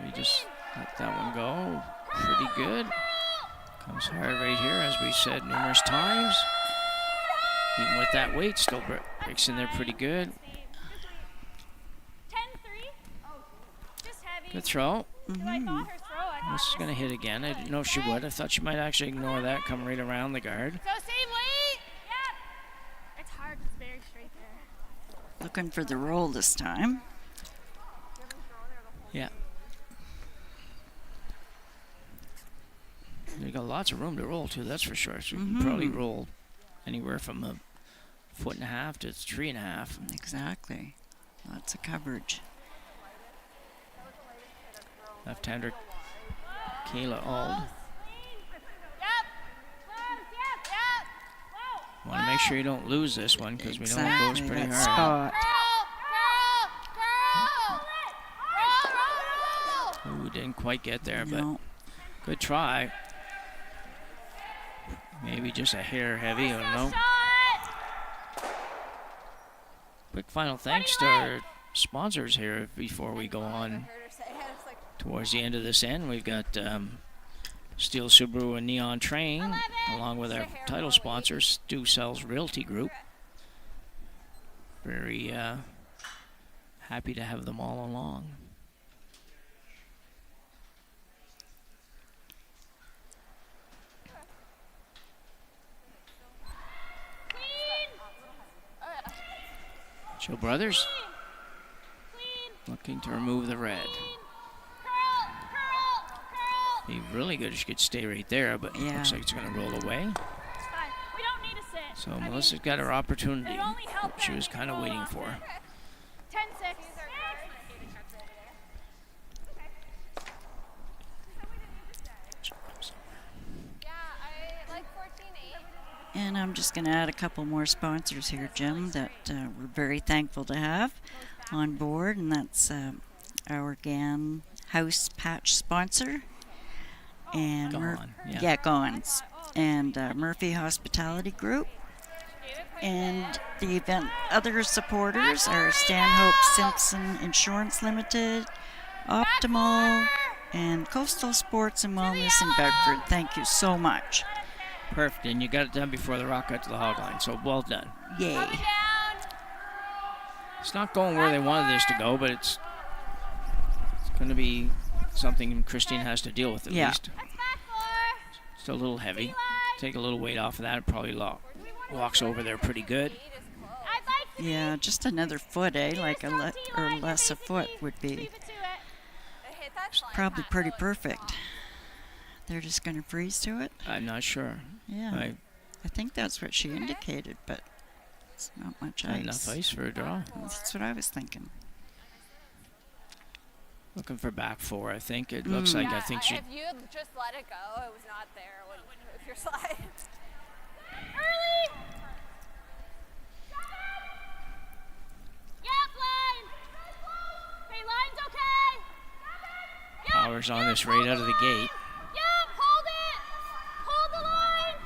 We just let that one go. Pretty good. Comes hard right here, as we said numerous times. Even with that weight, still breaks in there pretty good. 10-3. Just heavy. Good throw. I thought her throw. I thought This is going to hit again. I didn't know if she would. I thought she might actually ignore that, come right around the guard. So same weight. Yep. It's hard. It's very straight there. Looking for the roll this time. Yeah. You got lots of room to roll too, that's for sure. So you can probably roll anywhere from 1.5 to 3.5. Exactly. Lots of coverage. Left-hander Kayla Ald. Want to make sure you don't lose this one because we know it goes pretty hard. Spot. Ooh, didn't quite get there, but No. good try. Maybe just a hair heavy, I don't know. Quick final thanks to our sponsors here before we go on towards the end of this end. We've got Steel Subaru and Neon Train, along with our title sponsor, Stu Sells Realty Group. Very happy to have them all along. Joe Brothers looking to remove the red. Be really good if she could stay right there, but Yeah. looks like it's going to roll away. It's fine. We don't need to sit. So Melissa's got her opportunity, which she was kind of waiting for. 10-6. And I'm just going to add a couple more sponsors here, Jim, that we're very thankful to have on board, and that's our GAN House Patch sponsor. And Gons. And Murphy Hospitality Group. And the event other supporters are Stanhope Simpson Insurance Limited, Optimal, and Coastal Sports and Wellness in Bedford. Thank you so much. Perfect, and you got it done before the rock got to the hog line, so well done. Yay. It's not going where they wanted this to go, but it's going to be something Christina has to deal with at least. It's a little heavy. Take a little weight off of that. It probably walks over there pretty good. Yeah, just another foot, like or less a foot would be probably pretty perfect. They're just going to freeze to it? I'm not sure. Yeah. I think that's what she indicated, but it's not much ice. Enough ice for a draw. That's what I was thinking. Looking for back four, I think. It looks like I think she... If you just let it go, it was not there if you're sliding. Early! Yep, line! Okay, line's okay! Yep, Power's on this right out of the gate. Yep, hold it! Hold the line!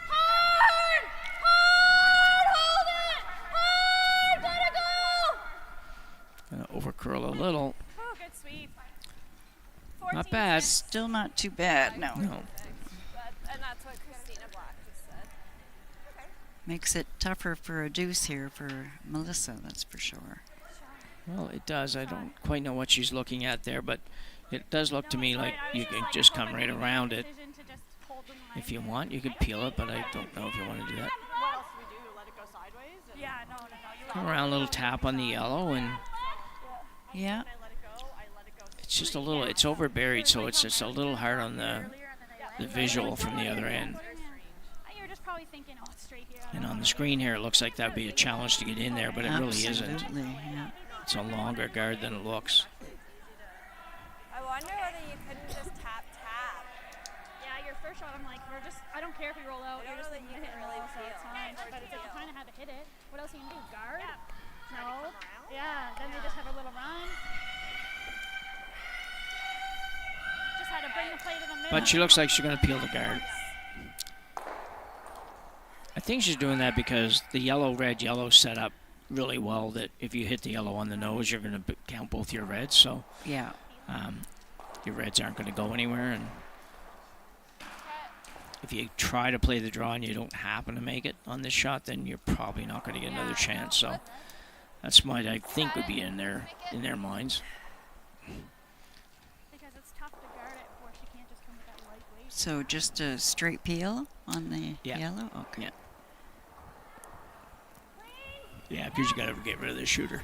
Hard! Hard! Hold it! Hard! Let it go! Gonna overcurl a little. Oh, good sweep. Not bad. Still not too bad, no. And that's what Christina Black just said. Okay. Makes it tougher for a deuce here for Melissa, that's for sure. Well, it does. I don't quite know what she's looking at there, but it does look to me like you can just come right around it. If you want, you could peel it, but I don't know if you want to do that. What else do we do? Let it go sideways? Yeah, no. Come around, a little tap on the yellow, and yeah. it's just a little, it's overburied, so it's just a little hard on the visual from the other end. You're just probably thinking, oh, it's straight here. And on the screen here, it looks like that'd be a challenge to get in there, but it really isn't. Absolutely, yeah. It's a longer guard than it looks. I wonder whether you couldn't just tap. Yeah, your first shot, I'm like, I don't care if we roll out. You're just going to hit it really so it's fine. But it's like you kind of had to hit it. What else you can do? Guard? No. Yeah, then they just have a little run. Just had to bring the play to the middle. But she looks like she's going to peel the guard. I think she's doing that because the red yellow set up really well that if you hit the yellow on the nose, you're going to count both your reds. So yeah, your reds aren't going to go anywhere. And if you try to play the draw and you don't happen to make it on this shot, then you're probably not going to get another chance. So that's what I think would be in their minds. Because it's tough to guard it where she can't just come with that light weight. So just a straight peel on the yellow? Okay. Yeah. Yeah, because you got to get rid of the shooter.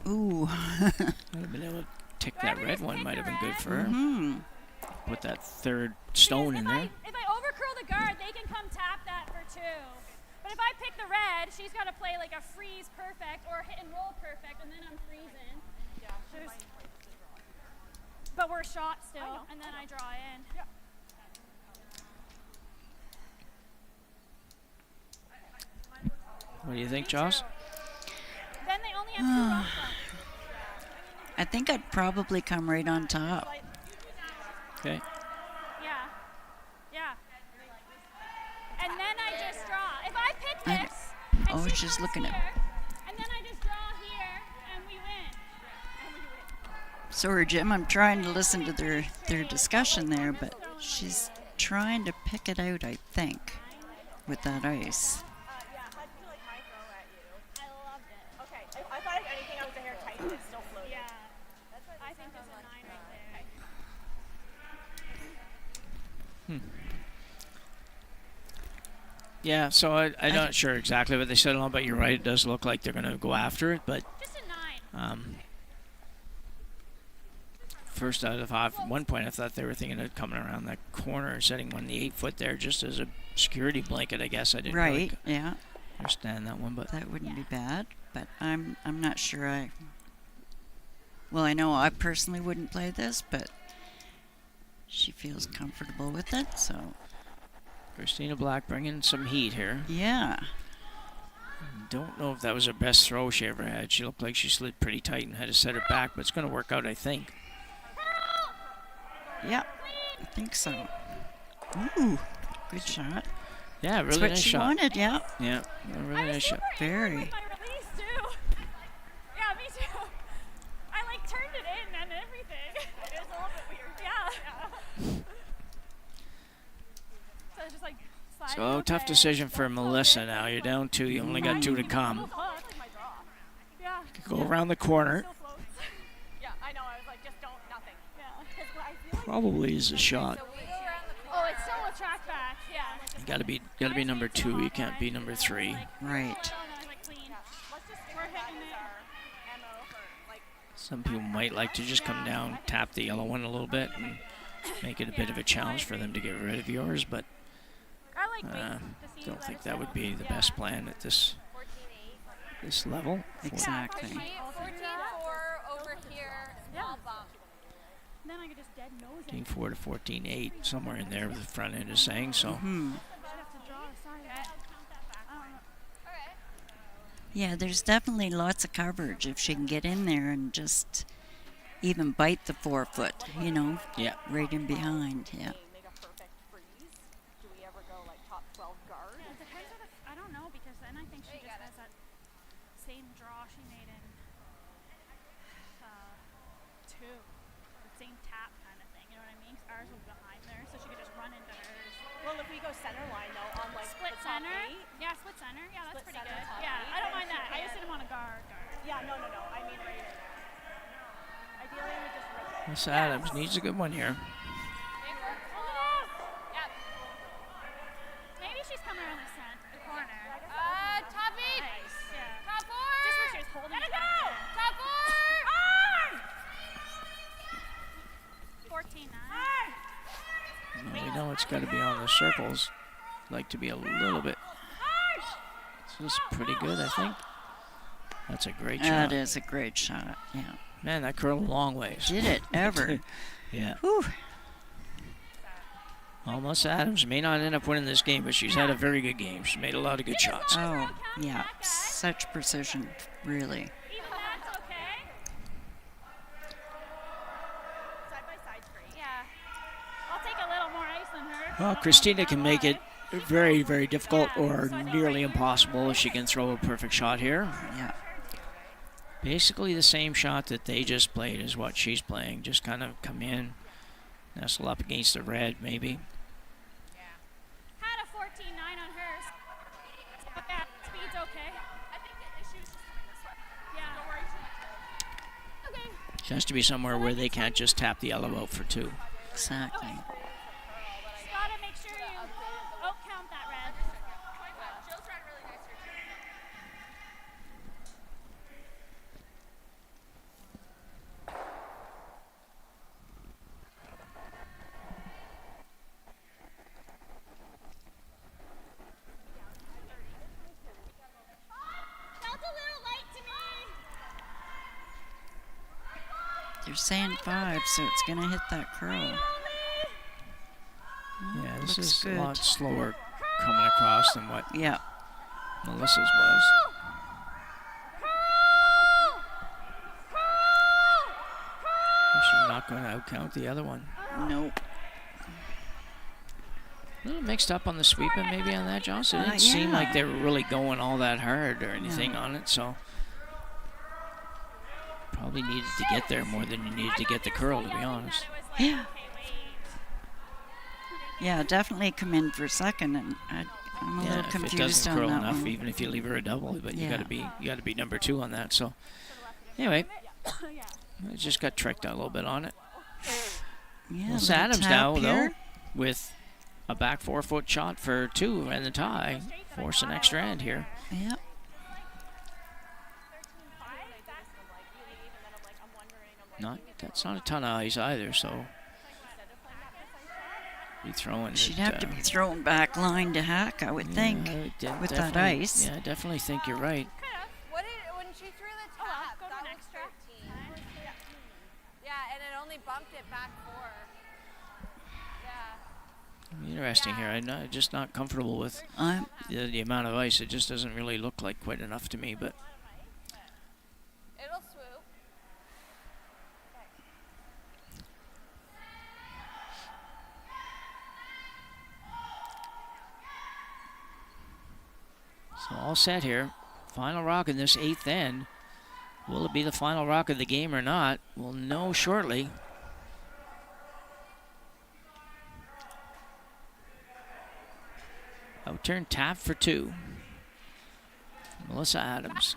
Ooh. Might have been able to tick that red one. Might have been good for her. Mm-hmm. Put that third stone in there. If I overcurl the guard, they can come tap that for two. But if I pick the red, she's got to play like a freeze perfect or hit and roll perfect, and then I'm freezing. Yeah. But we're shot still, and then I draw in. Yeah. What do you think, Joss? Then they only have two rock I think I'd probably come right on top. Okay. Yeah. Yeah. And then I just draw. If I pick this, and she she's comes looking here, at. and then I just draw here, and we win. Sorry, Jim. I'm trying to listen to their discussion there, but she's trying to pick it out, I think, with that ice. I thought if anything, I was the hair tight, it's still floating. Yeah. I think there's a 9 right there. Yeah, so I'm not sure exactly what they settled on, but you're right. It does look like they're going to go after it, but just a 9. first out of the 5. At one point, I thought they were thinking of coming around that corner, setting one the 8-foot there just as a security blanket. I guess I didn't really understand that one, but that wouldn't be bad. But I'm not sure. Well, I know I personally wouldn't play this, but she feels comfortable with it, so. Christina Black bringing some heat here. Yeah. Don't know if that was her best throw she ever had. She looked like she slid pretty tight and had to set her back, but it's going to work out, I think. Yeah, I think so. Ooh, good shot. Yeah, really That's what nice she shot. wanted, yeah. Yeah, a really nice shot. Very. Yeah, me too. I like turned it in and everything. It was a little bit weird. Yeah. So it's just like So tough decision for Melissa now. You're down 2. You only got 2 to come. Yeah. Go around the corner. Yeah, I know. I was like, just don't, nothing. Yeah. Probably is a shot. Oh, it's still a track back. Yeah. You gotta be number 2. You can't be number 3. Right. Some people might like to just come down, tap the yellow one a little bit, and make it a bit of a challenge for them to get rid of yours, but don't think that would be the best plan at this level. Exactly. 14-4 over here. Small bump. Then I could just dead nose it. 14-4 to 14-8, somewhere in there, the front end is saying so. Yeah, there's definitely lots of coverage if she can get in there and just even bite the 4-foot, you know. Yeah. Right in behind, yeah. I don't know, because then I think she just has that same draw she made in 2. The same tap kind of thing, you know what I mean? 'Cause ours was behind there, so she could just run into hers. Well, if we go center line though, on like Split the top center? 8. Yeah, split center. Yeah, that's Split pretty center, good. top Yeah, 8. I don't mind that. I just didn't want to guard. Yeah, no. I mean right here. Ideally, we just rip it. Miss Adams needs a good one here. Yep. Maybe she's coming around the corner. Top 8. Nice. Yeah. Top 4. Just where she was holding it. Top 4. 14-9. We know it's got to be on the circles. Like to be a little bit. This is pretty good, I think. That's a great shot. That is a great shot, yeah. Man, that curled a long ways. Did it ever? Yeah. Whew. Almost Adams may not end up winning this game, but she's had a very good game. She's made a lot of good shots. Oh, yeah. Such precision, really. Even that's okay. Side by side straight. Yeah. I'll take a little more ice than her. Well, Christina can make it very, very difficult or nearly impossible if she can throw a perfect shot here. Yeah. Basically the same shot that they just played is what she's playing. Just kind of come in, nestle up against the red, maybe. Had a 14-9 on hers. But yeah, speed's okay. I think the issue is just coming this way. Yeah. Don't worry too much. Okay. She has to be somewhere where they can't just tap the yellow out for 2. Exactly. Just gotta make sure you count that red. Jill's ran really nice here too. Felt a little light to me. They're saying 5, so it's going to hit that curl. Yeah, this Looks is good. a lot slower coming across than what Yeah. Melissa's was. She's not going to outcount the other one. Nope. A little mixed up on the sweeping maybe on that, Johnson. It didn't Yeah. seem like they were really going all that hard or anything No. on it, so probably needed to get there more than you needed to get the curl, to be honest. Yeah. Yeah, definitely come in for second, and I'm a little If it confused doesn't on curl that enough, one. even if you leave her a double, but you Yeah. gotta be number 2 on that. So anyway, I just got tricked out a little bit on it. Yeah, Well, little Adams tap now here. though, with a back 4-foot shot for 2 and the tie, force an extra end here. Yep. That's not a ton of ice either, so be throwing. She'd have to be thrown back line to hack, I would think, with that ice. Yeah, I definitely think you're right. What did when she threw the tap? That was 13. Yeah, and it only bumped it back 4. Yeah. Interesting here. I'm just not comfortable with the amount of ice. It just doesn't really look like quite enough to me, but. It'll swoop. So all set here. Final rock in this 8th end. Will it be the final rock of the game or not? We'll know shortly. Outturn tap for 2. Melissa Adams.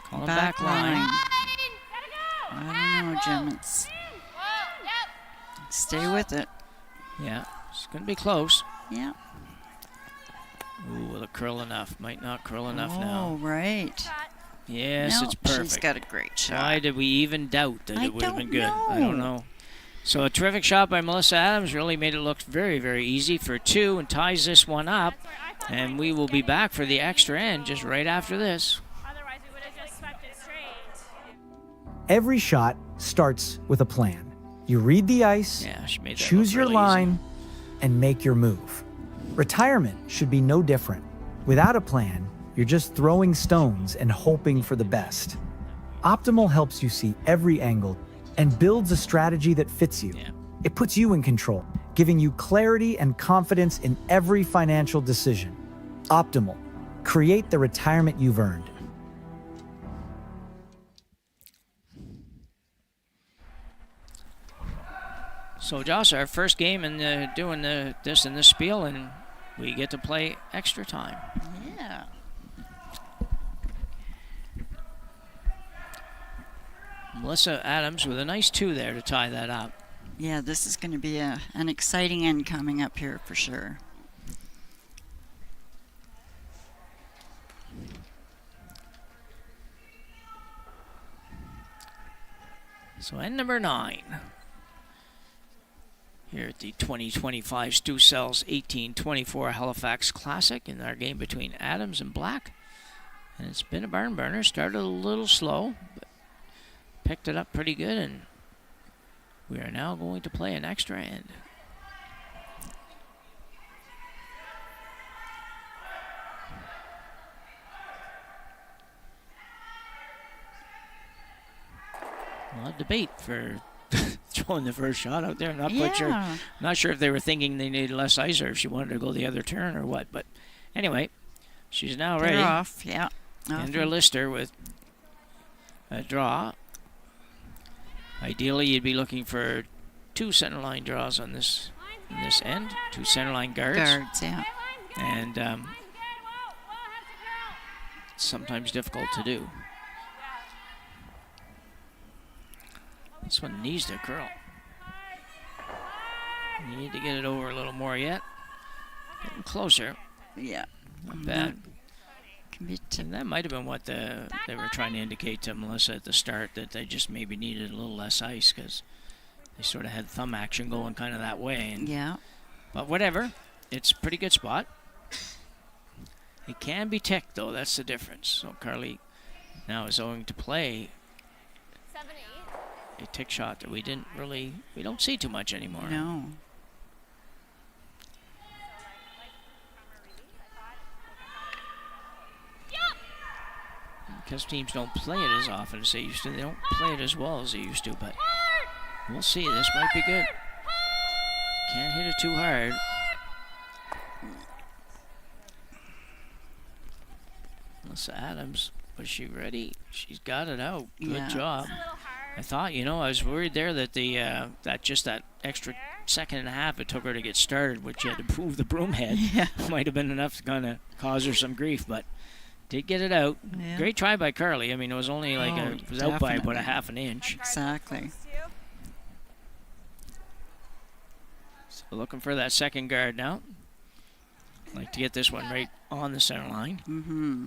Calling back line. I don't know, Jim. Stay with it. Yeah, it's going to be close. Yeah. Ooh, will it curl enough? Might not curl enough now. Oh, right. Yes, no, it's perfect. She's got a great shot. Why did we even doubt that it would have been good? I don't know. So a terrific shot by Melissa Adams really made it look very, very easy for 2 and ties this one up. And we will be back for the extra end just right after this. Otherwise, we would have just swept it straight. Every shot starts with a plan. You read the ice, she made that choose look your really line, and make your move. Retirement should be no different. Without a plan, you're just throwing stones and hoping for the best. Optimal helps you see every angle and builds a strategy that fits you. It puts you in control, giving you clarity and confidence in every financial decision. Optimal. Create the retirement you've earned. So, Josh, our first game in doing this in this spiel, and we get to play extra time. Yeah. Melissa Adams with a nice 2 there to tie that up. Yeah, this is going to be an exciting end coming up here for sure. So end number 9. Here at the 2025 Stu Sells 1824 Halifax Classic in our game between Adams and Black. And it's been a barn burner. Started a little slow, but picked it up pretty good, and we are now going to play an extra end. A lot of debate for throwing the first shot out there. I'm not quite sure. Not sure if they were thinking they needed less ice or if she wanted to go the other turn or what. But anyway, she's now ready. They're off, yeah. Andrea Lister with a draw. Ideally, you'd be looking for 2 center line draws on this end. 2 center line guards. Guards, yeah. And it's sometimes difficult to do. This one needs to curl. You need to get it over a little more yet. Getting closer. Yeah. Not bad. And that might have been what they were trying to indicate to Melissa at the start, that they just maybe needed a little less ice because they sort of had thumb action going kind of that way. And, yeah. But whatever. It's a pretty good spot. It can be ticked, though. That's the difference. So Carly now is going to play a tick shot that we don't see too much anymore. No. Because teams don't play it as often as they used to. They don't play it as well as they used to, but we'll see. This might be good. Can't hit it too hard. Melissa Adams, was she ready? She's got it out. Good job. I thought, I was worried there that that extra second and a half it took her to get started, which she had to move the broom head. Might have been enough to kind of cause her some grief, but did get it out. Yeah. Great try by Carly. I mean, it was only it was out by about a half an inch. Exactly. So looking for that second guard now. Like to get this one right on the center line. Mm-hmm.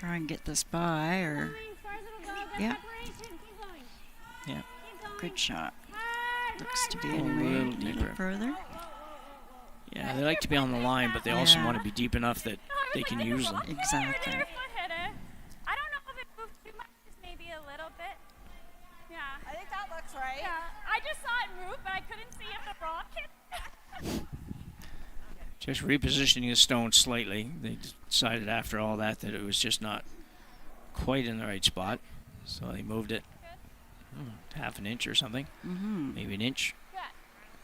try and get this by, or yeah, Yeah. good shot. Looks to be A anyway little a little deeper. further. Yeah, they like to be on the line, but they also Yeah. want to be deep enough that they can use them. Exactly. I don't know if it moved too much, just maybe a little bit. Yeah. I think that looks right. Yeah. I just saw it move, but I couldn't see if the rock hit. Just repositioning the stone slightly. They decided after all that it was just not quite in the right spot. So they moved it half an inch or something, maybe an inch.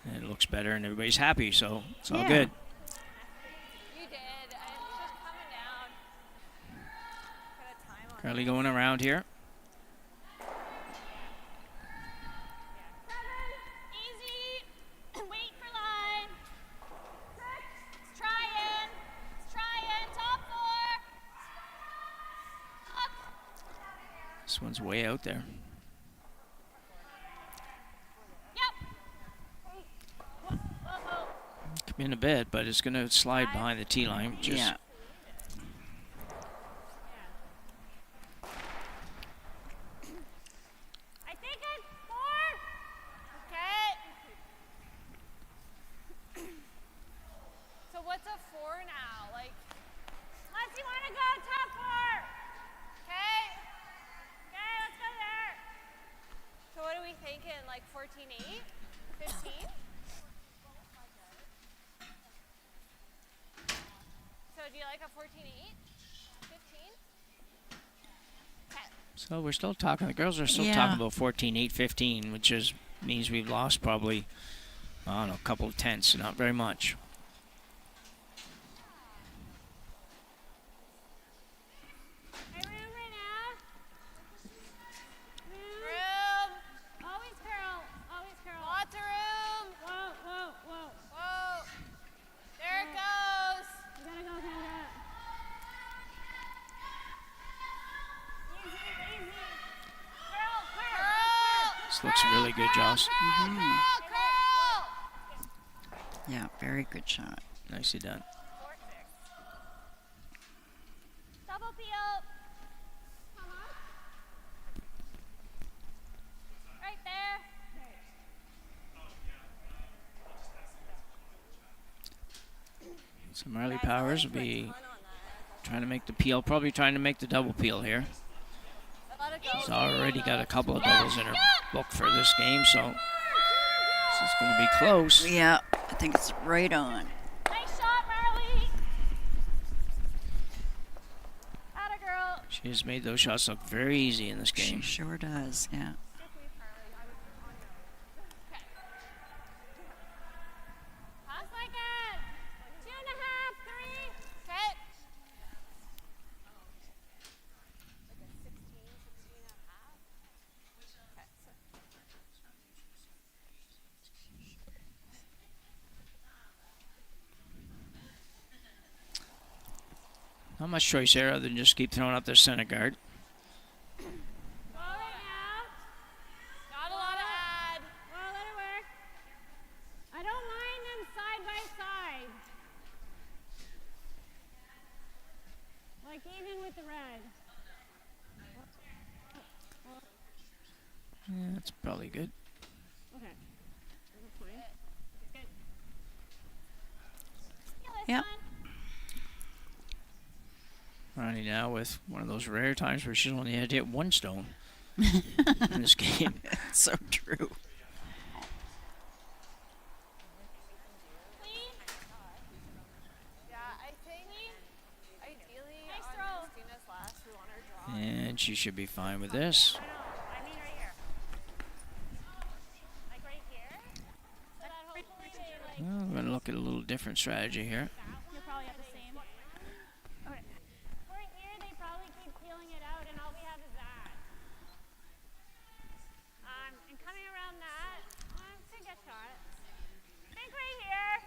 And it looks better and everybody's happy, so it's all good. You did. It's just coming down. Put a time on Currently going around here. Easy. Wait for line. 6. Trying. Top 4. Up. This one's way out there. Come in a bit, but it's going to slide behind the tee line. Just Yeah. I think it's 4. Okay. So what's a 4 now? Like, unless you want to go top 4. Okay. Okay, let's go there. So what are we thinking? Like 14-8? 15? So do you like a 14-8? 15? Okay. so we're still talking. The girls are still Yeah. talking about 14-8, 15, which is means we've lost probably, I don't know, a couple of tenths, not very much. Hey, room right now. Room. Always curl. Always curl. Lots of room. Whoa, whoa, whoa. Whoa. There it goes. You gotta go, Kendra. Easy, easy. Curl, curl. This looks really good, Joss. Curl, curl. Yeah, very good shot. Nicely done. Double peel. Come on. Right there. So Marley Powers will be trying to make the peel, probably trying to make the double peel here. Let it go. She's already got a couple of doubles in her book for this game, so this is going to be close. Yeah, I think it's right on. Nice shot, Marley. Atta girl. She has made those shots look very easy in this She game. sure does, yeah. Pass like it. 2.5, 3. Okay. Like a 16, 16.5. Okay. Not much choice here other than just keep throwing up their center guard. Well, right now. Not a lot of ad. Well, let it work. I don't mind them side by side. Like even with the red. Yeah, that's probably good. Okay. Good. Yep. Ronnie now with one of those rare times where she's only had to hit one stone in this game. So true. Yeah, I think ideally on Christina's last, we want her draw. And she should be fine with this. I mean right here. Like right here? So that hopefully they like... Well, we're going to look at a little different strategy here. You're probably at the same. Okay. Right here, they probably keep peeling it out, and all we have is that. And coming around that, it's a good shot. I think right here.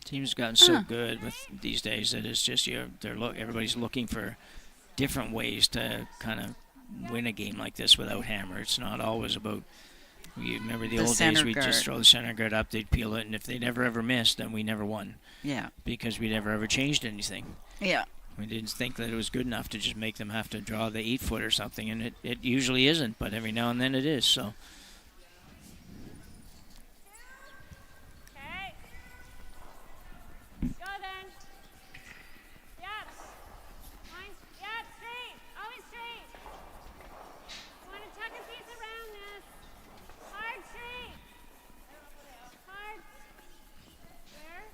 Teams gotten so good with these days that it's just everybody's looking for different ways to kind of win a game like this without hammer. It's not always about. You remember the old days? center We'd just guard. throw the center guard up, they'd peel it, and if they never ever missed, then we never won Yeah. because we never ever changed anything. Yeah. We didn't think that it was good enough to just make them have to draw the 8-foot or something, and it usually isn't, but every now and then it is, so. Okay. Go then. Yep. Yep, straight. Always straight. You want to tuck a piece around this. Hard straight. Hard. Where?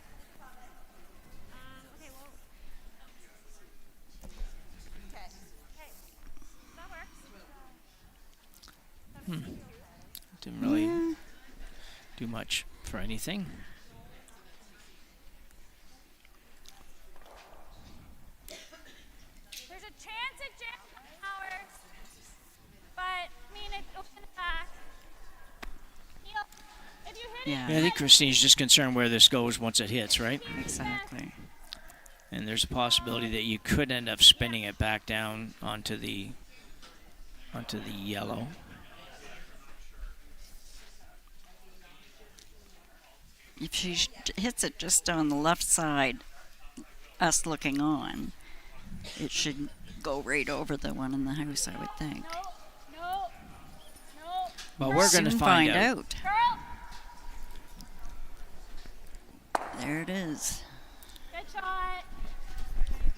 Okay, well. Okay. Okay. That works. Didn't really do much for anything. There's a chance at jam power, but I mean, it open back. If you hit Yeah, I think Christine's just concerned where this goes once it hits, right? Exactly. And there's a possibility that you could end up spinning it back down onto the yellow. If she hits it just on the left side, us looking on, it should go right over the one in the house, I would think. No. Well, we're going to Soon find out. Girl. There it is. Good shot.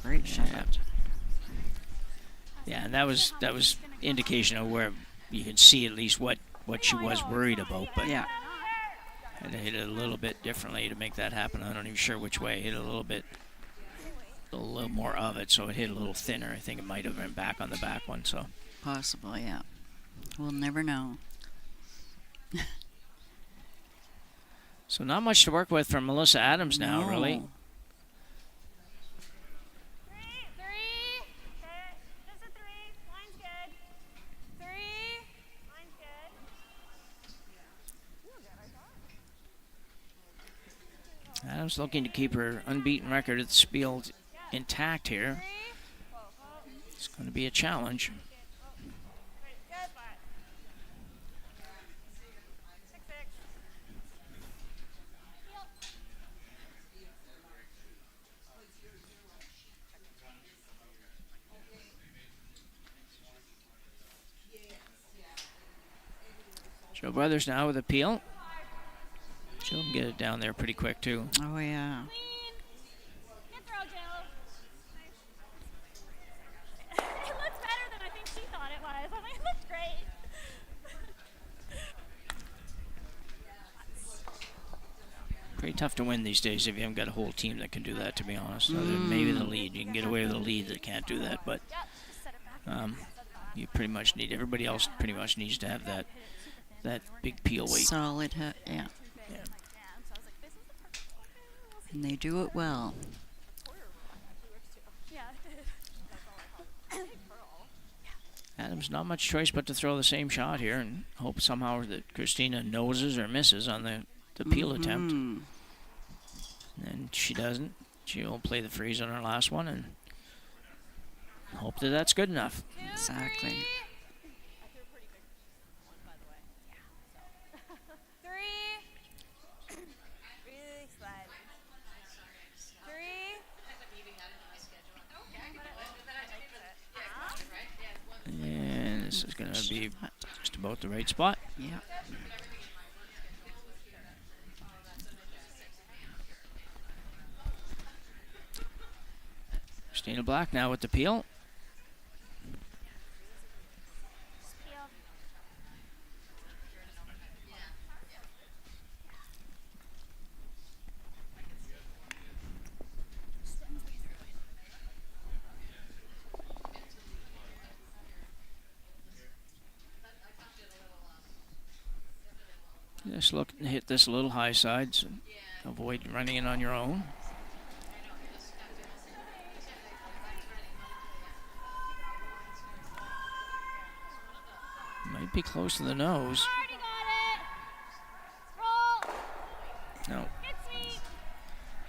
Great shot. Yeah, and that was indication of where you can see at least what she was worried about, but Yeah. had to hit it a little bit differently to make that happen. I'm not even sure which way. Hit it a little more of it, so it hit a little thinner. I think it might have been back on the back one. So Possible, yeah. We'll never know. So not much to work with from Melissa Adams now, No. really. Three. Okay. Just a 3. Line's good. 3. Line's good. Adams looking to keep her unbeaten record at the Spiel intact here. It's going to be a challenge. Good. 6-6. Joe Brothers now with a peel. She'll get it down there pretty quick, too. Oh, yeah. Good throw, Jill. It looks better than I think she thought it was. I'm like, it looks great. Pretty tough to win these days if you haven't got a whole team that can do that, to be honest. Other than maybe the lead. You can get away with a lead that can't do that, but you pretty much need, everybody else pretty much needs to have that big peel weight. Solid hit, yeah. And they do it well. Adams, not much choice but to throw the same shot here and hope somehow that Christina noses or misses on the peel attempt. And she doesn't. She'll play the freeze on her last one and hope that that's good enough. Exactly. 3. Really slide. 3. And this is going to be just about the right spot. Yeah. Christina Black now with the peel. Just look and hit this a little high side, so avoid running in on your own. Might be close to the nose. No.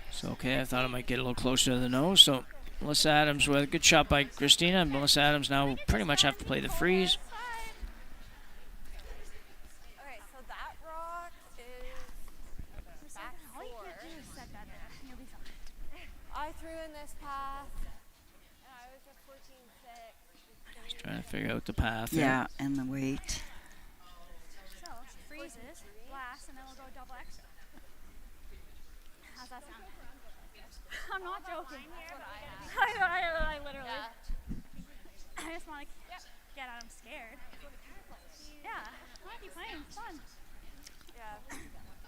It's okay. I thought it might get a little closer to the nose. So Melissa Adams with a good shot by Christina. Melissa Adams now will pretty much have to play the freeze. Okay, so that rock is back 4. I threw in this path. figure out the path. Yeah, and the weight. So, freezes, last, and then we'll go double extra. How's that sound? I'm not joking. I literally. I just want to get out. I'm scared. Yeah, I might be playing. It's fun. Yeah.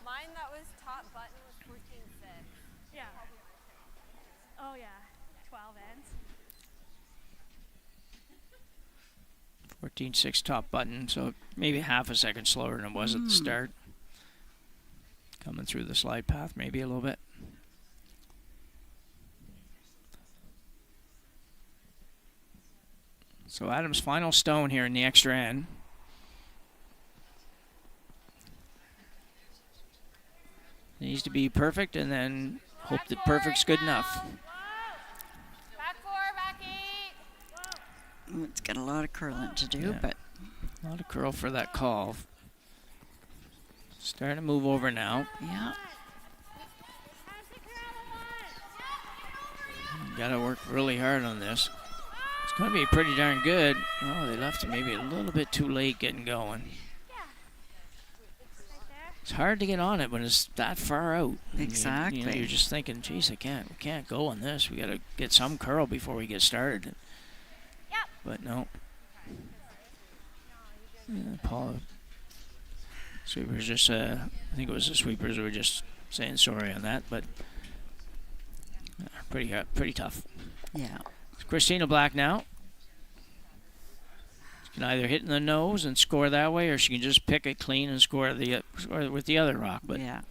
Mine that was top button was 14.6. Yeah. Oh yeah, 12 ends. 14.6 top button, so maybe half a second slower than it was at the start. Coming through the slide path, maybe a little bit. So Adam's final stone here in the extra end. Needs to be perfect, and then hope that perfect's good enough. Back 4, back 8. Ooh, it's got a lot of curling to do, Yeah. but A lot of curl for that call. Starting to move over now. yeah. Got to work really hard on this. It's going to be pretty darn good. Oh, they left it maybe a little bit too late getting going. It's hard to get on it when it's that far out. Exactly. You're just thinking, geez, we can't go on this. We got to get some curl before we get started. Yep. But no. Yeah, Paul. Sweepers just, I think it was the sweepers who were just saying sorry on that, but pretty tough. Yeah. It's Christina Black now. She can either hit in the nose and score that way, or she can just pick it clean and score with the other rock. But yeah.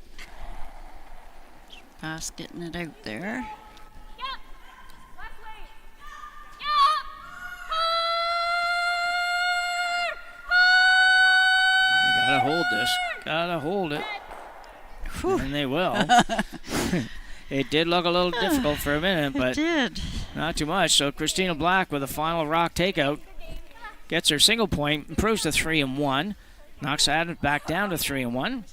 Fast getting it out there. you gotta hold this. Gotta hold it. Whew. And they will. It did look a little difficult for a minute, but it did. Not too much. So Christina Black with a final rock takeout gets her single point, improves to 3-1, knocks Adams back down to 3-1.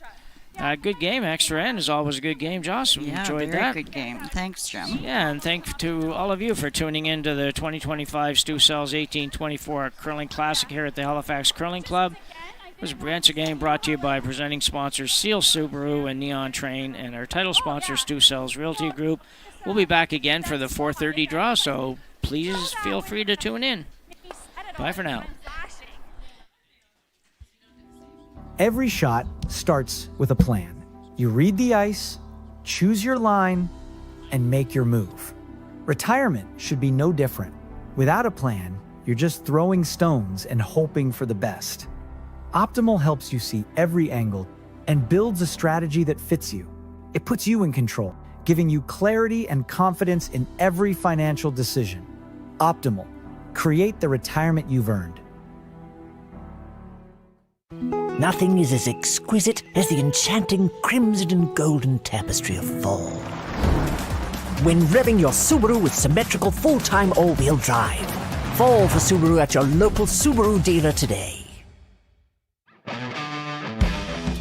Good game. Extra end is always a good game, Joss. We enjoyed very that. good game. Thanks, Jim. Yeah, and thanks to all of you for tuning in to the 2025 Stu Sells 1824 Curling Classic here at the Halifax Curling Club. It was once again brought to you by presenting sponsors Seal Subaru and Neon Train, and our title sponsor Stu Sells Realty Group. We'll be back again for the 4:30 draw, so please feel free to tune in. Bye for now. Every shot starts with a plan. You read the ice, choose your line, and make your move. Retirement should be no different. Without a plan, you're just throwing stones and hoping for the best. Optimal helps you see every angle and builds a strategy that fits you. It puts you in control, giving you clarity and confidence in every financial decision. Optimal. Create the retirement you've earned. Nothing is as exquisite as the enchanting crimson and golden tapestry of fall. When revving your Subaru with symmetrical full-time all-wheel drive. Fall for Subaru at your local Subaru dealer today.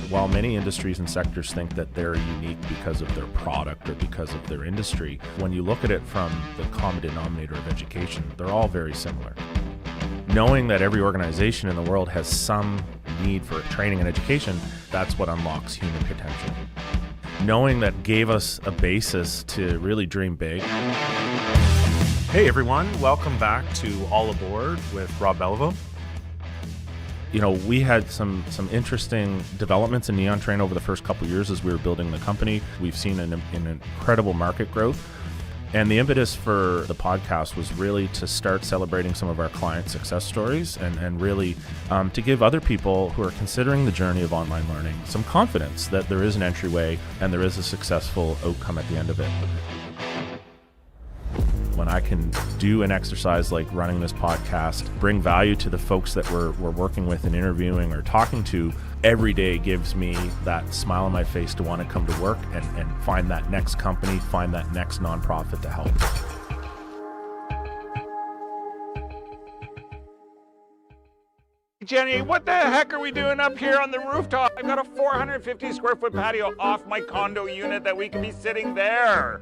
While many industries and sectors think that they're unique because of their product or because of their industry, when you look at it from the common denominator of education, they're all very similar. Knowing that every organization in the world has some need for training and education, that's what unlocks human potential. Knowing that gave us a basis to really dream big. Hey everyone, welcome back to All Aboard with Rob Belleville. You know, we had some interesting developments in Neon Train over the first couple of years as we were building the company. We've seen an incredible market growth. And the impetus for the podcast was really to start celebrating some of our client success stories and really to give other people who are considering the journey of online learning some confidence that there is an entryway and there is a successful outcome at the end of it. When I can do an exercise like running this podcast, bring value to the folks that we're working with and interviewing or talking to, every day gives me that smile on my face to want to come to work and find that next company, find that next nonprofit to help. Jenny, what the heck are we doing up here on the rooftop? I've got a 450 square foot patio off my condo unit that we can be sitting there.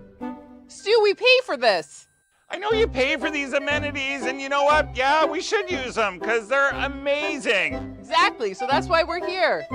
Stu, we pay for this. I know you pay for these amenities, and you know what? Yeah, we should use them because they're amazing. Exactly, so that's why we're here.